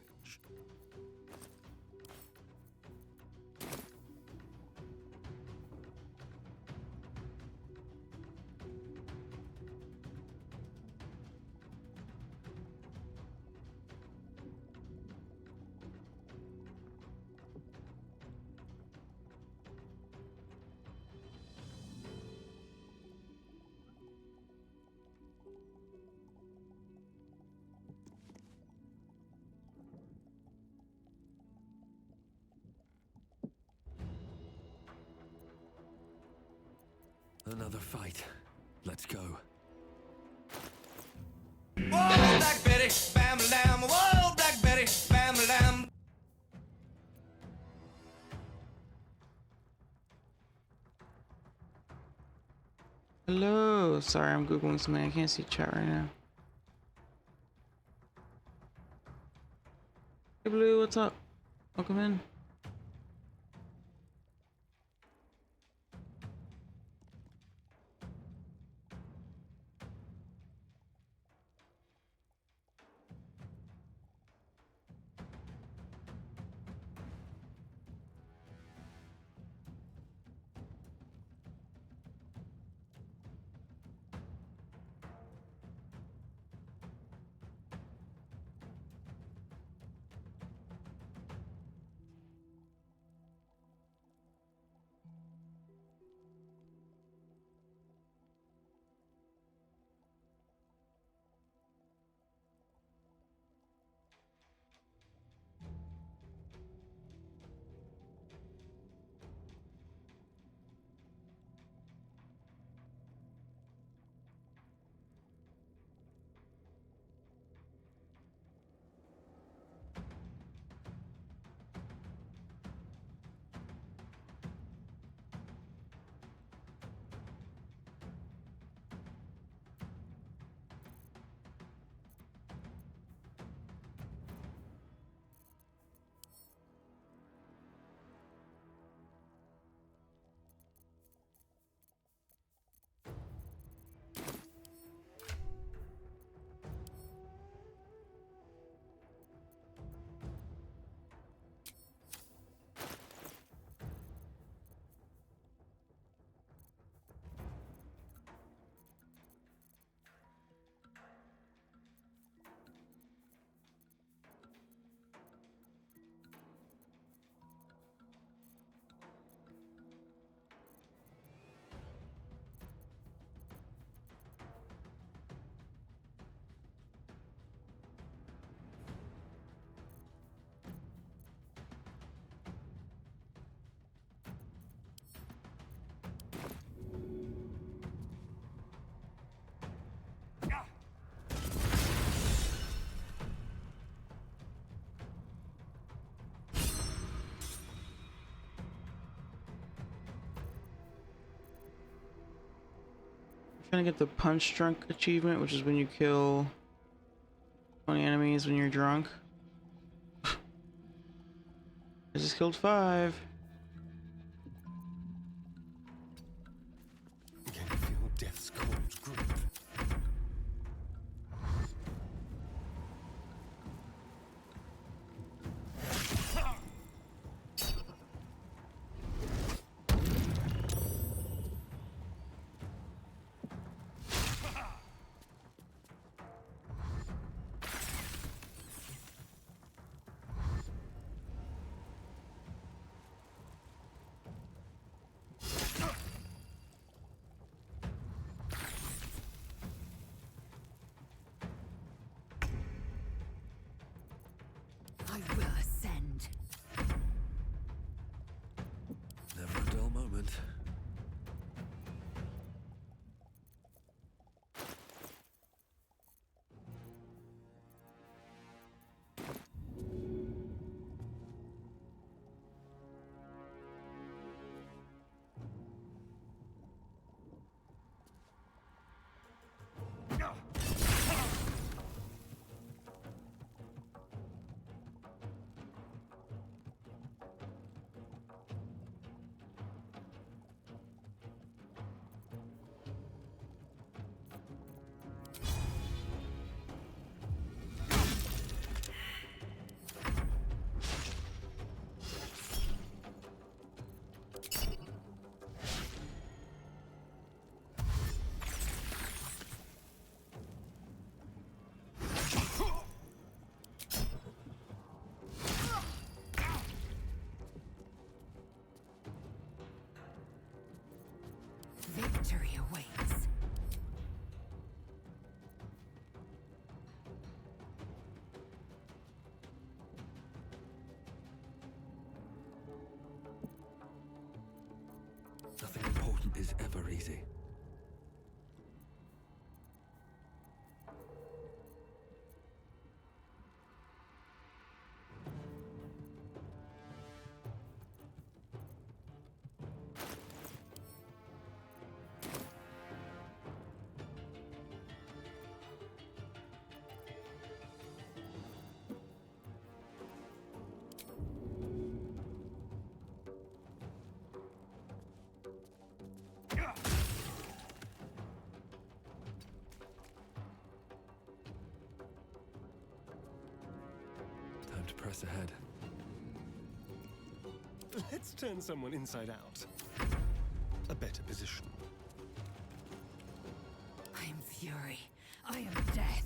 Another fight. Let's go. Whoa, Black Betty, bam lamb. Whoa, Black Betty, bam lamb. Hello. Sorry, I'm Googling something. I can't see chat right now. Hey, Blue, what's up? Welcome in. Trying to get the punch drunk achievement, which is when you kill 20 enemies when you're drunk. I just killed 5. Can you feel death's cold grip? I will ascend. Never a dull moment. Victory awaits. Nothing important is ever easy. Time to press ahead. Let's turn someone inside out. A better position. I am fury. I am death.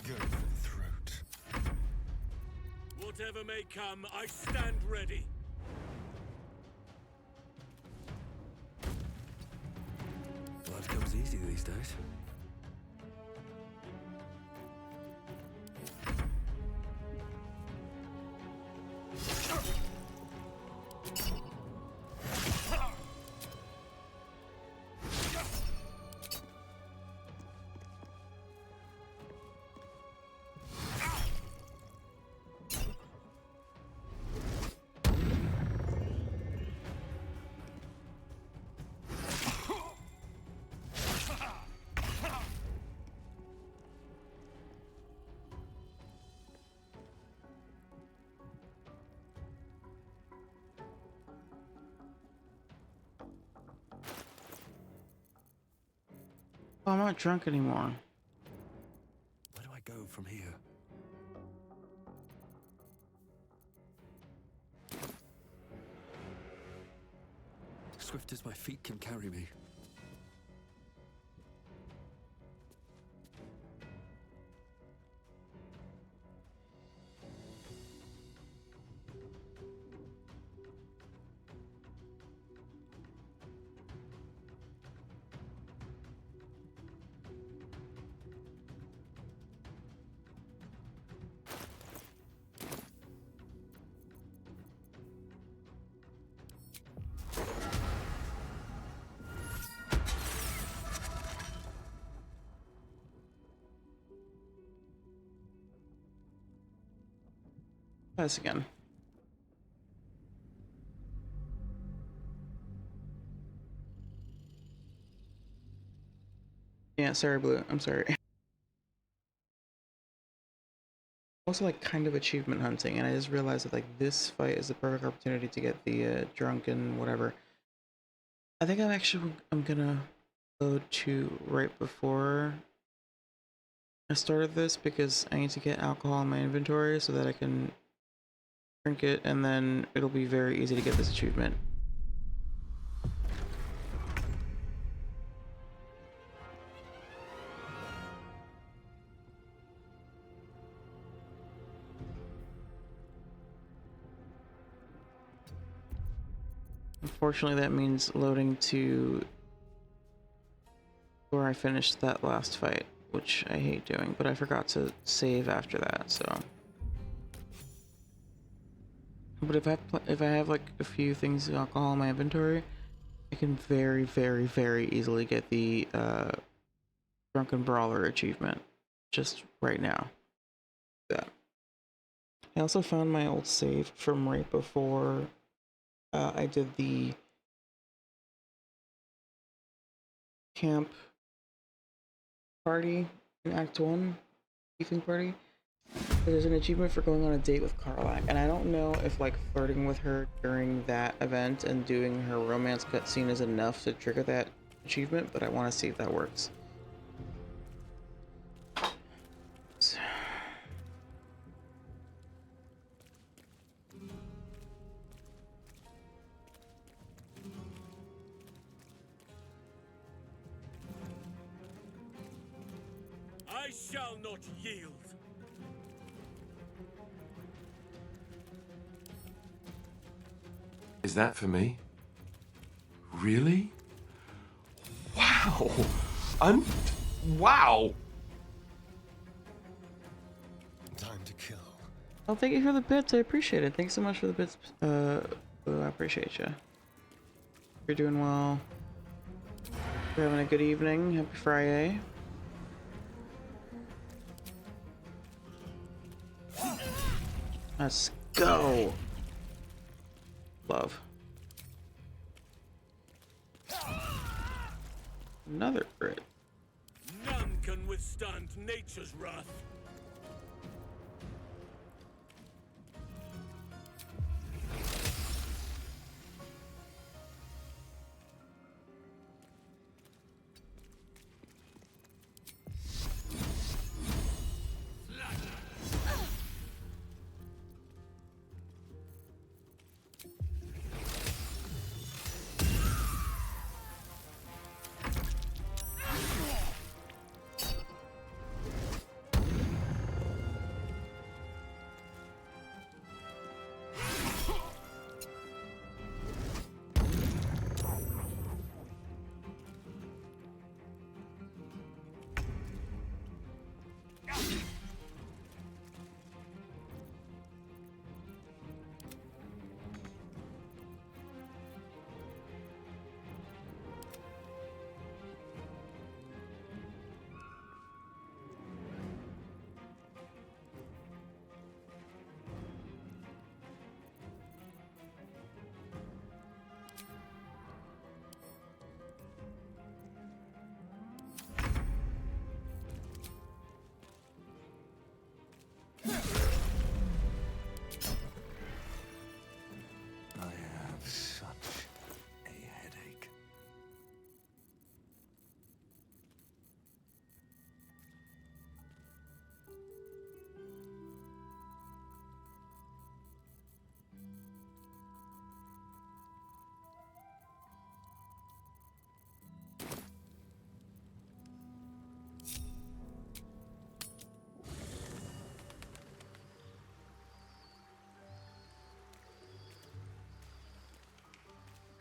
Go for the throat. Whatever may come, I stand ready. Blood comes easy these days. Oh, I'm not drunk anymore. Where do I go from here? Swift as my feet can carry me. Pass again. Yeah, sorry, Blue. I'm sorry. Also, like, kind of achievement hunting, and I just realized that, like, this fight is the perfect opportunity to get the drunken whatever. I think I'm gonna go to right before I started this because I need to get alcohol in my inventory so that I can drink it, and then it'll be very easy to get this achievement. Unfortunately, that means loading to where I finished that last fight, which I hate doing, but I forgot to save after that, so. But if I have like a few things of alcohol in my inventory, I can very, very, very easily get the Drunken Brawler achievement just right now. Yeah. I also found my old save from right before I did the camp party in Act 1, evening party. There's an achievement for going on a date with Karlach, and I don't know if like flirting with her during that event and doing her romance cutscene is enough to trigger that achievement, but I want to see if that works. So. I shall not yield. Is that for me? Really? Wow! Wow! Time to kill. Well, thank you for the bits. I appreciate it. Thanks so much for the bits. I appreciate you. You're doing well. You're having a good evening. Happy Friday. Let's go. Love. Another crit. None can withstand nature's wrath.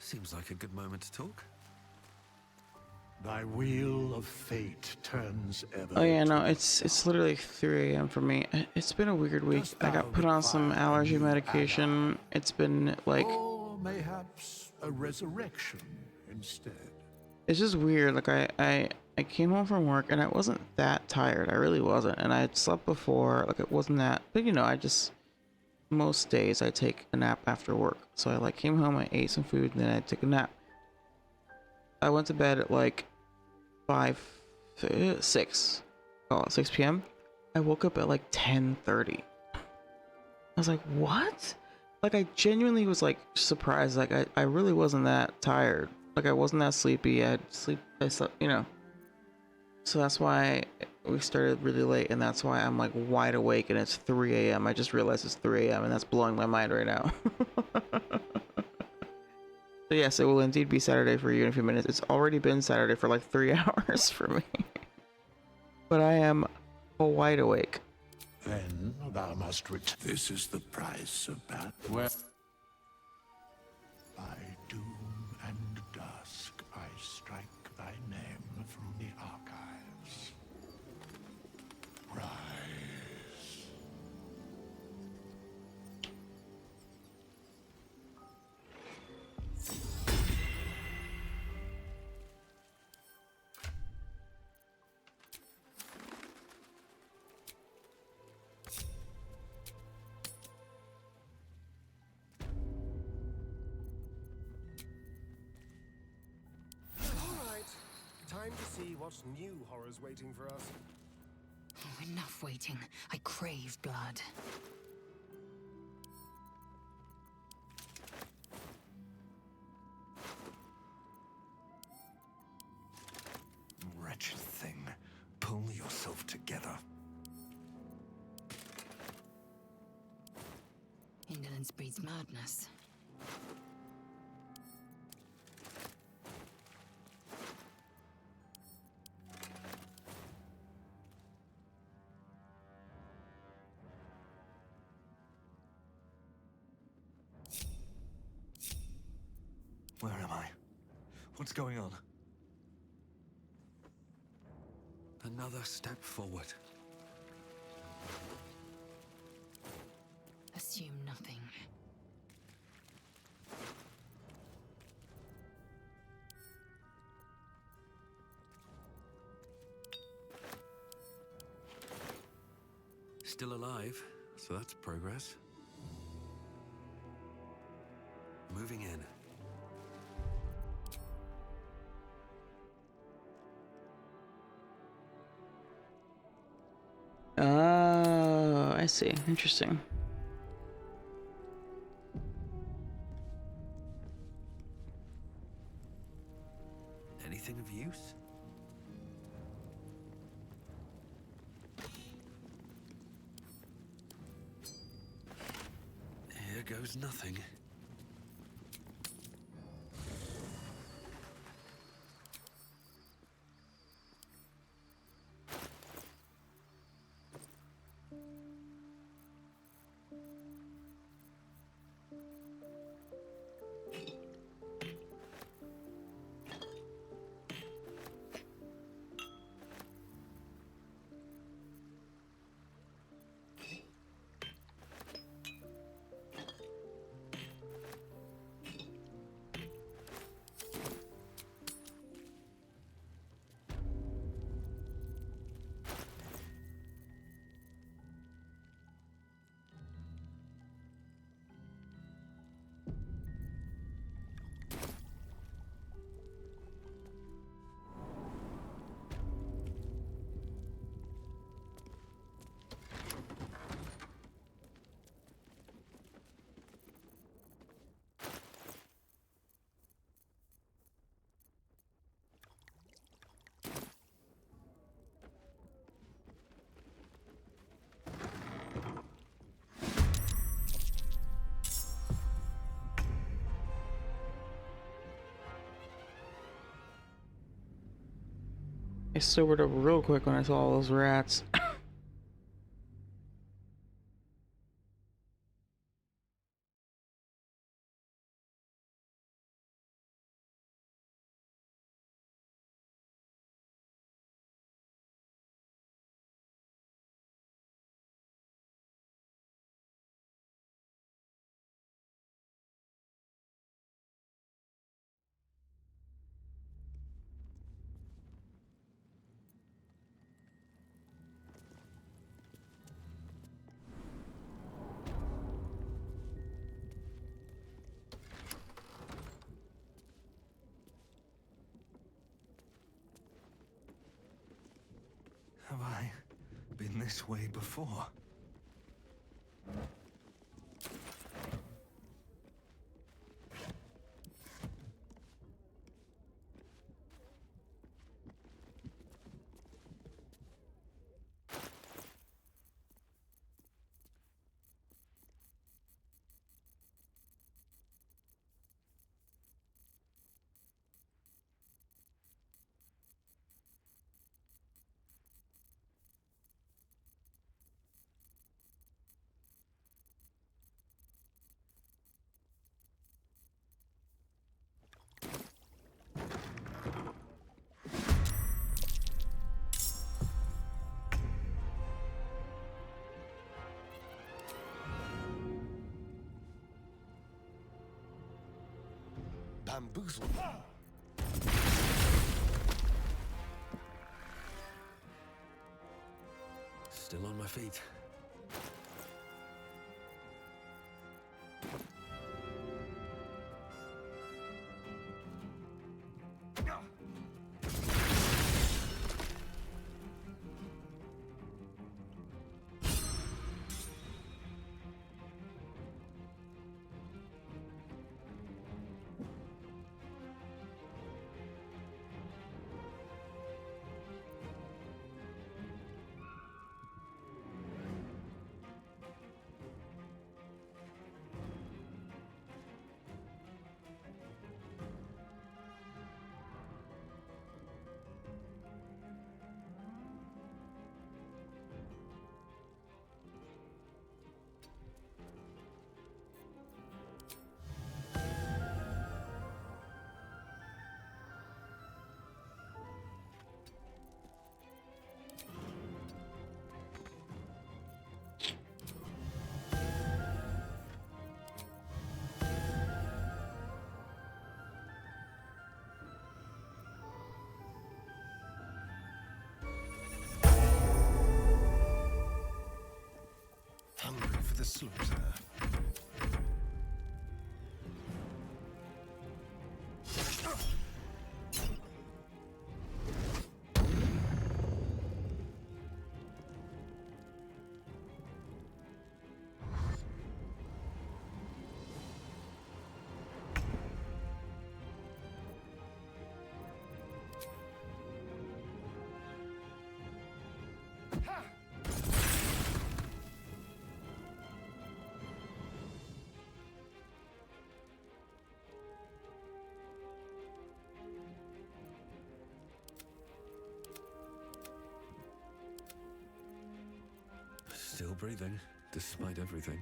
Seems like a good moment to talk. Thy wheel of fate turns ever. Oh yeah, no, it's literally 3 a.m. for me. It's been a weird week. I got put on some allergy medication. It's been like, or mayhaps a resurrection instead. it's just weird. Like I came home from work and I wasn't that tired. I really wasn't, and I had slept before. Like it wasn't that, but you know, most days I take a nap after work. So I like came home, I ate some food, and then I took a nap. I went to bed at like 6 p.m. I woke up at like 10:30. I was like, what? Like, I genuinely was like surprised. Like, I really wasn't that tired. Like, I wasn't that sleepy. I slept, you know. So that's why we started really late, and that's why I'm like wide awake, and it's 3 a.m. I just realized it's 3 a.m., and that's blowing my mind right now. So yes, it will indeed be Saturday for you in a few minutes. It's already been Saturday for like 3 hours for me. But I am wide awake. Then thou must return. This is the price of battle. Well, by doom and dusk, I strike thy name from the archives. Rise. Time to see what new horrors waiting for us. Oh, enough waiting. I crave blood. Wretched thing. Pull yourself together. Indolence breeds madness. Where am I? What's going on? Another step forward. Assume nothing. Still alive, so that's progress. Moving in. Oh, I see. Interesting. Anything of use? Here goes nothing. I sobered up real quick when I saw all those rats. Have I been this way before? Bamboozle. Still on my feet. Hungry for the slaughter. Still breathing, despite everything.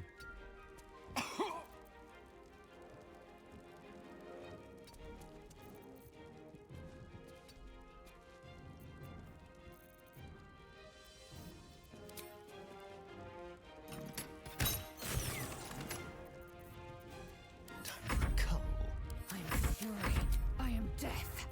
I am fury. I am death.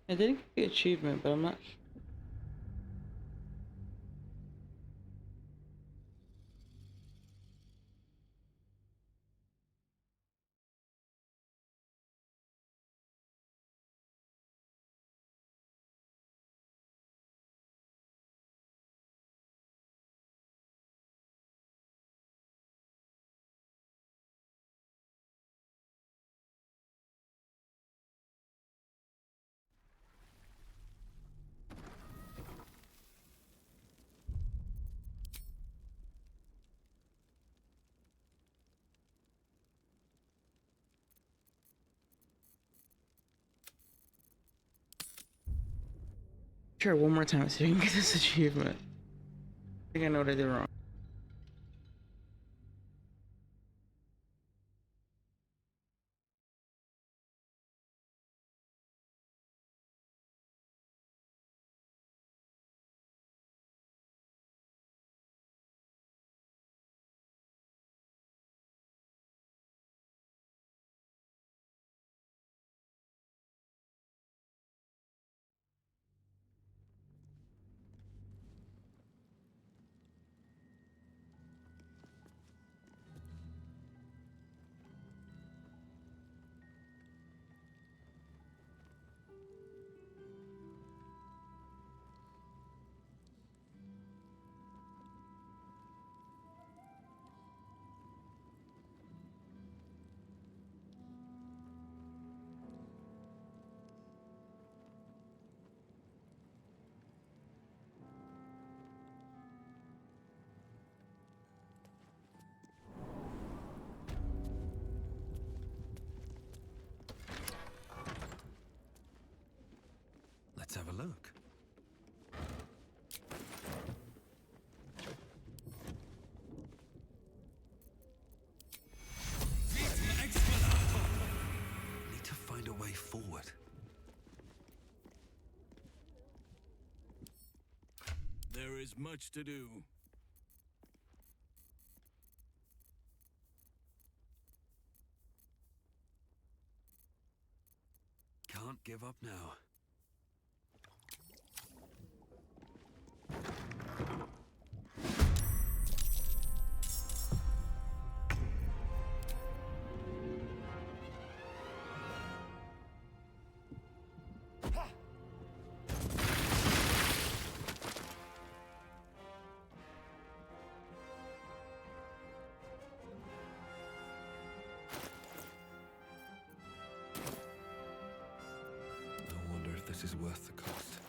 I did get the achievement, but I'm not sure. Try one more time so you can get this achievement. I think I know what I did wrong. Let's have a look. Need to find a way forward. There is much to do. Can't give up now. This is worth the cost.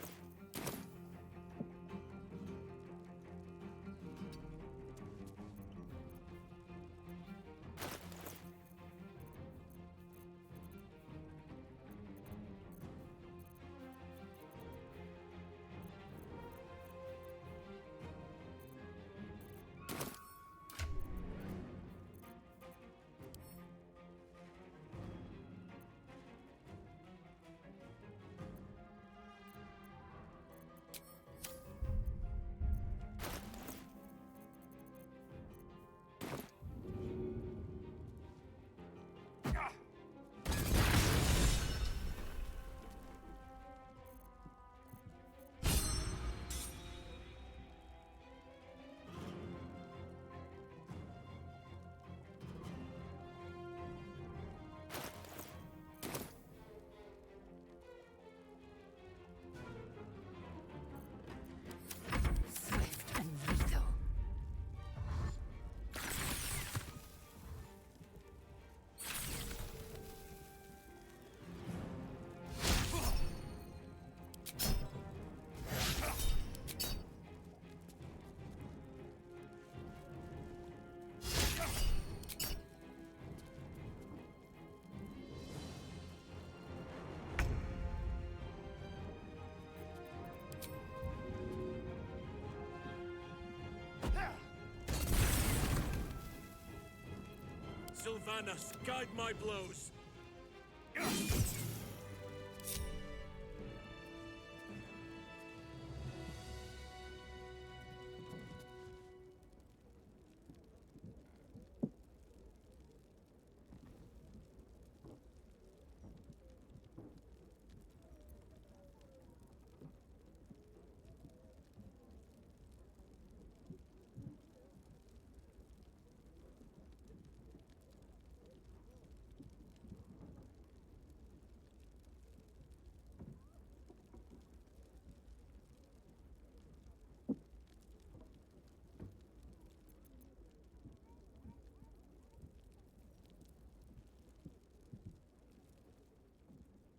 Sylvanas, guide my blows.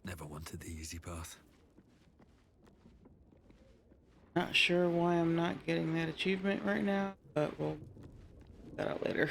Never wanted the easy path. Not sure why I'm not getting that achievement right now, but we'll figure that out later.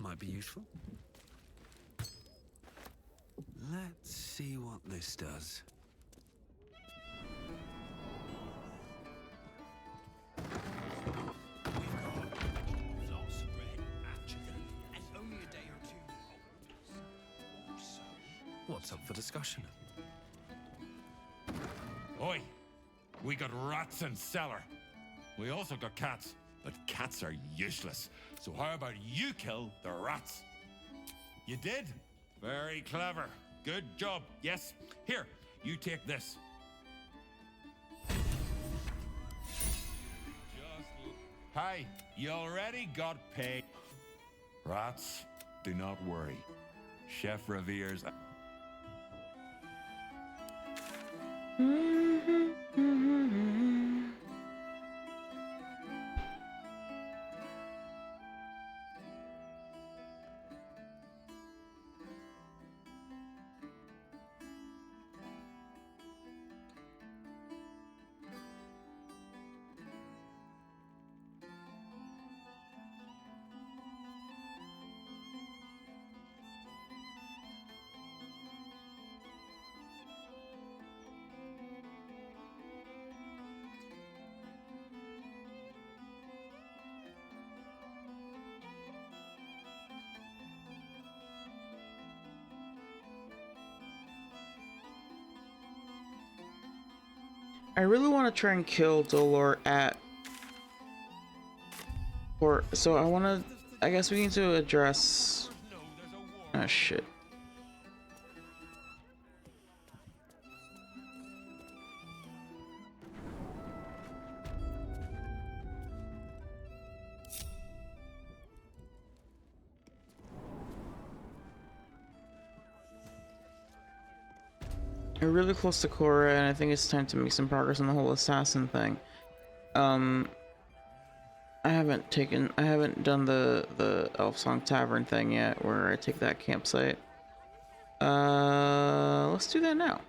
might be useful. Let's see what this does. What's up for discussion? Oi! We got rats in cellar. We also got cats, but cats are useless. So how about you kill the rats? You did? Very clever. Good job. Yes. Here, you take this. Hi, you already got paid. Rats, do not worry. Chef reveres. I really want to try and kill Dolor at... Or, so I want to... I guess we need to address... Oh, shit. We're really close to Cora, and I think it's time to make some progress on the whole assassin thing. I haven't done the Elf Song Tavern thing yet, where I take that campsite. Let's do that now.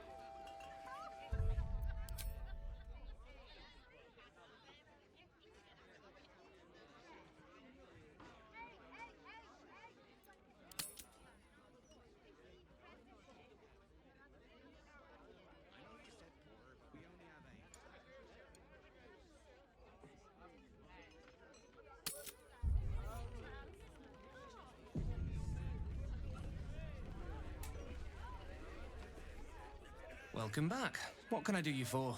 Welcome back. What can I do you for?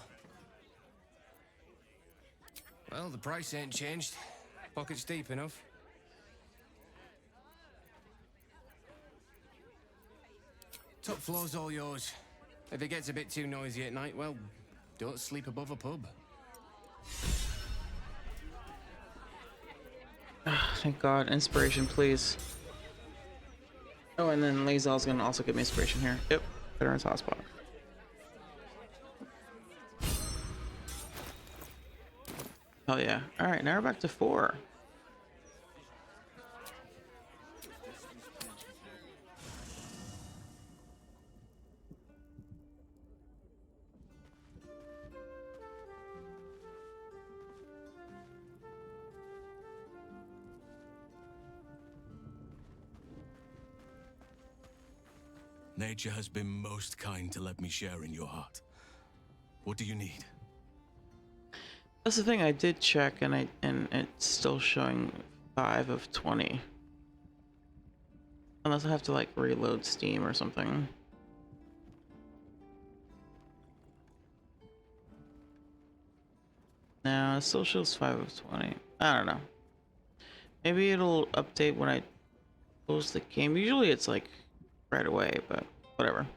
Well, the price ain't changed. Pocket's deep enough. Top floor's all yours. If it gets a bit too noisy at night, well, don't sleep above a pub. Thank God. Inspiration, please. Oh, and then Lae'zel's gonna also give me inspiration here. Yep. Veteran's Hotspot. Hell yeah. Alright, now we're back to 4. Nature has been most kind to let me share in your heart. What do you need? That's the thing, I did check and it's still showing 5 of 20. Unless I have to like reload Steam or something. No, it still shows 5 of 20. I don't know. Maybe it'll update when I close the game. Usually it's like right away, but whatever.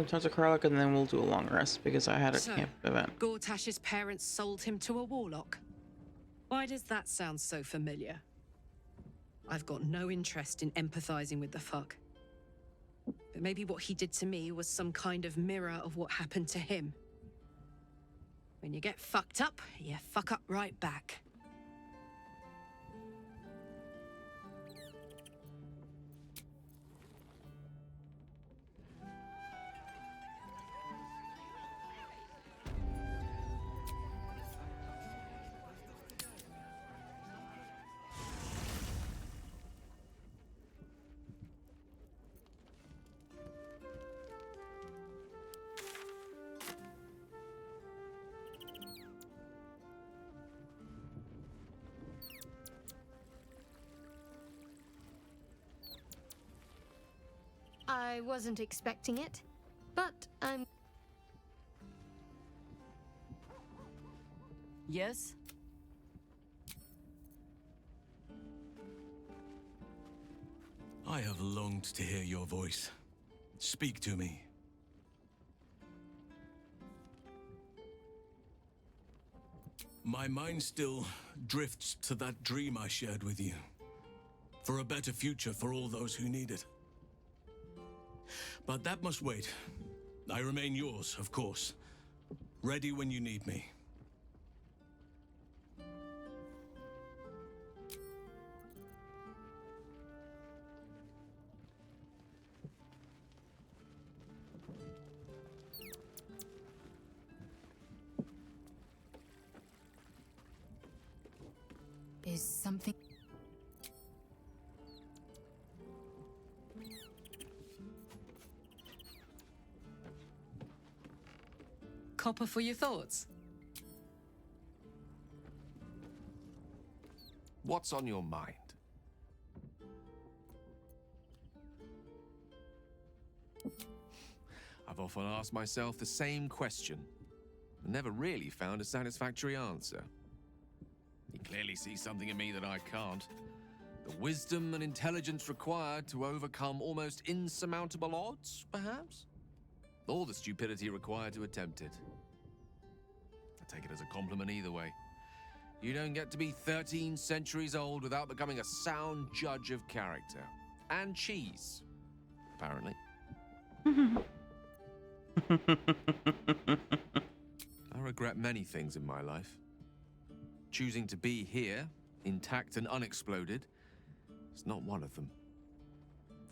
Talk to Karlach and then we'll do a long rest because I had a So, camp event. Gortash's parents sold him to a warlock. Why does that sound so familiar? I've got no interest in empathizing with the fuck. But maybe what he did to me was some kind of mirror of what happened to him. When you get fucked up, you fuck up right back. I wasn't expecting it, but I'm... Yes? I have longed to hear your voice. Speak to me. My mind still drifts to that dream I shared with you. For a better future for all those who need it. But that must wait. I remain yours, of course. Ready when you need me. Is something... Copper for your thoughts? What's on your mind? I've often asked myself the same question, and never really found a satisfactory answer. You clearly see something in me that I can't. The wisdom and intelligence required to overcome almost insurmountable odds, perhaps? Or the stupidity required to attempt it. I take it as a compliment either way. You don't get to be 13 centuries old without becoming a sound judge of character. And cheese, apparently. I regret many things in my life. Choosing to be here, intact and unexploded, is not one of them.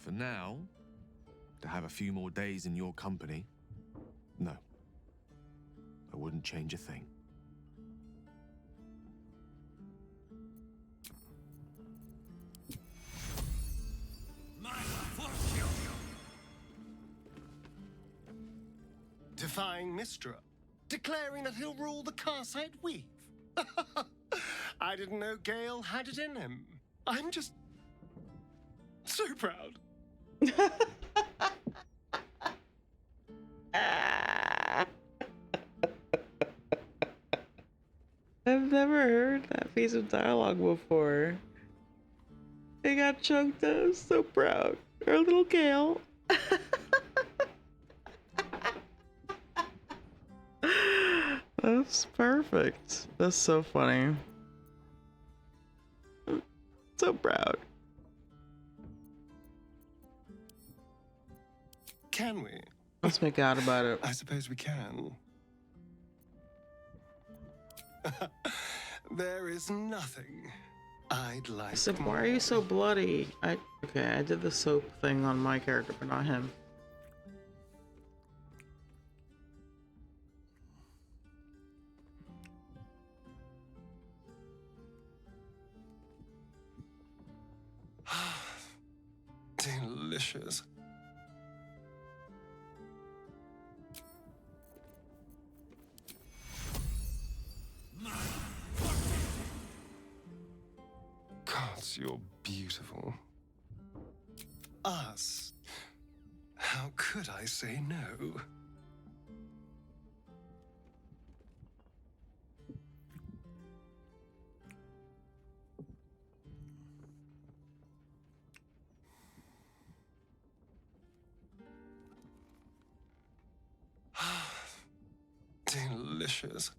For now, to have a few more days in your company, no. I wouldn't change a thing. Defying Mistra, declaring that he'll rule the Karsite Weave. I didn't know Gale had it in him. I'm just so proud. I've never heard that piece of dialogue before. They got choked up. I'm so proud. Our little Gale. That's perfect. That's so funny. So proud. Can we? Let's make out about it. I suppose we can. There is nothing I'd like So why more. are you so bloody? Okay, I did the soap thing on my character, but not him. Delicious. Gods, you're beautiful. Us. How could I say no? Delicious.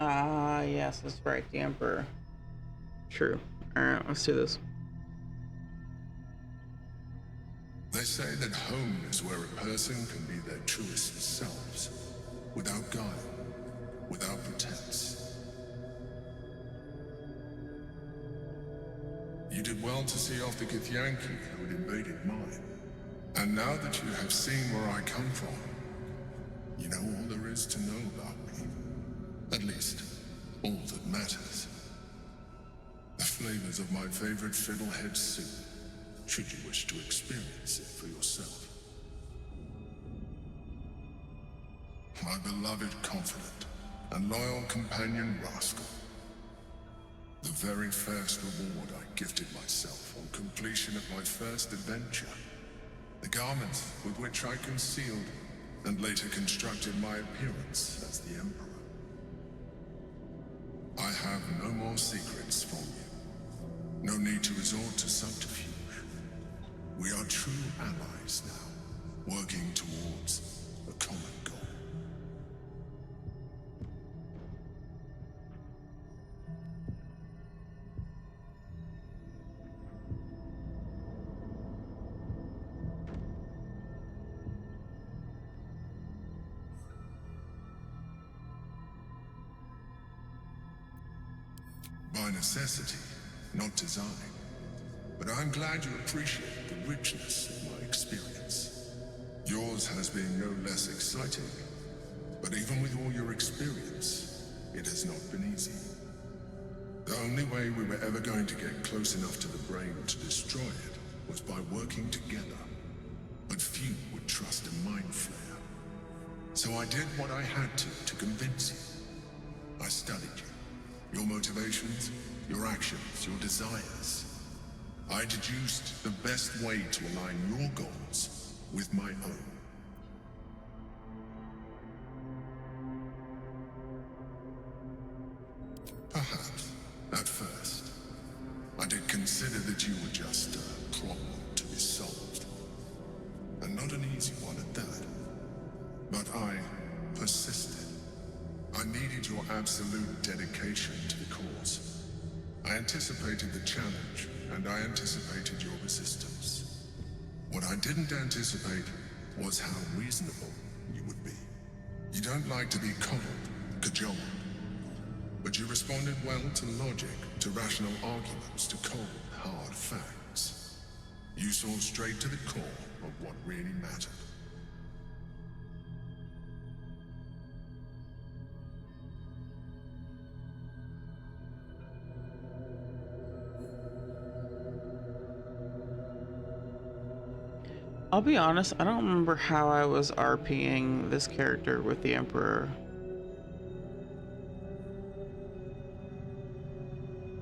Ah, yes, that's right, the Emperor. True. Alright, let's do this. They say that home is where a person can be their truest selves, without guile, without pretense. You did well to see off the Githyanki who had invaded mine. And now that you have seen where I come from, you know all there is to know about me. At least, all that matters. The flavors of my favorite fiddlehead soup, should you wish to experience it for yourself. My beloved confidant and loyal companion Rascal. The very first reward I gifted myself on completion of my first adventure. The garments with which I concealed and later constructed my appearance as the Emperor. I have no more secrets from you. No need to resort to subterfuge. We are true allies now, working towards a common goal. By necessity, not design. But I'm glad you appreciate the richness of my experience. Yours has been no less exciting. But even with all your experience, it has not been easy. The only way we were ever going to get close enough to the brain to destroy it was by working together. But few would trust a mind flare. So I did what I had to convince you. I studied you. Your motivations, your actions, your desires. I deduced the best way to align your goals with my own. Perhaps, at first, I did consider that you were just a problem to be solved. And not an easy one at that. But I persisted. I needed your absolute dedication to the cause. I anticipated the challenge, and I anticipated your resistance. What I didn't anticipate was how reasonable you would be. You don't like to be coddled, cajoled. But you responded well to logic, to rational arguments, to cold, hard facts. You saw straight to the core of what really mattered. I'll be honest, I don't remember how I was RPing this character with the Emperor.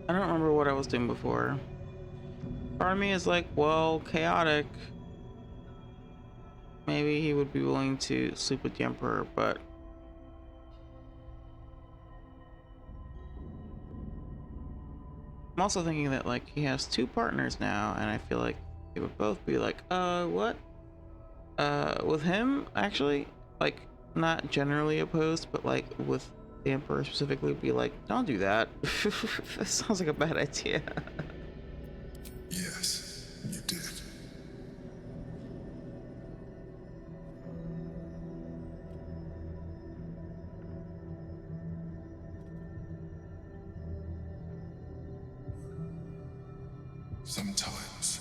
I don't remember what I was doing before. Part of me is like, well, chaotic. Maybe he would be willing to sleep with the Emperor, but I'm also thinking that like he has two partners now, and I feel like they would both be like, what? With him, actually, like, not generally opposed, but like with the Emperor specifically, be like, don't do that. That sounds like a bad idea. Yes, you did. Sometimes,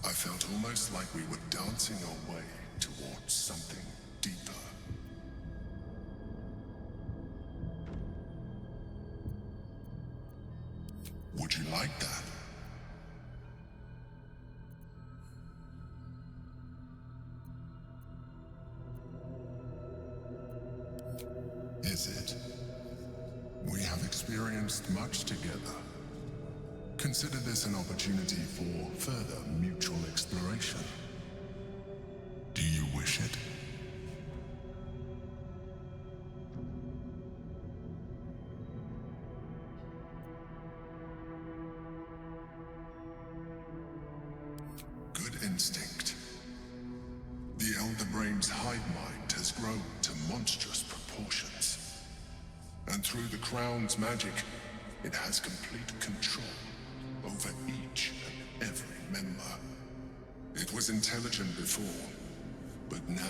I felt almost like we were dancing our way towards something deeper. Would you like that? Is it? We have experienced much together. Consider this an opportunity for further mutual exploration. Do you wish it? Good instinct. The Elder Brain's hive mind has grown to monstrous proportions. And through the crown's magic, it has complete control over each and every member. It was intelligent before, but now,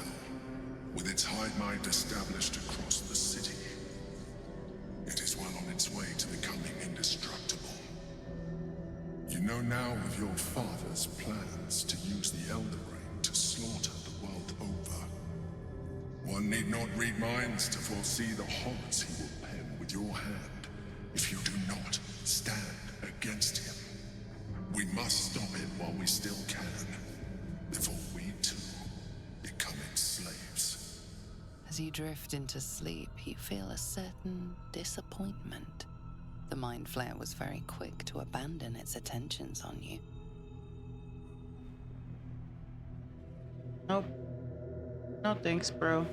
with its hive mind established across the city, it is well on its way to becoming indestructible. You know now of your father's plans to use the Seldarine to slaughter the world over. One need not read minds to foresee the horrors he will pen with your hand if you do not stand against him. We must stop it while we still can, before we too become its slaves. As you drift into sleep, you feel a certain disappointment. The Mind Flayer was very quick to abandon its attentions on you. Nope. No thanks, bro.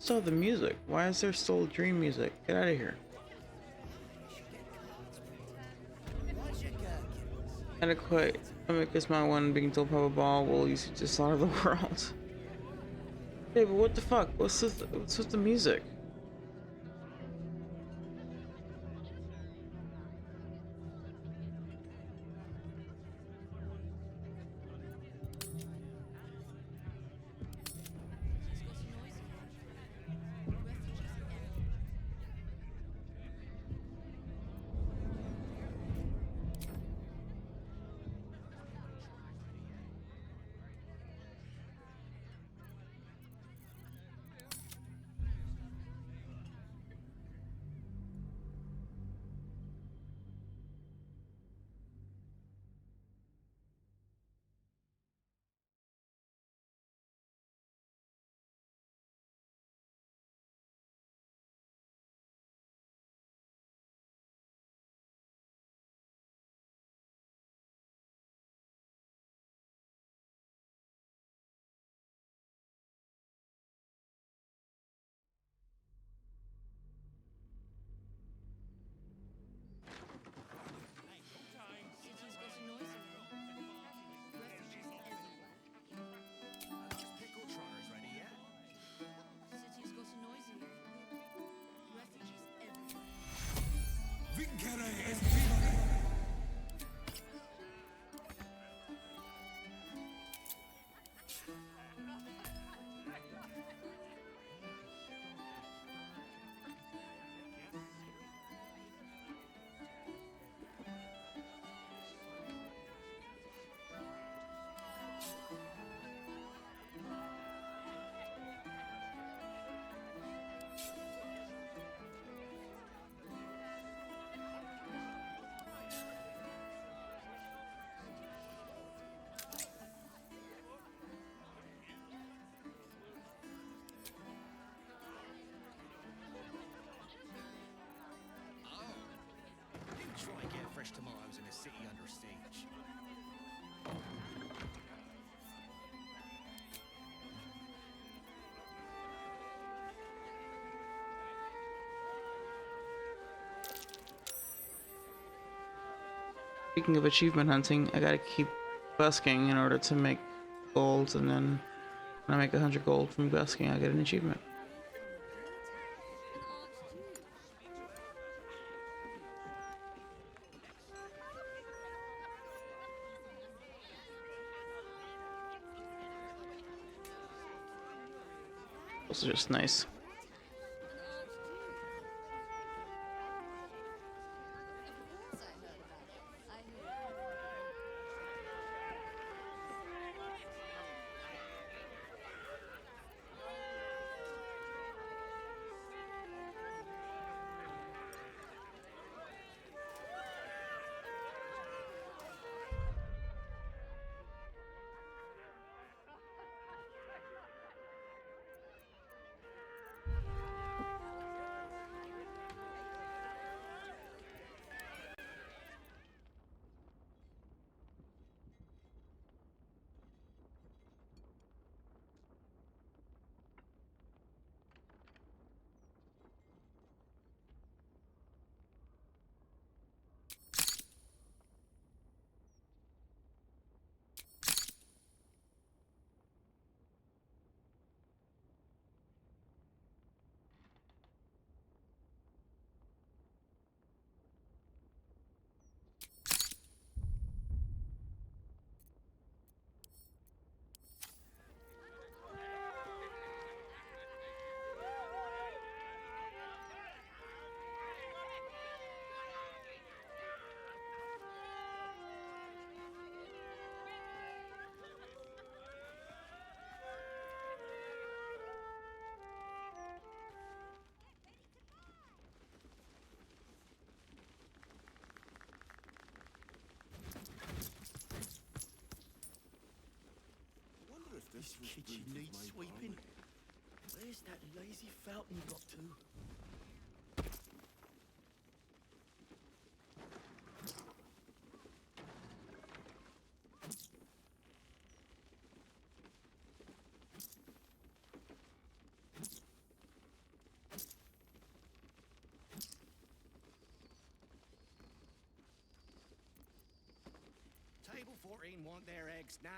So the music. Why is there still dream music? Get out of here. Adequate. Because my one being told Papa Ball will use it to slaughter the world. Hey, but what the fuck? What's with the music? Try and get fresh tomatoes in a city under siege. Speaking of achievement hunting, I gotta keep busking in order to make gold, and then when I make 100 gold from busking, I get an achievement. This is just nice. This kitchen needs sweeping. Where's that lazy fountain got to? Table 14 want their eggs now.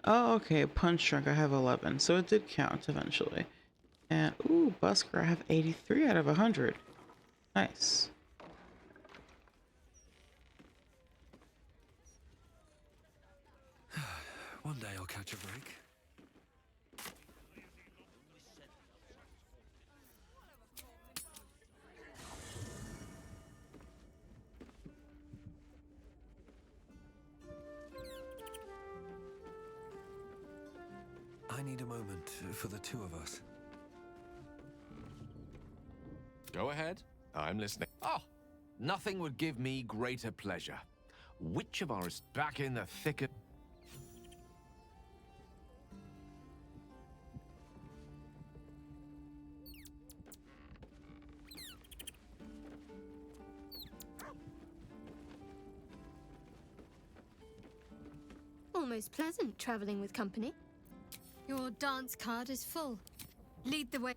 Oh, okay. Punch drunk. I have 11, so it did count eventually. And ooh, Busker, I have 83 out of 100. Nice. One day I'll catch a break. I need a moment for the two of us. Go ahead. I'm listening. Oh, nothing would give me greater pleasure. Which of ours back in the thick of... Almost pleasant traveling with company. Your dance card is full. Lead the way.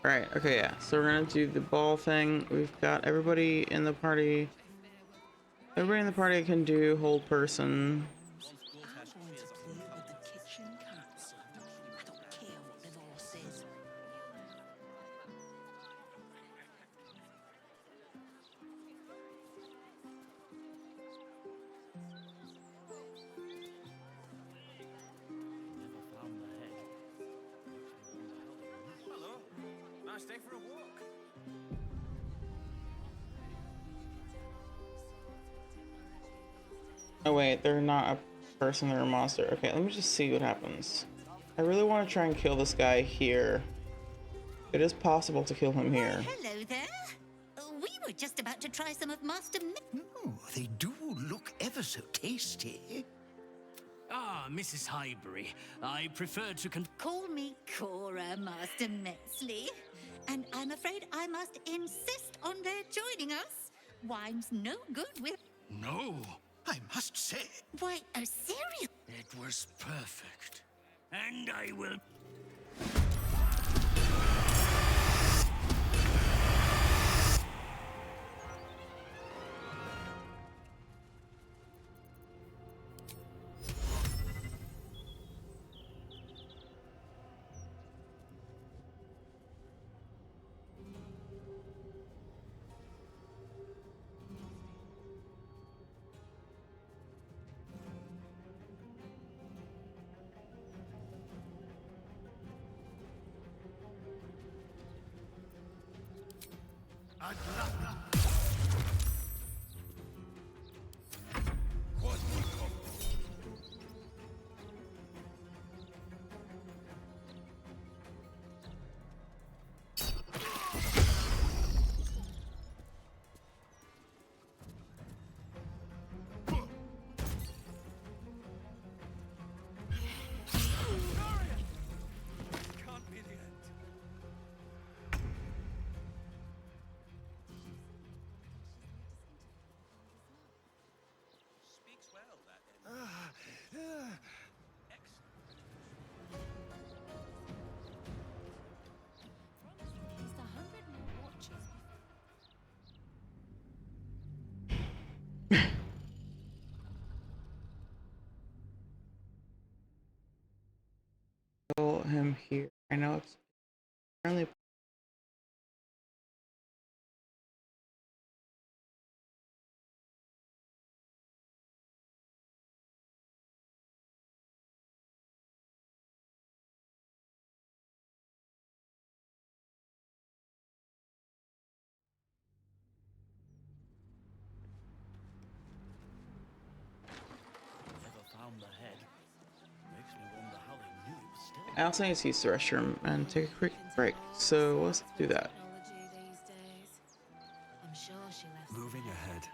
Right, okay, yeah. So we're gonna do the ball thing. We've got everybody in the party. Everybody in the party can do hold person. Hello. Nice day for a walk. Oh wait, they're not a person, they're a monster. Okay, let me just see what happens. I really want to try and kill this guy here. It is possible to kill him here. Hello there. We were just about to try some of Master Oh, they do look ever so tasty. Ah, Mrs. Highbury. I prefer to Call me Cora, Master Metzley. And I'm afraid I must insist on their joining us. Wine's no good with... No, I must say. Why, oh, serious? It was perfect. And I will... Kill him here. I know it's apparently. Never found the head. Makes me wonder how they knew it was still. I also need to use the restroom and take a quick break. So let's do that. Moving ahead.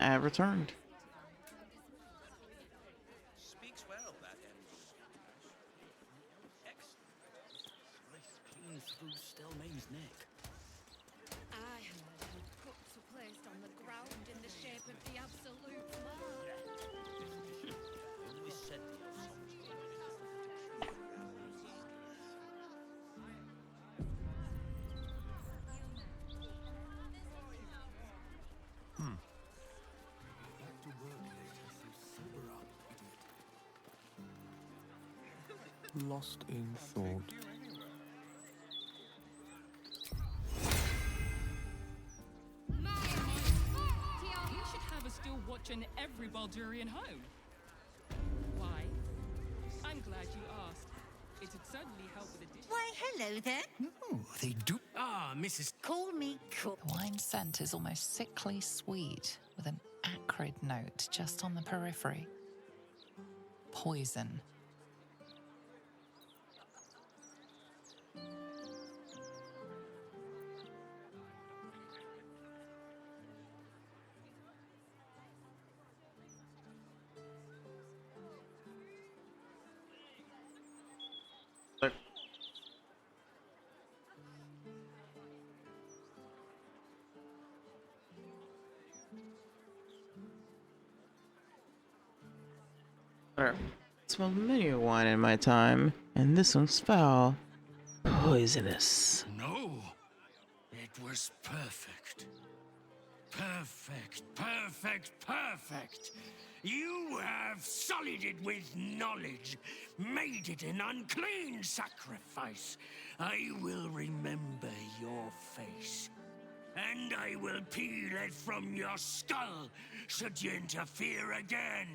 I have returned. Speaks well, that excellent. Clean through Stelmane's neck. I heard her guts were placed on the ground in the shape of the absolute mark. Always said the Back to work later, so sober up, idiot. Lost in thought. You should have us still watching every Baldurian home. Why? I'm glad you asked. It'd certainly help with the dish. Why, hello there. Oh, they do. Ah, Mrs. Call me cool. The wine scent is almost sickly sweet, with an acrid note just on the periphery. Poison. Smelled many a wine in my time, and this one's foul. Poisonous. No. It was perfect. Perfect, perfect, perfect. You have sullied it with knowledge, made it an unclean sacrifice. I will remember your face, and I will peel it from your skull should you interfere again.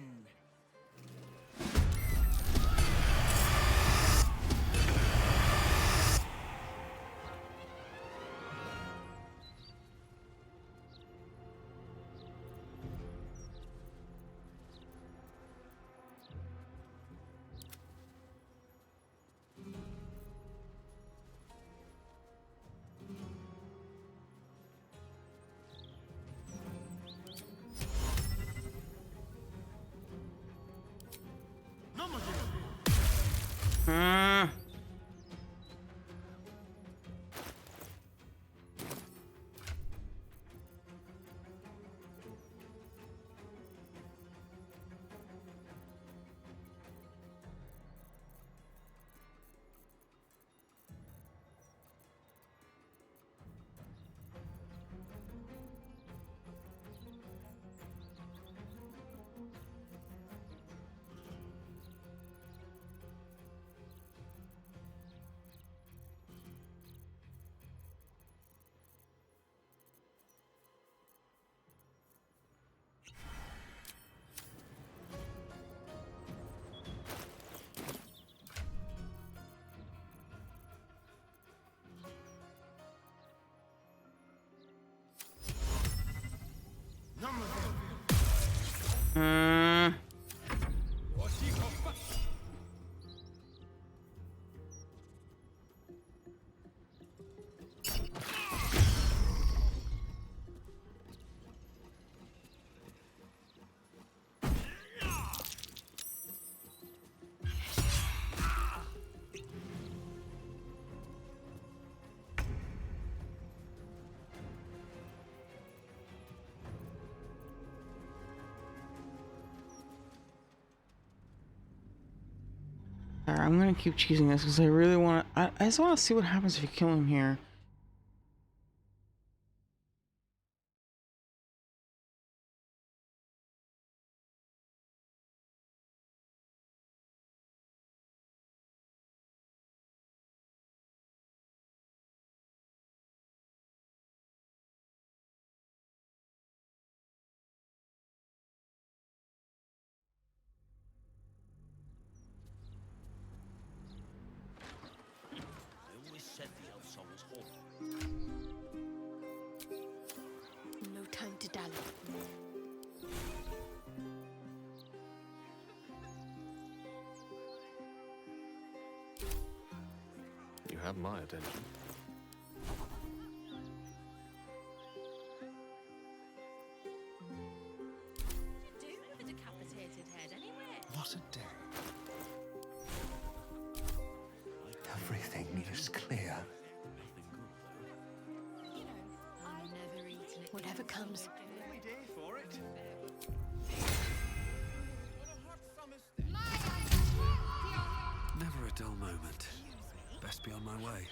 Alright, I'm gonna keep choosing this because I really want to. I just want to see what happens if you kill him here. I always said the elf soul was home. No time to dally. You have my attention. road is clear. Whatever comes. Never a dull moment. Best be on my way.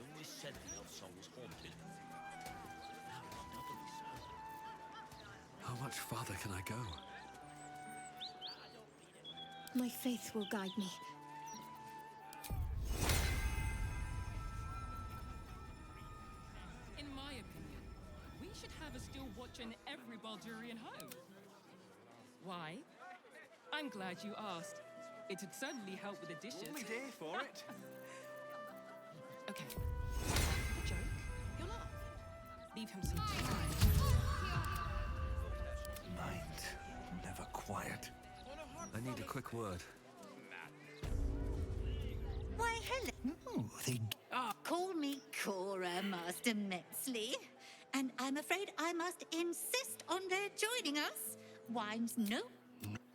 They always said the elf soul was haunted. Now it's doubly so. How much farther can I go? My faith will guide me. In my opinion, we should have a still watch in every Baldurian home. Why? I'm glad you asked. It'd certainly help with the dishes. Only day for it. Okay. A joke? He'll laugh. Leave him some time. Mind never quiet. I need a quick word. Why, hello. Call me Cora, Master Metzley. And I'm afraid I must insist on their joining us. Wimes, no.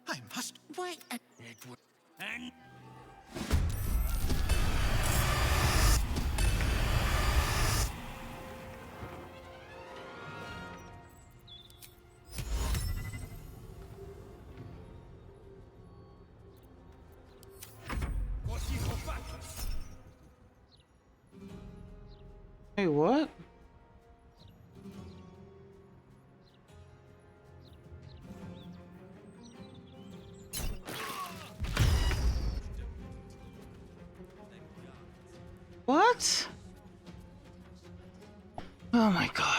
I must. Why, And Hey, what? What? Oh my god.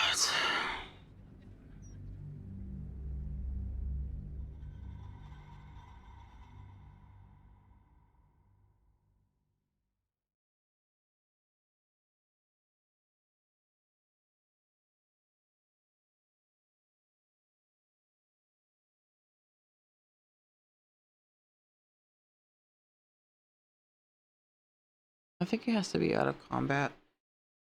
I think it has to be out of combat.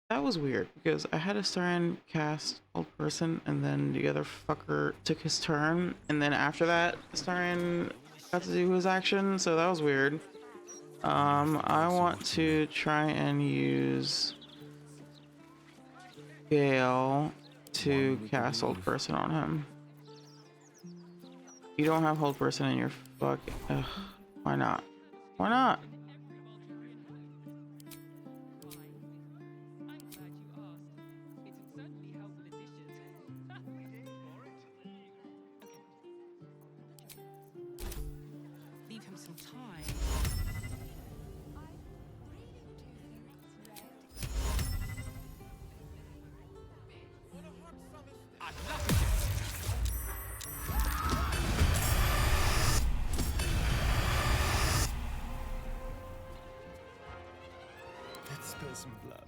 That was weird because I had a Seldarine cast old person and then the other fucker took his turn and then after that Seldarine got to do his action, so that was weird. I want to try and use Gale to cast old person on him. You don't have hold person in your fucking... Ugh, why not? Why not? Leave him some time. Let's spill some blood.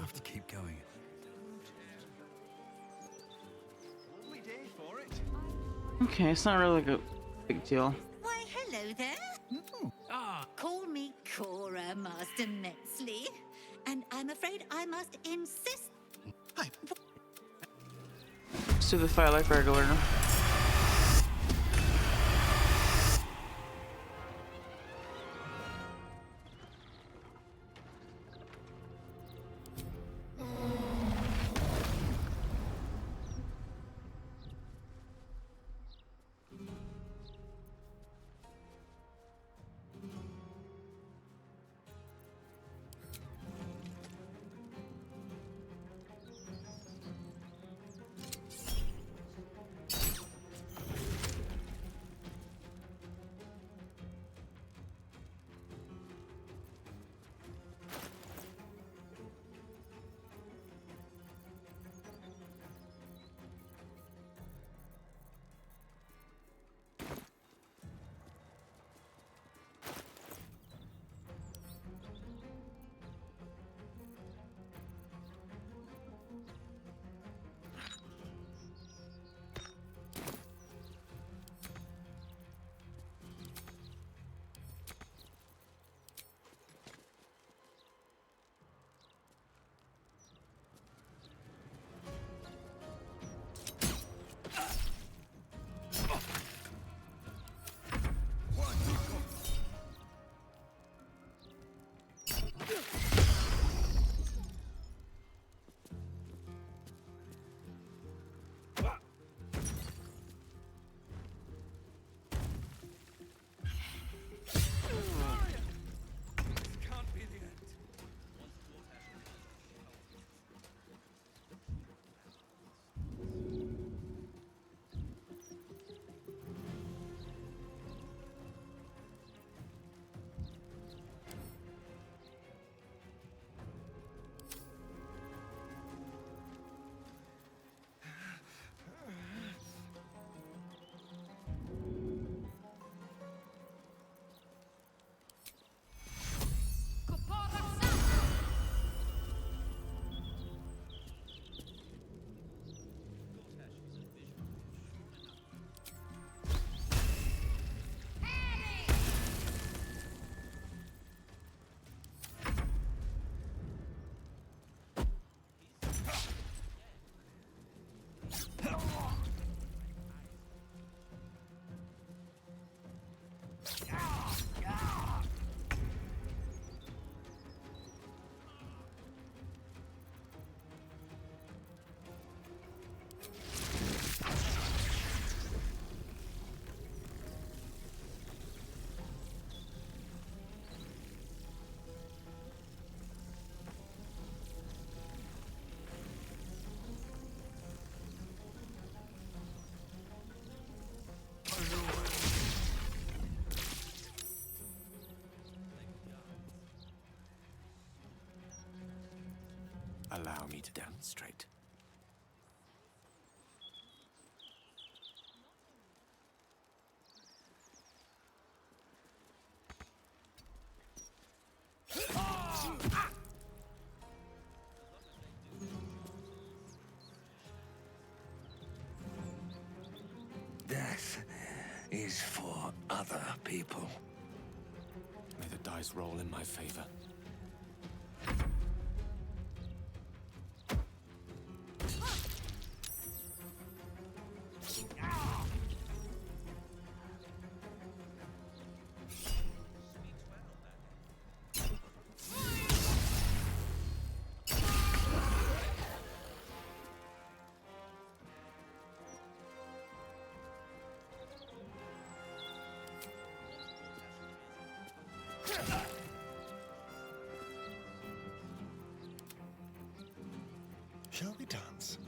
have to keep going. Lovely day for it. Okay, it's not really like a big deal. Why, hello there. Call me Cora, Master Metzley. And I'm afraid I must insist. Let's do the fight like regular. Allow me to demonstrate. Death is for other people. May the dice roll in my favor. Shall we dance?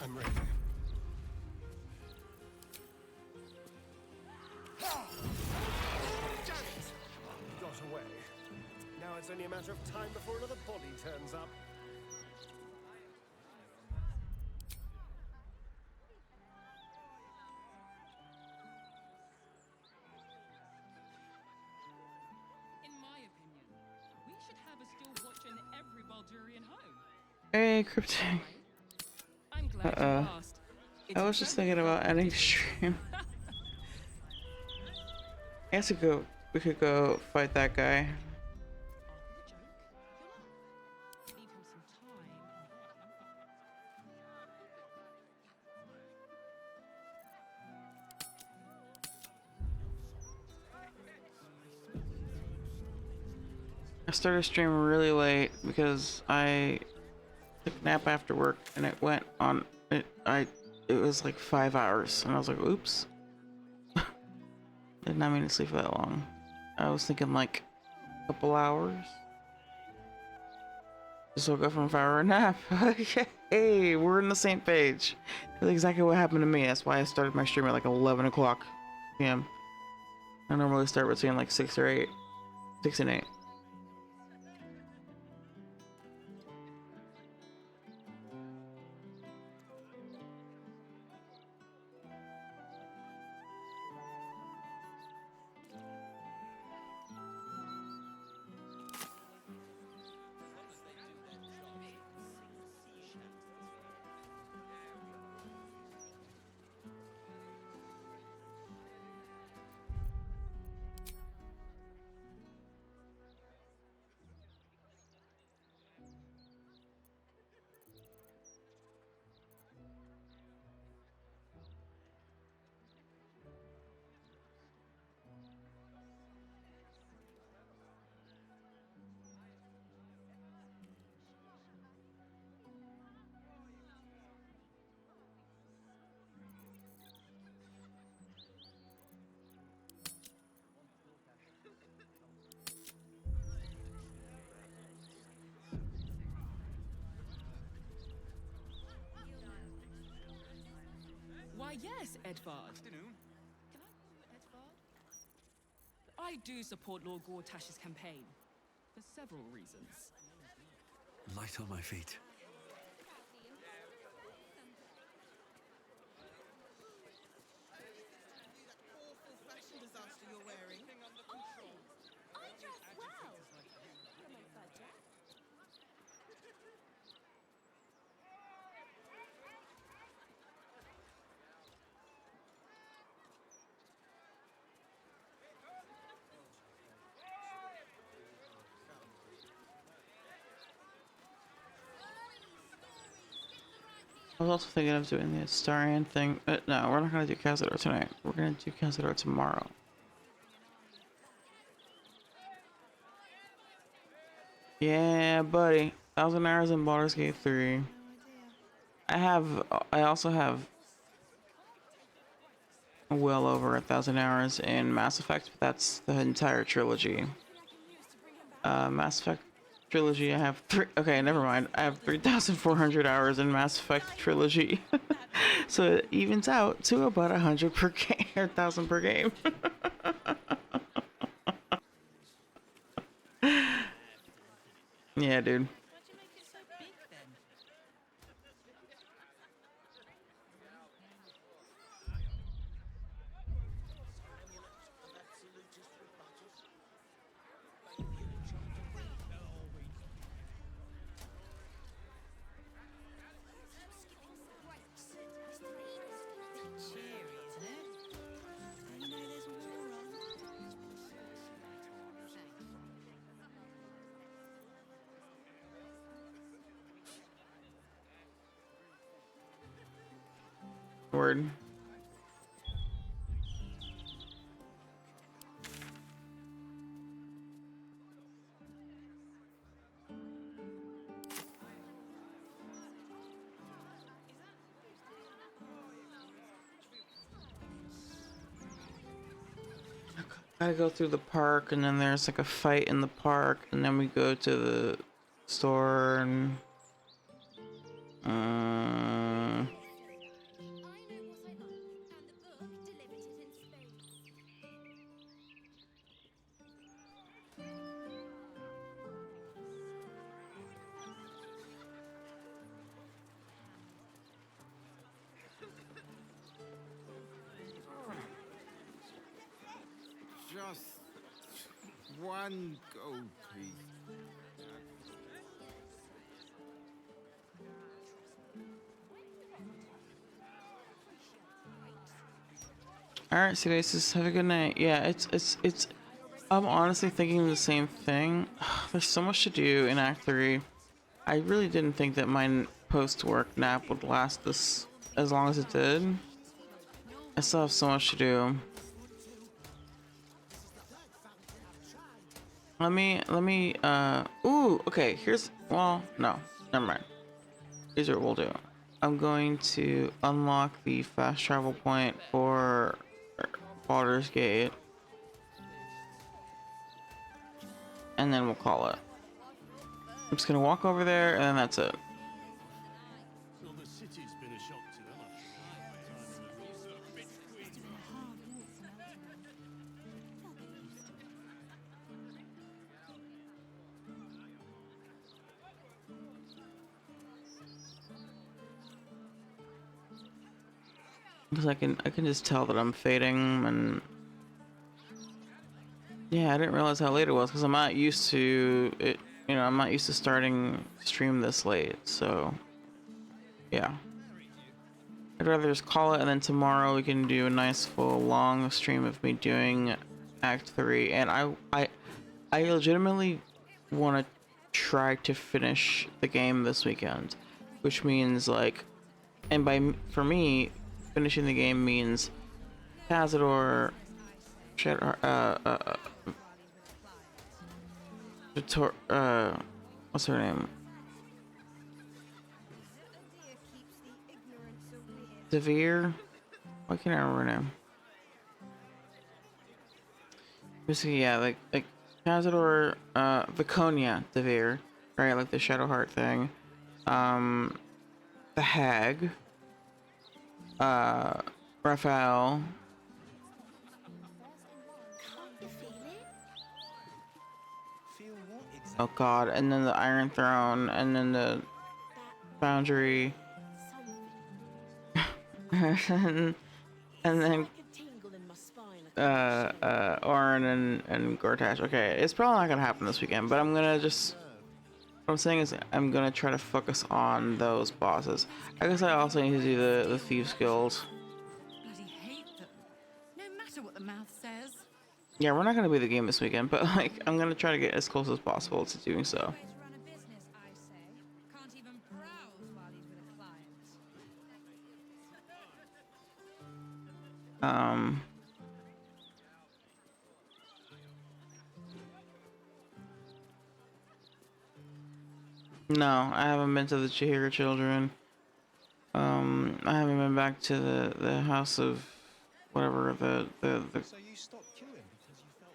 I'm ready. Got away. Now it's only a matter of time before another body turns up. In my opinion, we should have a still watch in every Baldurian home. Hey, Cryptic. I'm glad you asked. I was just thinking about ending stream. I guess we could go fight that guy. I started streaming really late because I took a nap after work and it went on it was like 5 hours and I was like, oops. Did not mean to sleep for that long. I was thinking like a couple hours. Just woke up from a 5-hour nap. Hey, we're on the same page. That's exactly what happened to me. That's why I started my stream at like 11 o'clock p.m. I normally start between like 6 or 8. 6 and 8. Why, yes, Edvard. Afternoon. Can I call you Edvard? I do support Lord Gortash's campaign for several reasons. Light on my feet. I was also thinking of doing the Astarian thing, but no, we're not gonna do Cazador tonight. We're gonna do Cazador tomorrow. Yeah, buddy. 1,000 hours in Baldur's Gate 3. I also have well over 1,000 hours in Mass Effect, but that's the entire trilogy. Mass Effect trilogy, I have okay, never mind. I have 3,400 hours in Mass Effect trilogy. So it evens out to about 100 per game, or 1,000 per game. Yeah, dude. Word. Gotta go through the park, and then there's like a fight in the park, and then we go to the store, and one gold piece. All right, so guys, just have a good night. Yeah, it's. I'm honestly thinking the same thing. There's so much to do in Act 3. I really didn't think that my post-work nap would last this as long as it did. I still have so much to do. Ooh, okay, well, no, never mind. Here's what we'll do. I'm going to unlock the fast travel point for Baldur's Gate. And then we'll call it. I'm just gonna walk over there and then that's it. So the city's been a shock to them Because I can just tell that I'm fading, and yeah, I didn't realize how late it was because I'm not used to it. You know, I'm not used to starting stream this late, so yeah. I'd rather just call it, and then tomorrow we can do a nice full long stream of me doing Act 3. And I legitimately want to try to finish the game this weekend, which means like, and for me, finishing the game means Cazador, what's her name? Devere? Why can't I remember her name? Basically, yeah, like Cazador, Viconia Devere, right? Like the Shadowheart thing. The Hag. Raphael. Oh god, and then the Iron Throne, and then the Foundry. and then Orin and Gortash. Okay, it's probably not gonna happen this weekend, but I'm gonna just, what I'm saying is I'm gonna try to focus on those bosses. I guess I also need to do the Thieves Guild. Bloody hate them. No matter what the math says. Yeah, we're not gonna be the game this weekend, but like I'm gonna try to get as close as possible to doing so. No, I haven't been to the Chihira Children. I haven't been back to the house of whatever the So you stopped queuing because you felt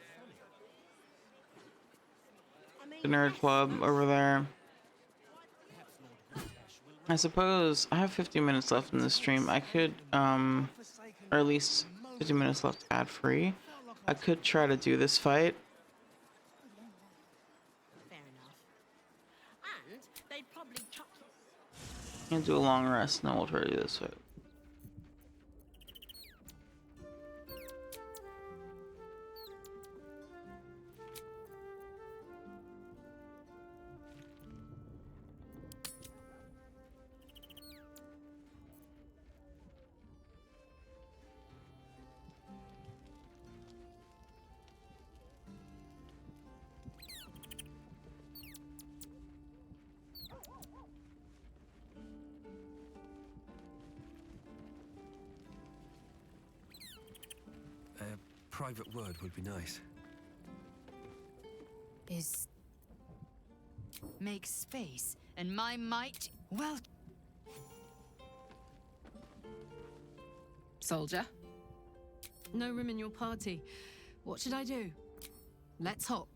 funny? the nerd club over there. I suppose I have 15 minutes left in the stream. I could or at least 50 minutes left ad free. I could try to do this fight. And do a long rest, and then we'll try to do this fight. Private word would be nice. Make space, and my might. Well, soldier. No room in your party. What should I do? Let's hop.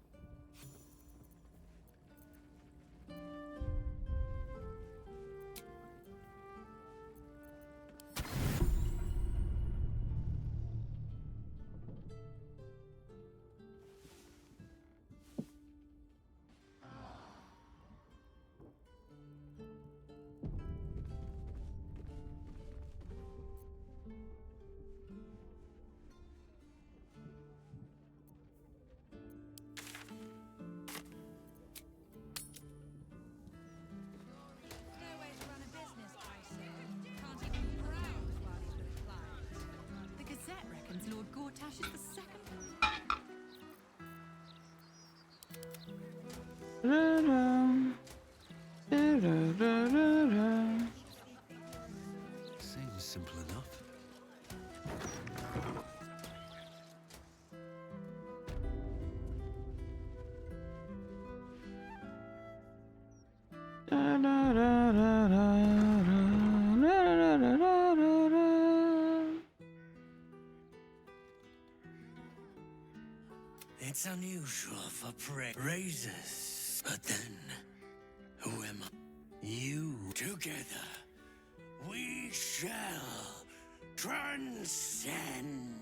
Tash is the second. Seems simple enough. It's unusual for raisers, but then, who am I? You. Together, we shall transcend.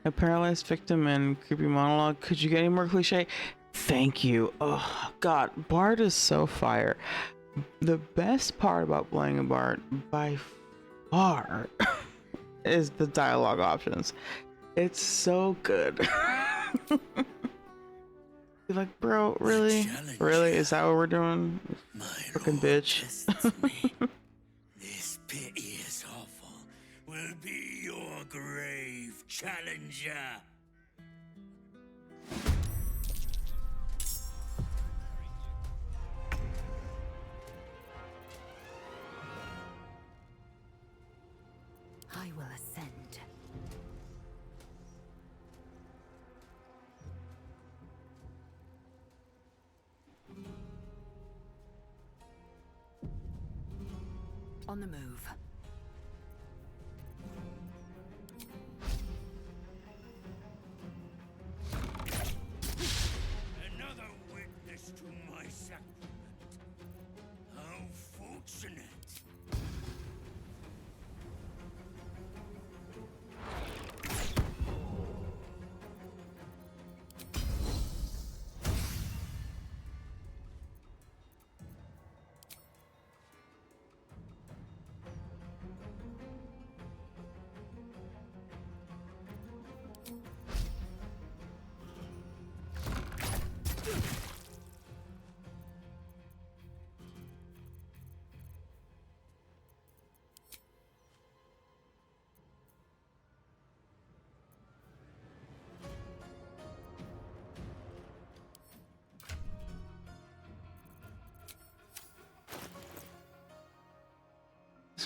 A paralyzed victim and creepy monologue. Could you get any more cliche? Thank you. Oh god, Bard is so fire. The best part about playing a Bard by far is the dialogue options. It's so good. You're like, bro, really? Really? Is that what we're doing? Fucking bitch. This pit is awful. Will be your grave, challenger. I will ascend. On the move. Another witness to my sacrament. How fortunate.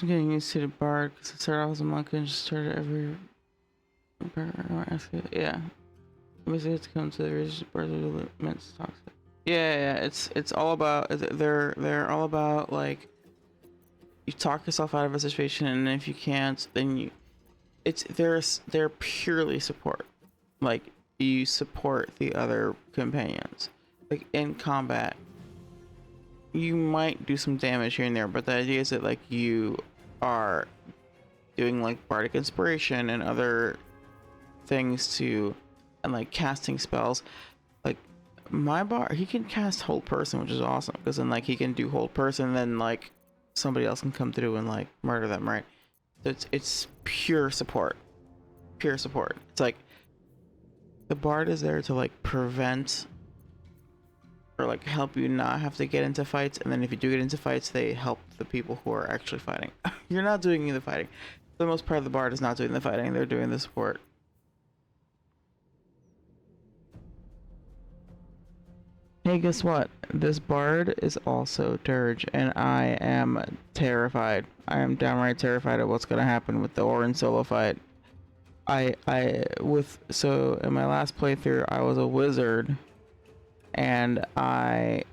I'm getting used to the Bard because I started off as a monk and just started every. Yeah. Basically, have to come to the registered Bards of the immense toxic. Yeah, it's all about they're all about like you talk yourself out of a situation, and if you can't, then they're purely support. Like you support the other companions. Like in combat, you might do some damage here and there, but the idea is that like you are doing like bardic inspiration and other things and like casting spells. Like my bard, he can cast hold person, which is awesome because then like he can do hold person, then like somebody else can come through and like murder them, right? So it's pure support. It's like the bard is there to like prevent or like help you not have to get into fights, and then if you do get into fights, they help the people who are actually fighting. You're not doing any of the fighting. For the most part, the bard is not doing the fighting, they're doing the support. Hey, guess what? This bard is also Durge, and I am terrified. I am downright terrified of what's gonna happen with the Orin solo fight. So in my last playthrough, I was a wizard, and I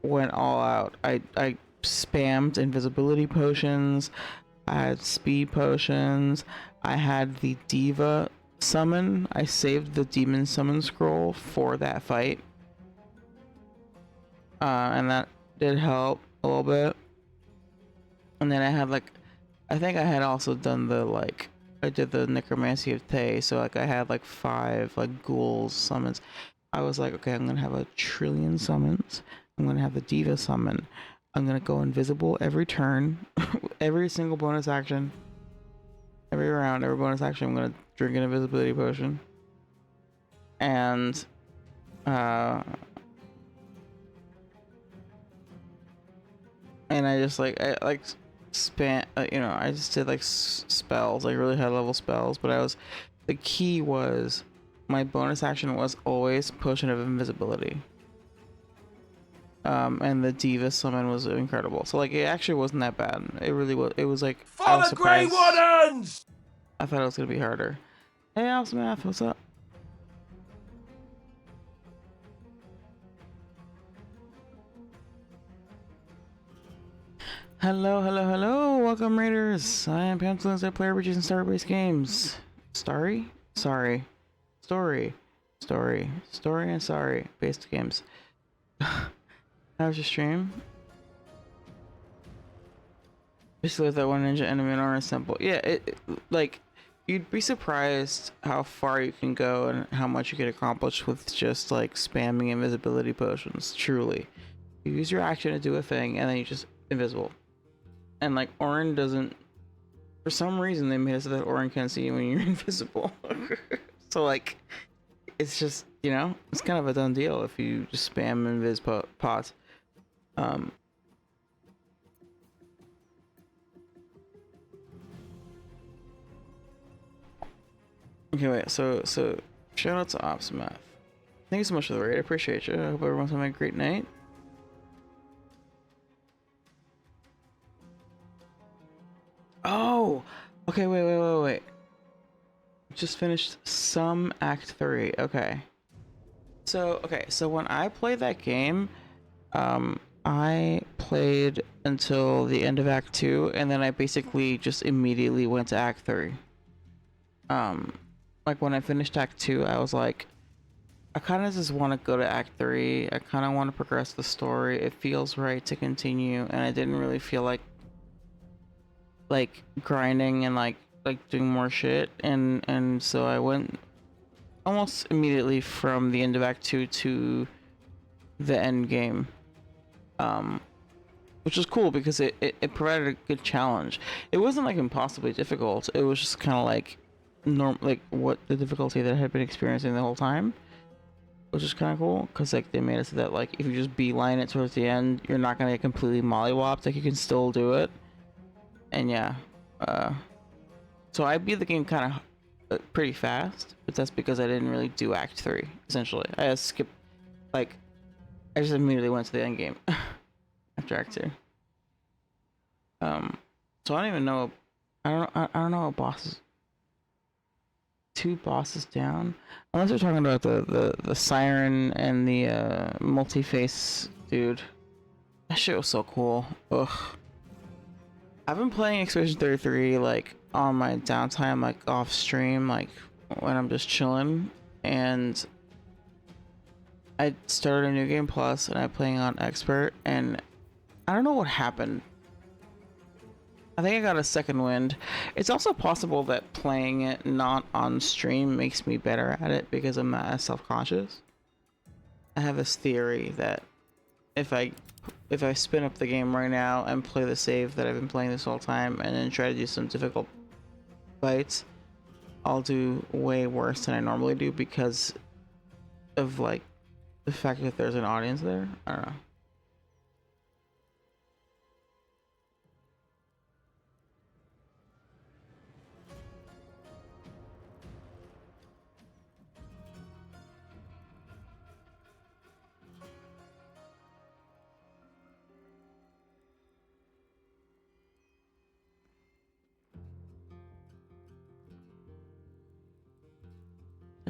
went all out. I spammed invisibility potions, I had speed potions, I had the diva summon. I saved the demon summon scroll for that fight. And that did help a little bit. And then I had like, I think I had also done the like, I did the necromancy of Tay, so like I had like 5 like ghouls summons. I was like, okay, I'm gonna have a trillion summons. I'm gonna have the diva summon. I'm gonna go invisible every turn, every single bonus action, every round, every bonus action. I'm gonna drink an invisibility potion, and I just like spam, I just did like spells, like really high level spells, but I was the key was my bonus action was always potion of invisibility. And the diva summon was incredible. So like it actually wasn't that bad. It really was. It was like I was Grey surprised. Wardens! I thought it was gonna be harder. Hey, Alpha Math, what's up? Hello, hello, hello. Welcome, Raiders. I am Pamphilins. I play RPGs and Starbase games. Story and sorry. Based games. How was your stream? Basically, that one ninja enemy and honor simple. Yeah, like you'd be surprised how far you can go and how much you can accomplish with just like spamming invisibility potions. Truly, you use your action to do a thing and then you just invisible. And like Orin doesn't, for some reason they made it so that Orin can't see you when you're invisible. So like, it's just, you know, it's kind of a done deal if you just spam invis pots. Okay, wait, so shout out to Opsimath. Thank you so much for the raid, I appreciate you. I hope everyone's having a great night. Oh! Okay, wait. Just finished some Act 3, okay. So when I played that game, I played until the end of Act 2, and then I basically just immediately went to Act 3. Like when I finished Act 2, I was like, I kind of just want to go to Act 3. I kind of want to progress the story. It feels right to continue, and I didn't really feel like grinding and like doing more shit, and so I went almost immediately from the end of Act 2 to the end game, which was cool because it provided a good challenge. It wasn't like impossibly difficult. It was just kind of like what the difficulty that I had been experiencing the whole time, which is kind of cool because like they made it so that like if you just beeline it towards the end, you're not gonna get completely mollywopped. Like you can still do it. And yeah, so I beat the game kind of pretty fast, but that's because I didn't really do Act 3, essentially. I just skipped, like, I just immediately went to the end game after Act 2. So I don't even know, I don't know what bosses, 2 bosses down, unless we're talking about the Siren and the multi-face dude. That shit was so cool. Ugh. I've been playing Expedition 33 like on my downtime, like off stream, like when I'm just chilling, and I started a new game plus and I'm playing on expert, and I don't know what happened. I think I got a second wind. It's also possible that playing it not on stream makes me better at it because I'm not as self-conscious. I have this theory that if I spin up the game right now and play the save that I've been playing this whole time and then try to do some difficult fights, I'll do way worse than I normally do because of like the fact that there's an audience there. I don't know.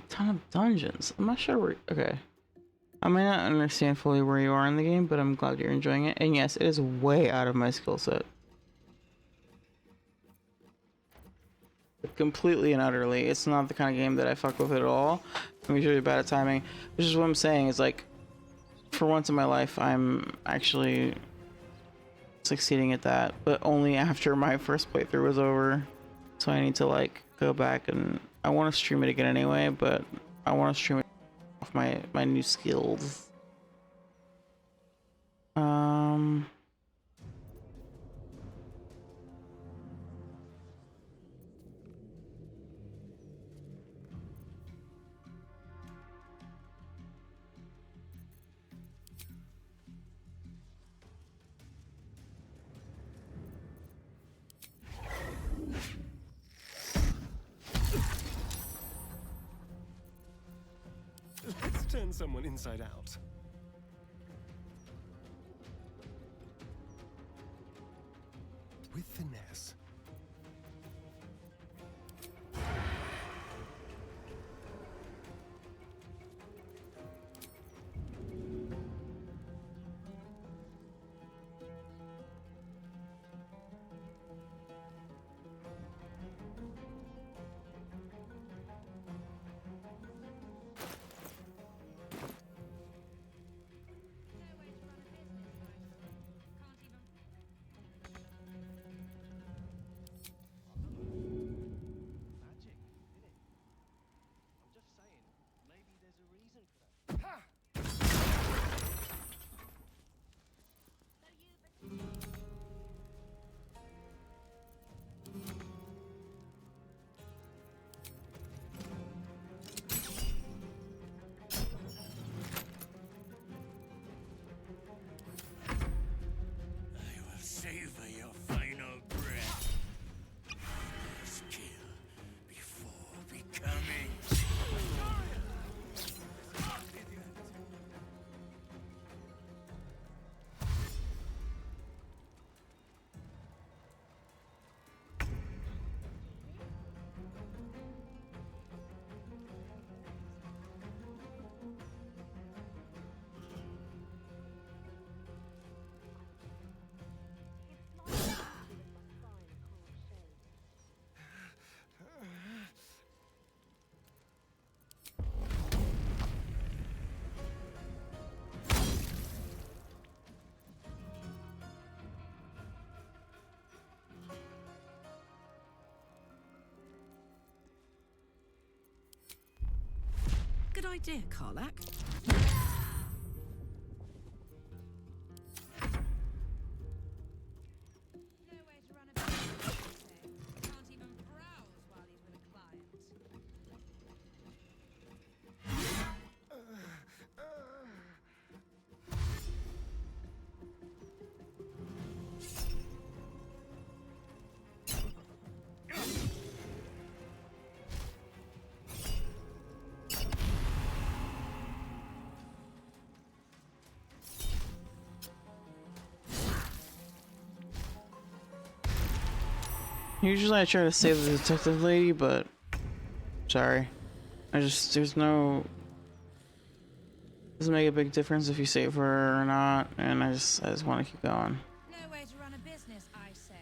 Ton of dungeons. I'm not sure where. Okay, I might not understand fully where you are in the game, but I'm glad you're enjoying it. And yes, it is way out of my skill set. Completely and utterly. It's not the kind of game that I fuck with at all. I'm usually bad at timing, which is what I'm saying. Is like, for once in my life, I'm actually succeeding at that, but only after my first playthrough was over. So I need to like go back, and I want to stream it again anyway, but I want to stream it off my new skills. turn someone inside out. With finesse. Magic, innit? I'm just saying, maybe there's a reason for that. I will savor your final breath. Let's kill before becoming. Good idea, Karlak. Usually I try to save the detective lady, but sorry. There's no, doesn't make a big difference if you save her or not, and I just want to keep going. No way to run a business, I say.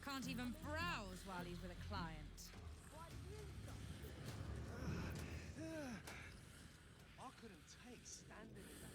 Can't even browse while he's with a client. I couldn't take standing in that.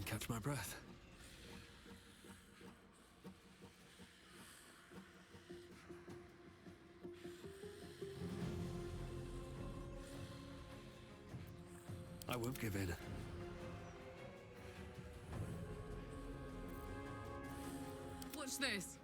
catch my breath. I won't give in. Watch this.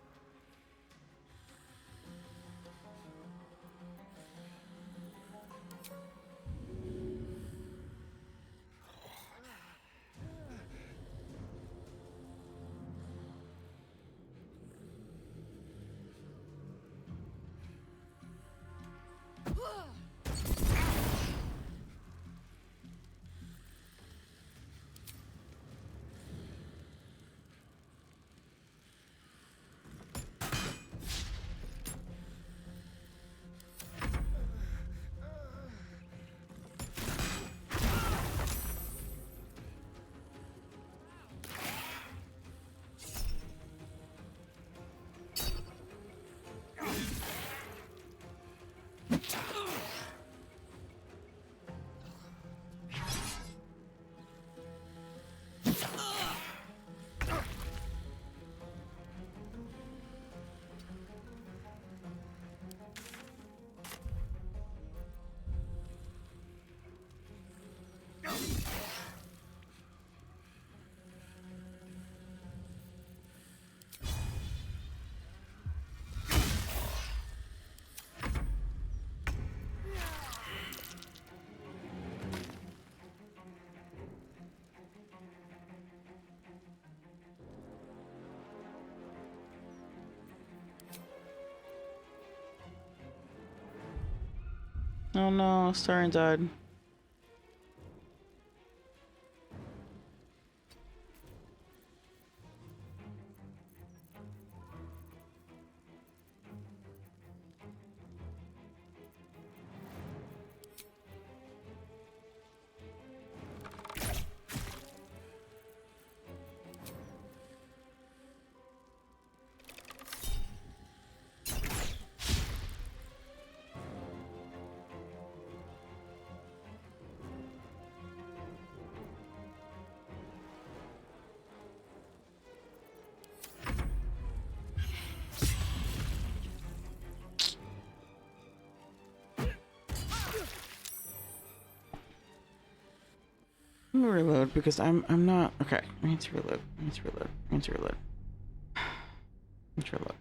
Oh no, Seldarine died. Let me reload because I'm not okay. I need to reload. I need to reload. I need to reload. I need to reload.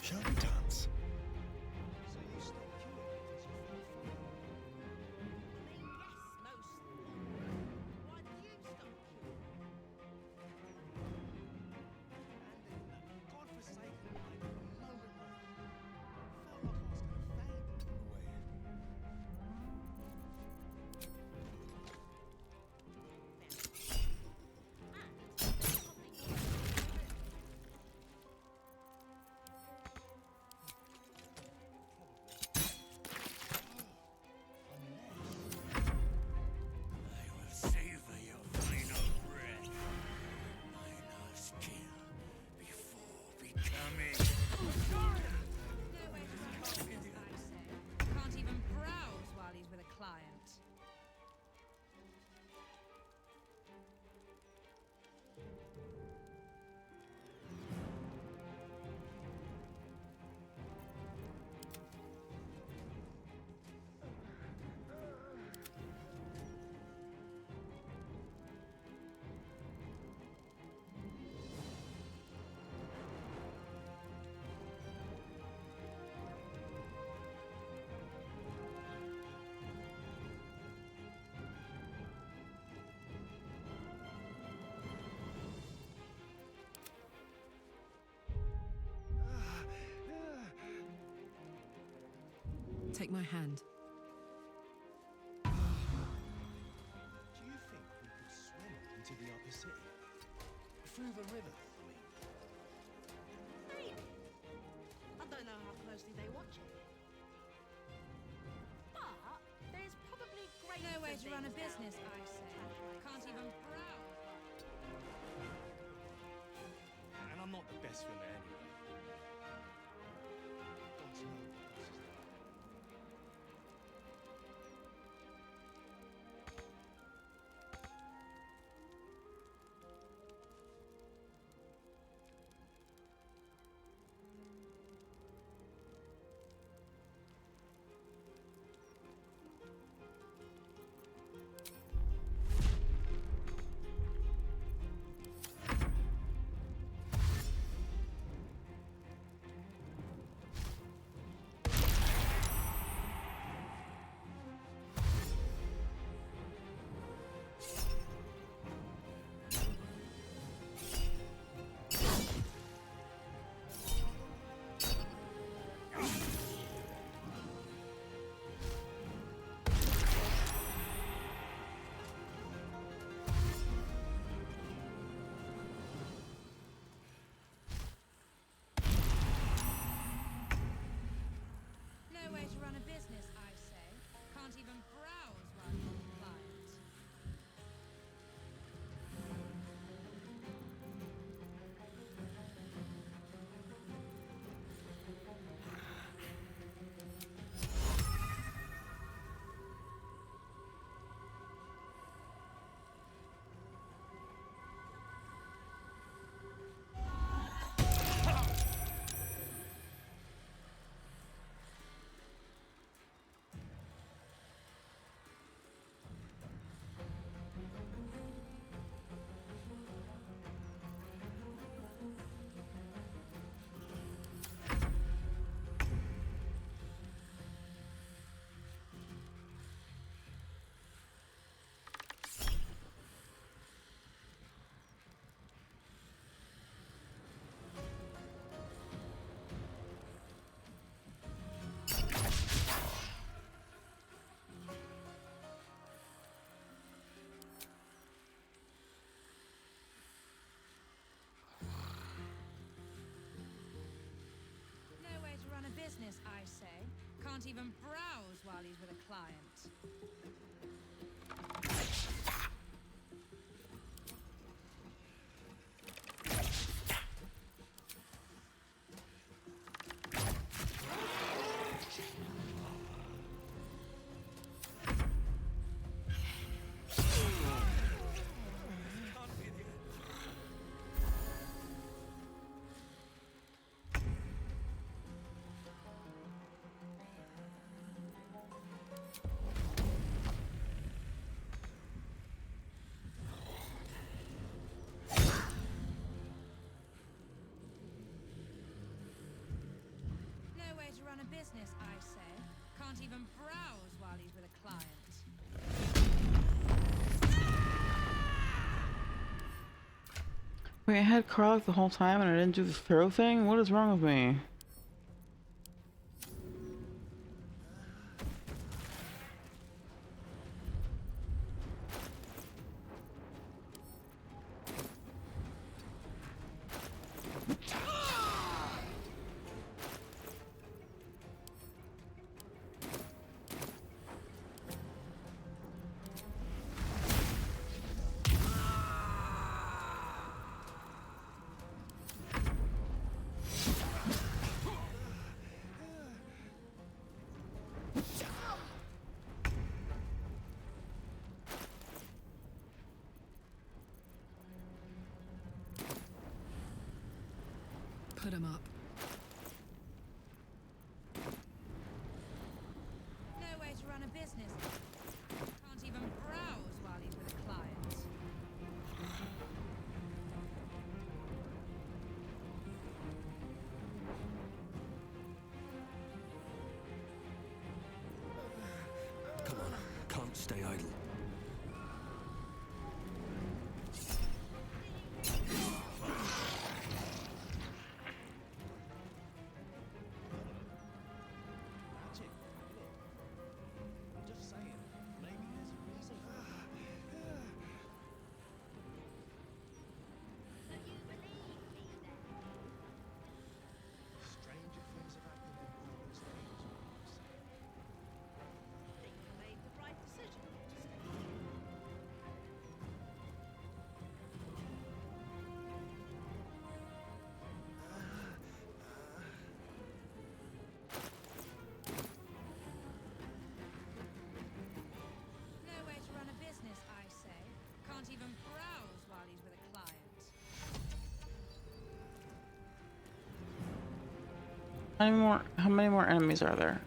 Shall we dance? So you stopped queuing because you felt funny? Why did you stop queuing? And in that godforsaken night, no remote. Felt like I was going to faint. Away. I will savor your final breath. My last kill before becoming. Nowhere to run a business, I say. Can't even browse while he's with a client. Take my hand. Do you think we could swim into the upper city? Through the river, I mean. Really? I don't know how closely they watch it. But there's probably great. Nowhere to run a business, I say. Can't even browse. And I'm not the best swimmer anyway. God's no boss, is there? Nowhere to run a business, I say. Can't even browse while you're with a client. Nowhere to run a business, I say. Can't even browse while he's with a client. business, I say. Can't even browse while he's with a client. Wait, I had Karlach the whole time and I didn't do the throw thing? What is wrong with me? Put him up. No way to run a business. Can't even browse while he's with a client. Come on, can't stay idle. Even browse while he's with a client. How many more enemies are there?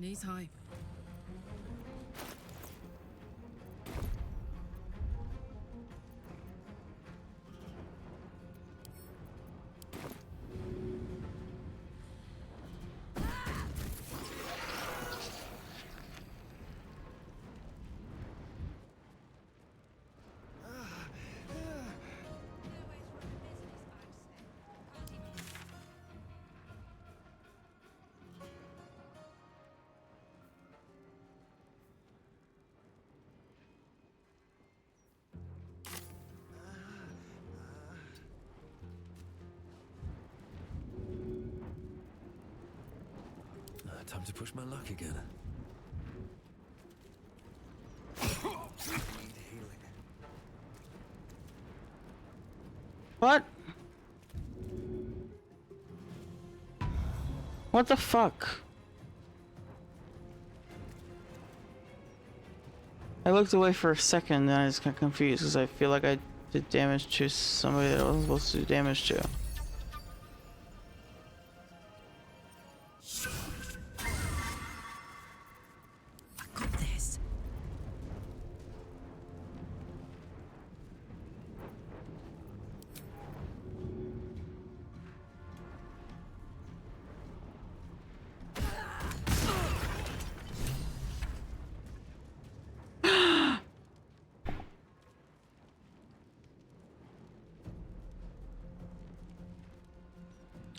Knees high. Time to push my luck again. What? What the fuck? I looked away for a second and I just got confused because I feel like I did damage to somebody that I wasn't supposed to do damage to. I got this.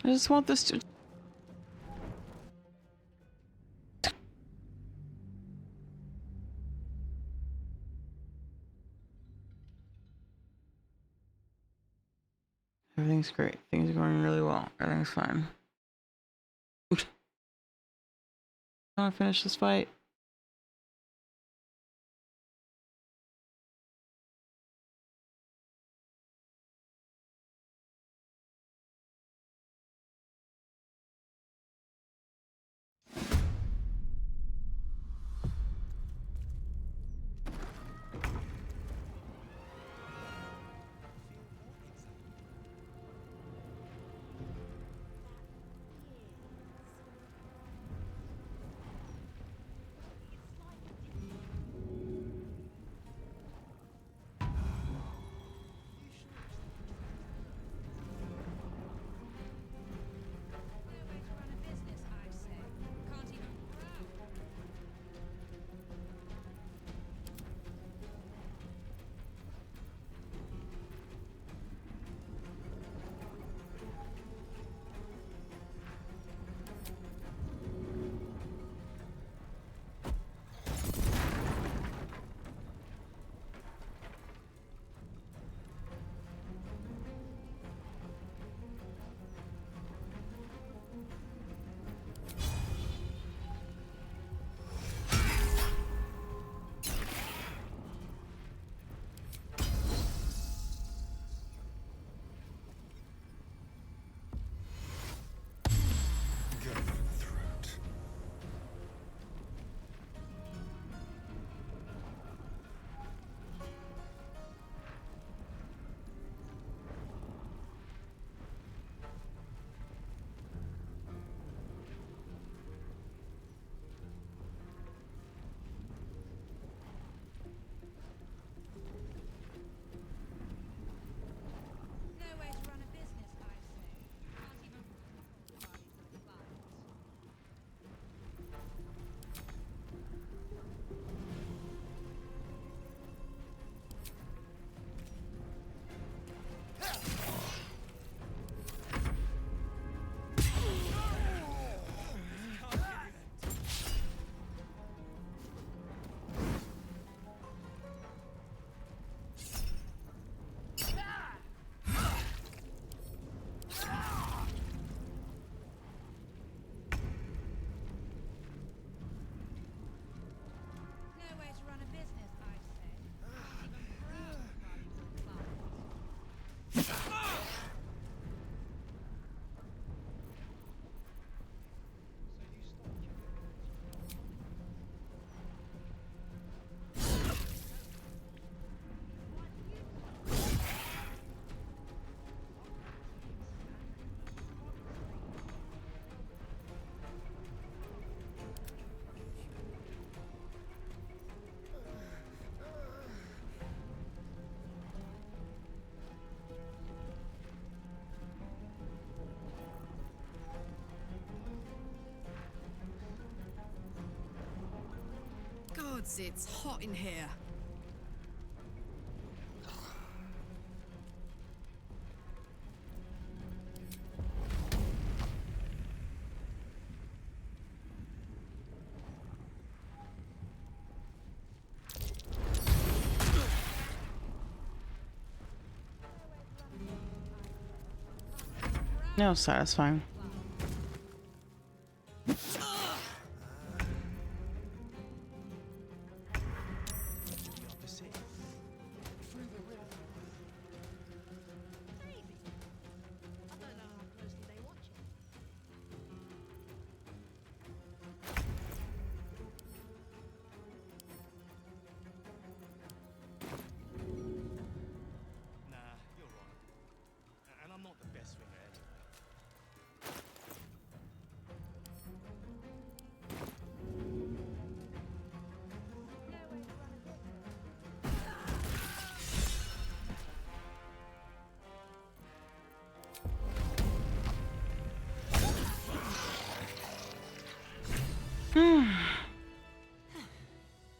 I just want this to... Everything's great. Things are going really well. Everything's fine. I want to finish this fight. Gods, it's hot in here. No, satisfying. the best swinger anyway.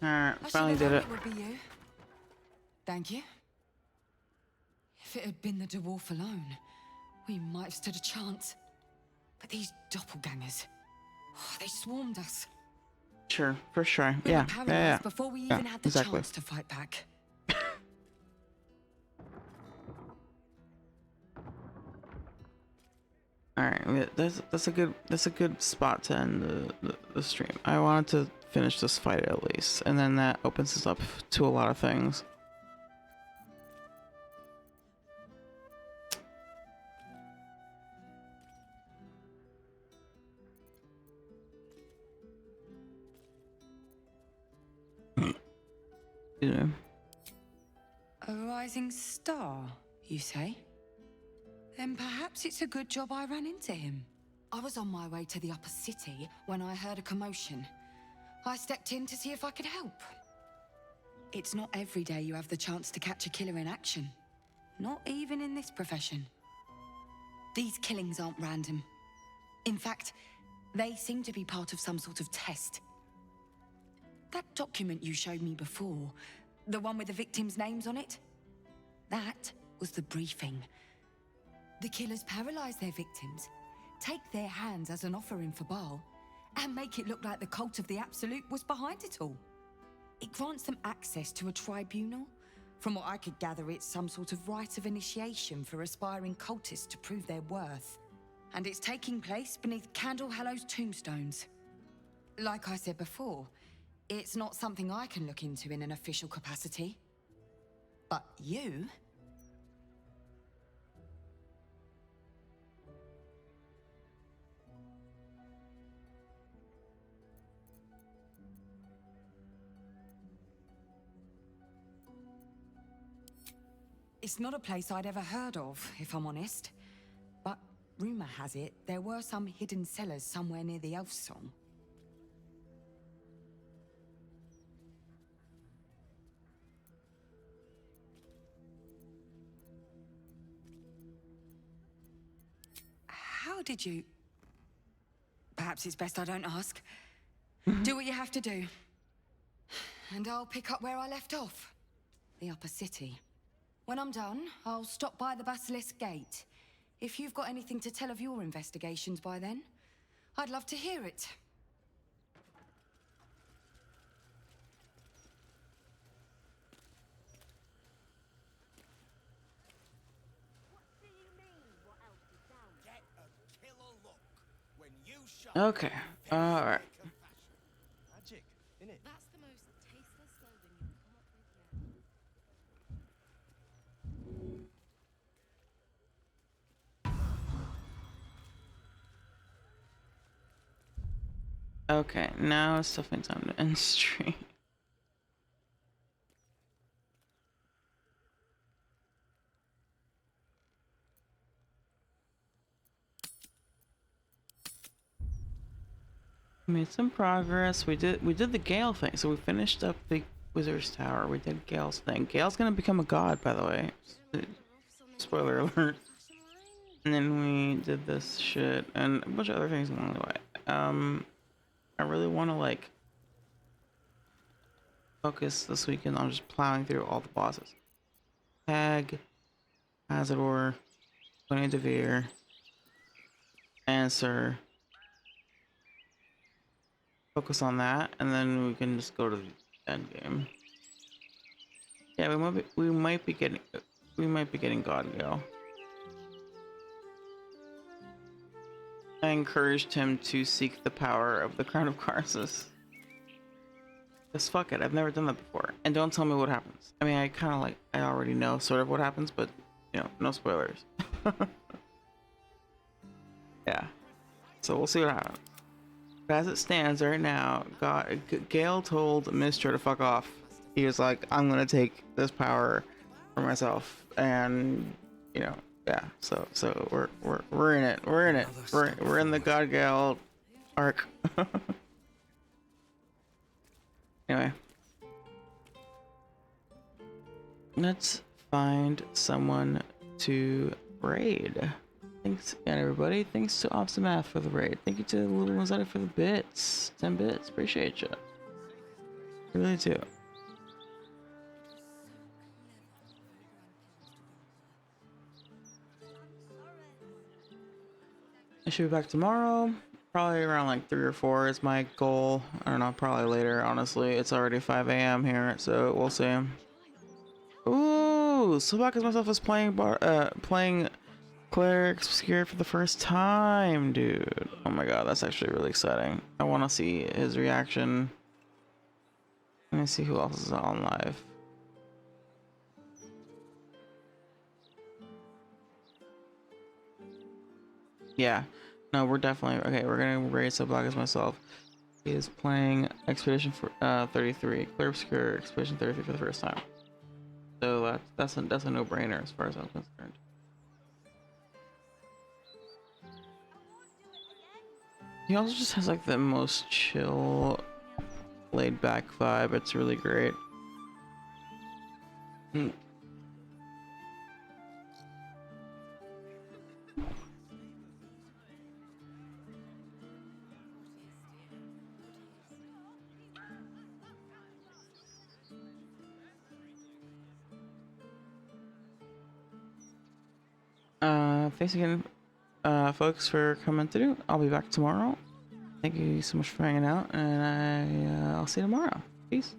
Alright, I finally should have did known it. it would be you. Thank you. If it had been the dwarf alone, we might have stood a chance. But these doppelgangers, they swarmed us. Sure, for sure. We Yeah, were paralyzed yeah, yeah. before we Yeah, even had the exactly. chance to fight back. All right, that's a good spot to end the stream. I wanted to finish this fight at least, and then that opens us up to a lot of things. You know. A rising star, you say? Then perhaps it's a good job I ran into him. I was on my way to the upper city when I heard a commotion. I stepped in to see if I could help. It's not every day you have the chance to catch a killer in action. Not even in this profession. These killings aren't random. In fact, they seem to be part of some sort of test. That document you showed me before, the one with the victims' names on it, that was the briefing. The killers paralyze their victims, take their hands as an offering for Baal, and make it look like the cult of the Absolute was behind it all. It grants them access to a tribunal. From what I could gather, it's some sort of rite of initiation for aspiring cultists to prove their worth. And it's taking place beneath Candle Hallow's tombstones. Like I said before, it's not something I can look into in an official capacity. But you... It's not a place I'd ever heard of, if I'm honest. But rumor has it, there were some hidden cellars somewhere near the Elf Song. How did you... Perhaps it's best I don't ask. Do what you have to do. And I'll pick up where I left off. The upper city. When I'm done, I'll stop by the Basilisk Gate. If you've got anything to tell of your investigations by then, I'd love to hear it. Okay. All right. Magic, innit? That's the most tasteless slogan you've come up with yet. Okay, now it's definitely time to end stream. Made some progress. We did the Gale thing. So we finished up the Wizard's Tower. We did Gale's thing. Gale's gonna become a god, by the way. Spoiler alert. And then we did this shit and a bunch of other things along the way. I really want to like focus this weekend on just plowing through all the bosses. Tag, Azador, Tony DeVere, Answer. Focus on that, and then we can just go to the end game. Yeah, we might be getting God Gale. I encouraged him to seek the power of the Crown of Karsus. Just fuck it, I've never done that before. And don't tell me what happens. I mean, I already know sort of what happens, but, you know, no spoilers. Yeah. So we'll see what happens. But as it stands right now, Gale told Mistro to fuck off. He was like, I'm gonna take this power for myself. And, you know, Yeah, so we're in it. We're in it. We're in the God Gal arc. Anyway, let's find someone to raid. Thanks again, everybody. Thanks to Optimath for the raid. Thank you to the little ones out for the bits. 10 bits. Appreciate you. I really do. I should be back tomorrow. Probably around like 3 or 4 is my goal. I don't know, probably later, honestly. It's already 5 a.m. here, so we'll see. Ooh, so back as myself is playing Cleric Obscure for the first time, dude. Oh my god, that's actually really exciting. I want to see his reaction. Let me see who else is on live. Yeah, no, we're definitely okay. We're gonna raid so black as myself. He is playing Expedition for 33, Clear Obscure Expedition 33 for the first time. So that's a no-brainer as far as I'm concerned. He also just has like the most chill, laid-back vibe. It's really great. Thanks again, folks, for coming through. I'll be back tomorrow. Thank you so much for hanging out, and I'll see you tomorrow. Peace.